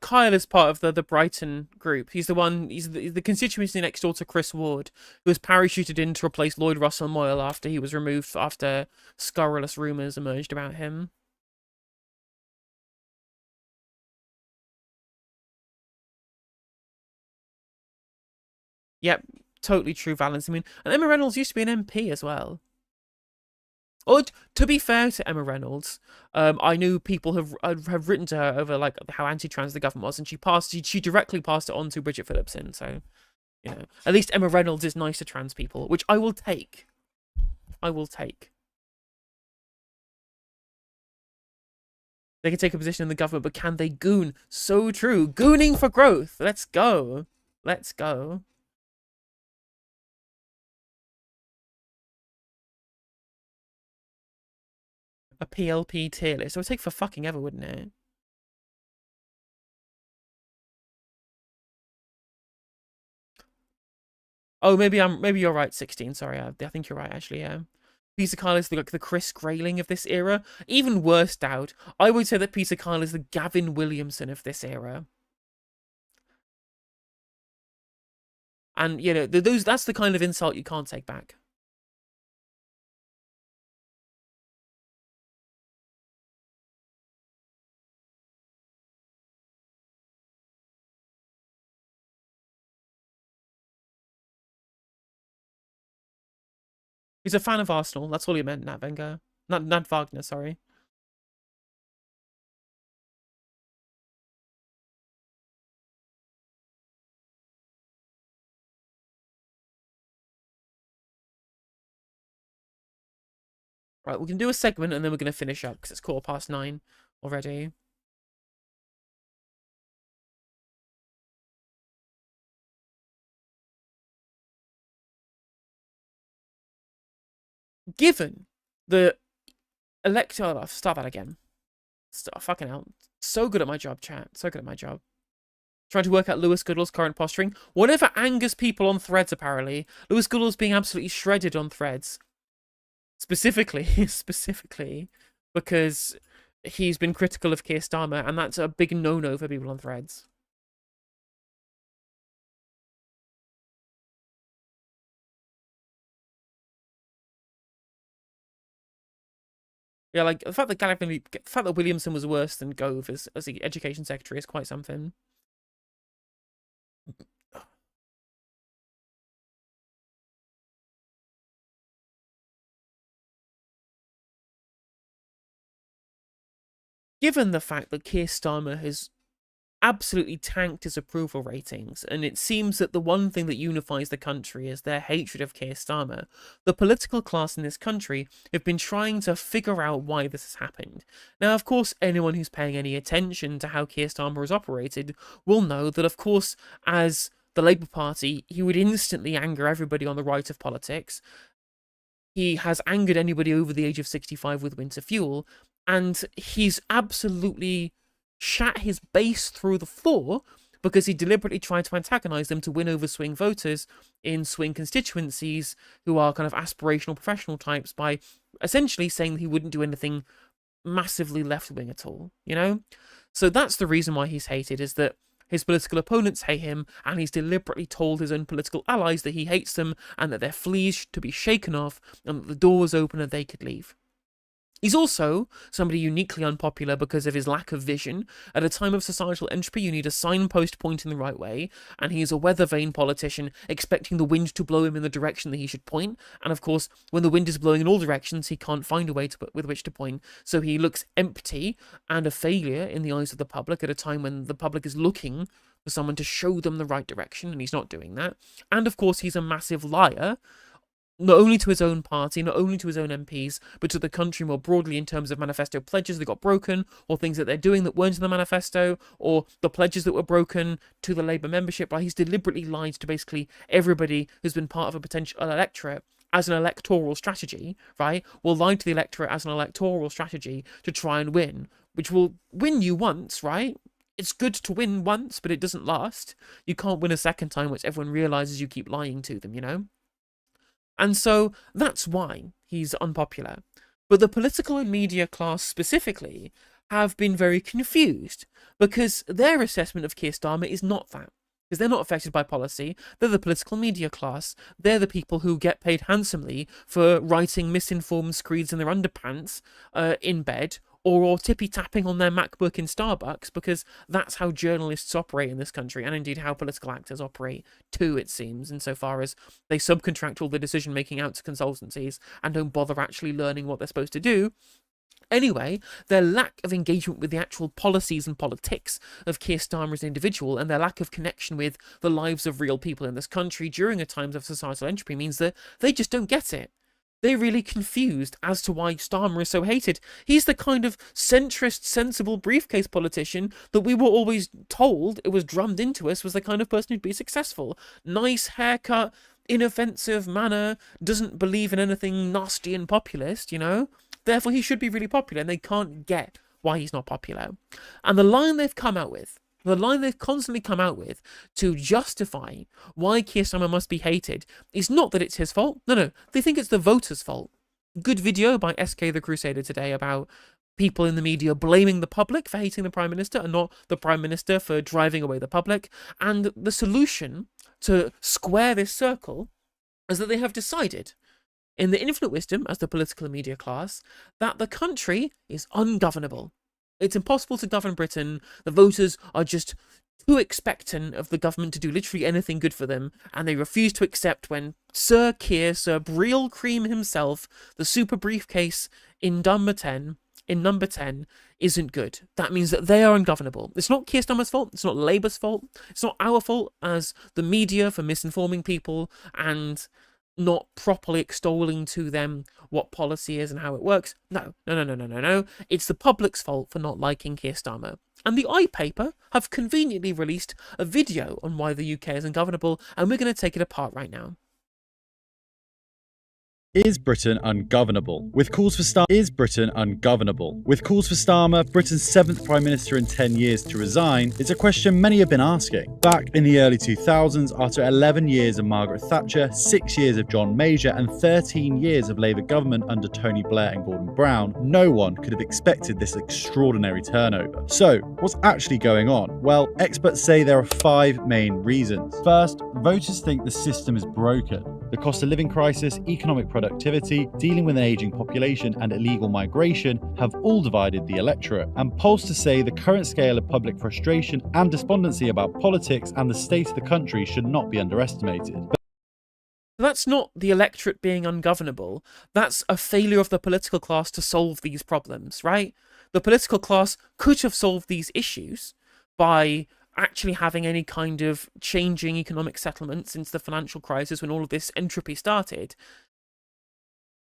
Kyle is part of the Brighton group. He's the one. He's the constituency next door to Chris Ward, who was parachuted in to replace Lloyd Russell Moyle after he was removed after scurrilous rumours emerged about him. Yep, totally true, Valence. I mean, and Emma Reynolds used to be an MP as well. Or to be fair to Emma Reynolds, I knew people have written to her over like how anti-trans the government was, and she directly passed it on to Bridget Phillipson. So, you know, at least Emma Reynolds is nice to trans people, which I will take. I will take. They can take a position in the government, but can they goon? So true. Gooning for growth. Let's go. Let's go. A PLP tier list. It would take for fucking ever, wouldn't it? Oh, maybe you're right, 16. Sorry, I think you're right, actually, yeah. Peter Kyle is like the Chris Grayling of this era. Even worse doubt, I would say that Peter Kyle is the Gavin Williamson of this era. And, you know, that's the kind of insult you can't take back. He's a fan of Arsenal. That's all he meant, Nat Wenger. Nat Wagner, sorry. Right, we can do a segment and then we're going to finish up because it's 9:15 already. Given the Electoral... I'll start that again. Fucking hell. So good at my job, chat. So good at my job. Trying to work out Lewis Goodall's current posturing. Whatever angers people on Threads, apparently. Lewis Goodall's being absolutely shredded on Threads. Specifically because he's been critical of Keir Starmer, and that's a big no-no for people on Threads. Yeah, like the fact that Williamson was worse than Gove as the Education Secretary is quite something. Given the fact that Keir Starmer has absolutely tanked his approval ratings, and it seems that the one thing that unifies the country is their hatred of Keir Starmer, the political class in this country have been trying to figure out why this has happened. Now, of course, anyone who's paying any attention to how Keir Starmer has operated will know that, of course, as the Labour Party, he would instantly anger everybody on the right of politics. He has angered anybody over the age of 65 with winter fuel, and he's absolutely shat his base through the floor because he deliberately tried to antagonise them to win over swing voters in swing constituencies who are kind of aspirational professional types by essentially saying that he wouldn't do anything massively left-wing at all, you know? So that's the reason why he's hated, is that his political opponents hate him, and he's deliberately told his own political allies that he hates them and that their fleas to be shaken off and that the door was open and they could leave. He's also somebody uniquely unpopular because of his lack of vision. At a time of societal entropy, you need a signpost pointing the right way, and he is a weather-vane politician expecting the wind to blow him in the direction that he should point. And of course, when the wind is blowing in all directions, he can't find a way with which to point. So he looks empty and a failure in the eyes of the public at a time when the public is looking for someone to show them the right direction, and he's not doing that. And of course, he's a massive liar, not only to his own party, not only to his own MPs, but to the country more broadly in terms of manifesto pledges that got broken, or things that they're doing that weren't in the manifesto, or the pledges that were broken to the Labour membership. Like, he's deliberately lied to basically everybody who's been part of a potential electorate as an electoral strategy, right? Will lie to the electorate as an electoral strategy to try and win, which will win you once, right? It's good to win once, but it doesn't last. You can't win a second time, which everyone realises you keep lying to them, you know? And so that's why he's unpopular. But the political and media class specifically have been very confused because their assessment of Keir Starmer is not that. Because they're not affected by policy. They're the political media class. They're the people who get paid handsomely for writing misinformed screeds in their underpants in bed, or tippy-tapping on their MacBook in Starbucks, because that's how journalists operate in this country, and indeed how political actors operate too, it seems, insofar as they subcontract all the decision-making out to consultancies and don't bother actually learning what they're supposed to do. Anyway, their lack of engagement with the actual policies and politics of Keir Starmer as an individual, and their lack of connection with the lives of real people in this country during a time of societal entropy, means that they just don't get it. They're really confused as to why Starmer is so hated. He's the kind of centrist, sensible briefcase politician that we were always told, it was drummed into us, was the kind of person who'd be successful. Nice haircut, inoffensive manner, doesn't believe in anything nasty and populist, you know? Therefore, he should be really popular, and they can't get why he's not popular. And the line they've come out with, the line they've constantly come out with to justify why Keir Starmer must be hated is not that it's his fault. No, they think it's the voters' fault. Good video by SK the Crusader today about people in the media blaming the public for hating the Prime Minister and not the Prime Minister for driving away the public. And the solution to square this circle is that they have decided, in the infinite wisdom as the political media class, that the country is ungovernable. It's impossible to govern Britain. The voters are just too expectant of the government to do literally anything good for them, and they refuse to accept when Sir Keir, Sir Briel Cream himself, the super briefcase in number 10, isn't good. That means that they are ungovernable. It's not Keir Starmer's fault. It's not Labour's fault. It's not our fault as the media for misinforming people and not properly extolling to them what policy is and how it works. No. It's the public's fault for not liking Keir Starmer. And the iPaper have conveniently released a video on why the UK is ungovernable, and we're going to take it apart right now. Is Britain ungovernable? With calls for Starmer, Britain's 7th Prime Minister in 10 years, to resign, it's a question many have been asking. Back in the early 2000s, after 11 years of Margaret Thatcher, 6 years of John Major, and 13 years of Labour government under Tony Blair and Gordon Brown, no one could have expected this extraordinary turnover. So, what's actually going on? Well, experts say there are 5 main reasons. First, voters think the system is broken. The cost of living crisis, economic productivity, dealing with an ageing population, and illegal migration have all divided the electorate. And pollsters say the current scale of public frustration and despondency about politics and the state of the country should not be underestimated. That's not the electorate being ungovernable. That's a failure of the political class to solve these problems, right? The political class could have solved these issues by actually having any kind of changing economic settlement since the financial crisis when all of this entropy started.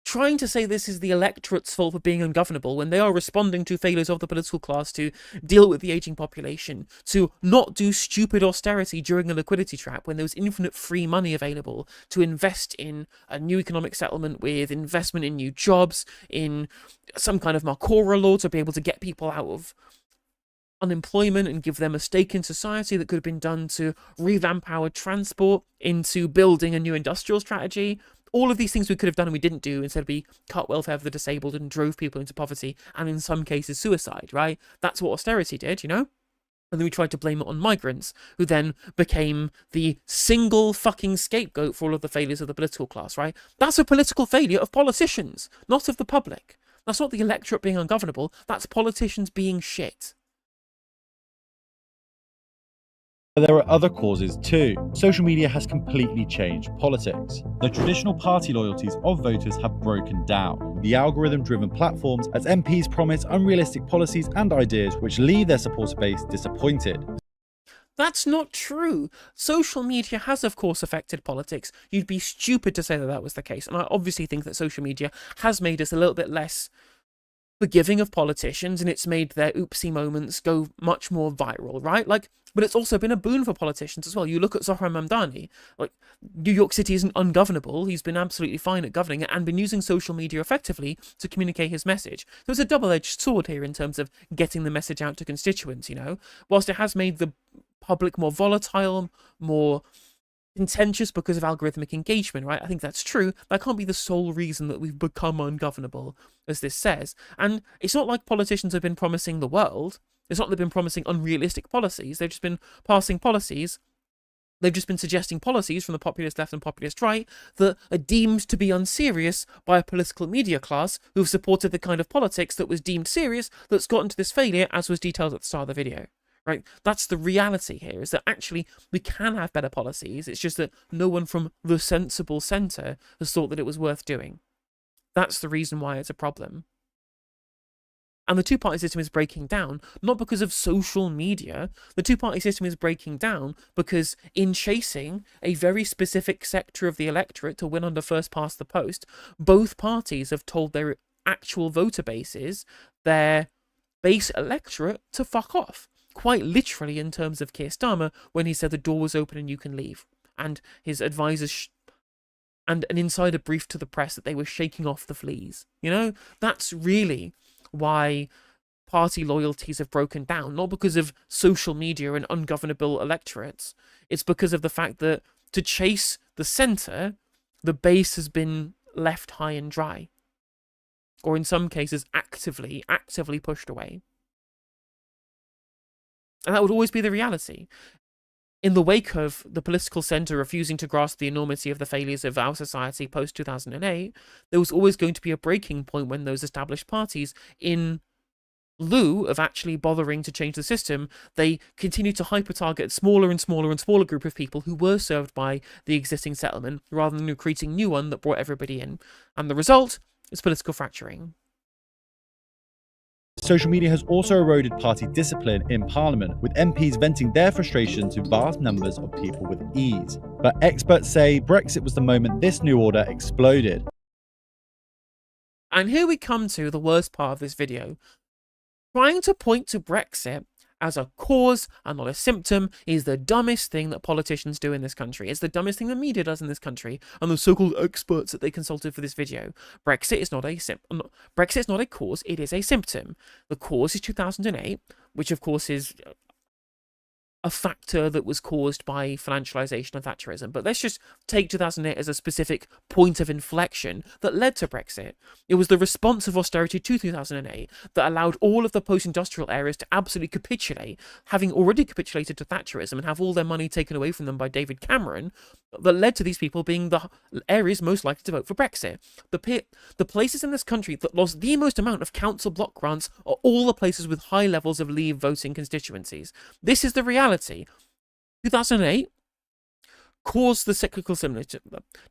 Trying to say this is the electorate's fault for being ungovernable when they are responding to failures of the political class to deal with the ageing population, to not do stupid austerity during a liquidity trap when there was infinite free money available to invest in a new economic settlement with investment in new jobs, in some kind of Marcora law to be able to get people out of unemployment and give them a stake in society that could have been done to revamp our transport into building a new industrial strategy. All of these things we could have done and we didn't do. Instead, we cut welfare for the disabled and drove people into poverty and in some cases suicide, right? That's what austerity did, you know? And then we tried to blame it on migrants, who then became the single fucking scapegoat for all of the failures of the political class, right? That's a political failure of politicians, not of the public. That's not the electorate being ungovernable. That's politicians being shit. There are other causes too. Social media has completely changed politics. The traditional party loyalties of voters have broken down. The algorithm-driven platforms as MPs promise unrealistic policies and ideas which leave their supporter base disappointed. That's not true. Social media has, of course, affected politics. You'd be stupid to say that that was the case. And I obviously think that social media has made us a little bit less forgiving of politicians, and it's made their oopsie moments go much more viral, right? But it's also been a boon for politicians as well. You look at Zohran Mamdani, New York City isn't ungovernable. He's been absolutely fine at governing it and been using social media effectively to communicate his message. So it's a double-edged sword here in terms of getting the message out to constituents, you know? Whilst it has made the public more volatile, more contentious because of algorithmic engagement, right? I think that's true. That can't be the sole reason that we've become ungovernable, as this says. And it's not like politicians have been promising the world. It's not that they've been promising unrealistic policies. They've just been passing policies. They've just been suggesting policies from the populist left and populist right that are deemed to be unserious by a political media class who've supported the kind of politics that was deemed serious that's gotten to this failure, as was detailed at the start of the video. Right? That's the reality here, is that actually we can have better policies. It's just that no one from the sensible centre has thought that it was worth doing. That's the reason why it's a problem. And the two-party system is breaking down, not because of social media. The two-party system is breaking down because in chasing a very specific sector of the electorate to win under first past the post, both parties have told their actual voter bases, their base electorate, to fuck off. Quite literally in terms of Keir Starmer, when he said the door was open and you can leave. And his advisors and an insider briefed to the press that they were shaking off the fleas. You know, that's really why party loyalties have broken down. Not because of social media and ungovernable electorates. It's because of the fact that to chase the centre, the base has been left high and dry. Or in some cases, actively pushed away. And that would always be the reality. in the wake of the political centre refusing to grasp the enormity of the failures of our society post-2008, there was always going to be a breaking point when those established parties, in lieu of actually bothering to change the system, they continued to hyper-target a smaller and smaller and smaller group of people who were served by the existing settlement, rather than creating a new one that brought everybody in. And the result is political fracturing. Social media has also eroded party discipline in Parliament, with MPs venting their frustration to vast numbers of people with ease. But experts say Brexit was the moment this new order exploded. And here we come to the worst part of this video. Trying to point to Brexit as a cause and not a symptom is the dumbest thing that politicians do in this country. It's the dumbest thing the media does in this country, and the so-called experts that they consulted for this video. Brexit is not a cause, it is a symptom. The cause is 2008, which of course is a factor that was caused by financialisation and Thatcherism. But let's just take 2008 as a specific point of inflection that led to Brexit. It was the response of austerity to 2008 that allowed all of the post-industrial areas to absolutely capitulate, having already capitulated to Thatcherism and have all their money taken away from them by David Cameron, that led to these people being the areas most likely to vote for Brexit. The places in this country that lost the most amount of council block grants are all the places with high levels of Leave voting constituencies. This is the reality. 2008 caused the cyclical stimulus.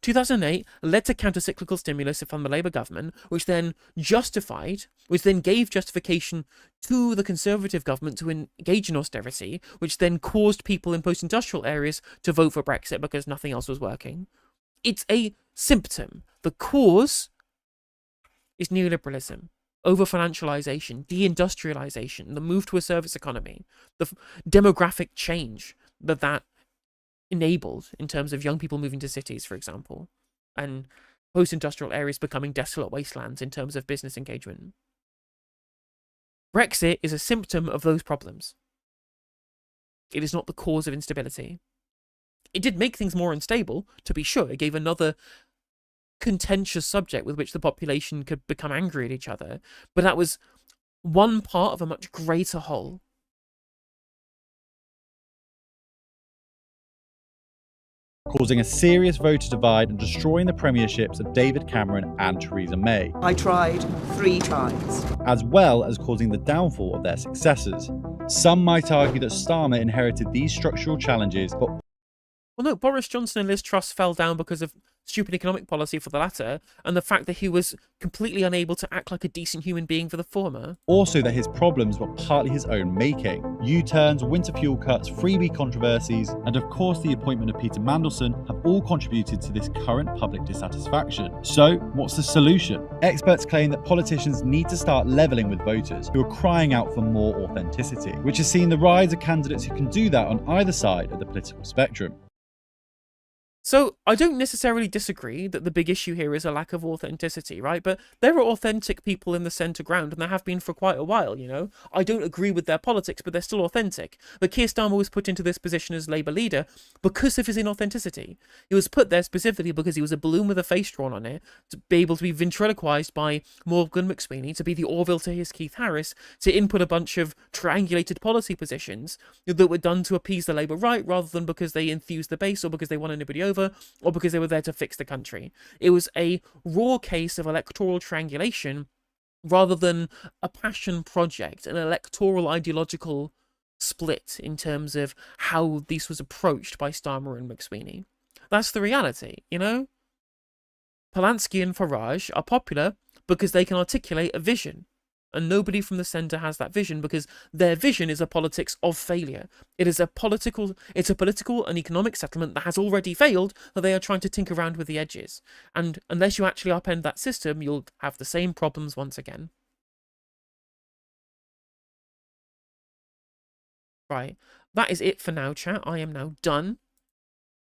2008 led to counter-cyclical stimulus from the Labour government, which then gave justification to the Conservative government to engage in austerity, which then caused people in post-industrial areas to vote for Brexit because nothing else was working. It's a symptom. The cause is neoliberalism, over-financialisation, deindustrialisation, the move to a service economy, the demographic change that enabled in terms of young people moving to cities, for example, and post-industrial areas becoming desolate wastelands in terms of business engagement. Brexit is a symptom of those problems. It is not the cause of instability. It did make things more unstable, to be sure. It gave another contentious subject with which the population could become angry at each other, but that was one part of a much greater whole. Causing a serious voter divide and destroying the premierships of David Cameron and Theresa May. I tried 3 times. As well as causing the downfall of their successors. Some might argue that Starmer inherited these structural challenges, but well, no, Boris Johnson and Liz Truss fell down because of stupid economic policy for the latter, and the fact that he was completely unable to act like a decent human being for the former. Also that his problems were partly his own making. U-turns, winter fuel cuts, freebie controversies, and of course the appointment of Peter Mandelson have all contributed to this current public dissatisfaction. So, what's the solution? Experts claim that politicians need to start levelling with voters who are crying out for more authenticity, which has seen the rise of candidates who can do that on either side of the political spectrum. So, I don't necessarily disagree that the big issue here is a lack of authenticity, right? But there are authentic people in the centre ground, and there have been for quite a while, you know? I don't agree with their politics, but they're still authentic. But Keir Starmer was put into this position as Labour leader because of his inauthenticity. He was put there specifically because he was a balloon with a face drawn on it, to be able to be ventriloquised by Morgan McSweeney, to be the Orville to his Keith Harris, to input a bunch of triangulated policy positions that were done to appease the Labour right, rather than because they enthused the base or because they won anybody over, or because they were there to fix the country. It was a raw case of electoral triangulation rather than a passion project, an electoral ideological split in terms of how this was approached by Starmer and McSweeney. That's the reality, you know? Polanski and Farage are popular because they can articulate a vision. And nobody from the centre has that vision because their vision is a politics of failure. It's a political and economic settlement that has already failed, that they are trying to tinker around with the edges. And unless you actually upend that system, you'll have the same problems once again. Right, that is it for now, chat. I am now done.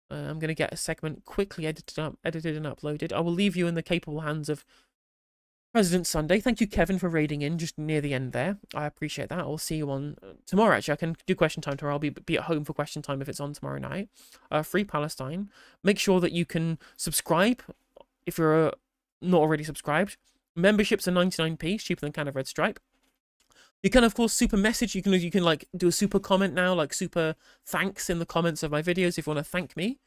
I'm going to get a segment quickly edited and uploaded. I will leave you in the capable hands of President Sunday. Thank you, Kevin, for raiding in just near the end there. I appreciate that. I'll see you on tomorrow, actually. I can do question time tomorrow. I'll be at home for question time if it's on tomorrow night. Free Palestine. Make sure that you can subscribe if you're not already subscribed. Memberships are 99p, cheaper than can of Red Stripe. You can, of course, super message. You can like do a super comment now, like super thanks in the comments of my videos if you want to thank me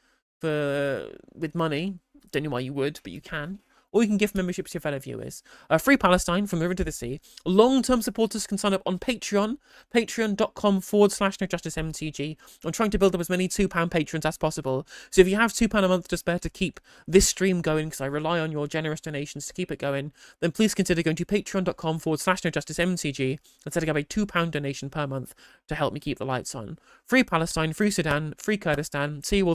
with money. Don't know why you would, but you can. Or you can give memberships to your fellow viewers. Free Palestine, from the river to the sea. Long-term supporters can sign up on Patreon, patreon.com/NoJusticeMTG. I'm trying to build up as many £2 patrons as possible. So if you have £2 a month to spare to keep this stream going, because I rely on your generous donations to keep it going, then please consider going to patreon.com/NoJusticeMTG and setting up a £2 donation per month to help me keep the lights on. Free Palestine, free Sudan, free Kurdistan. See you all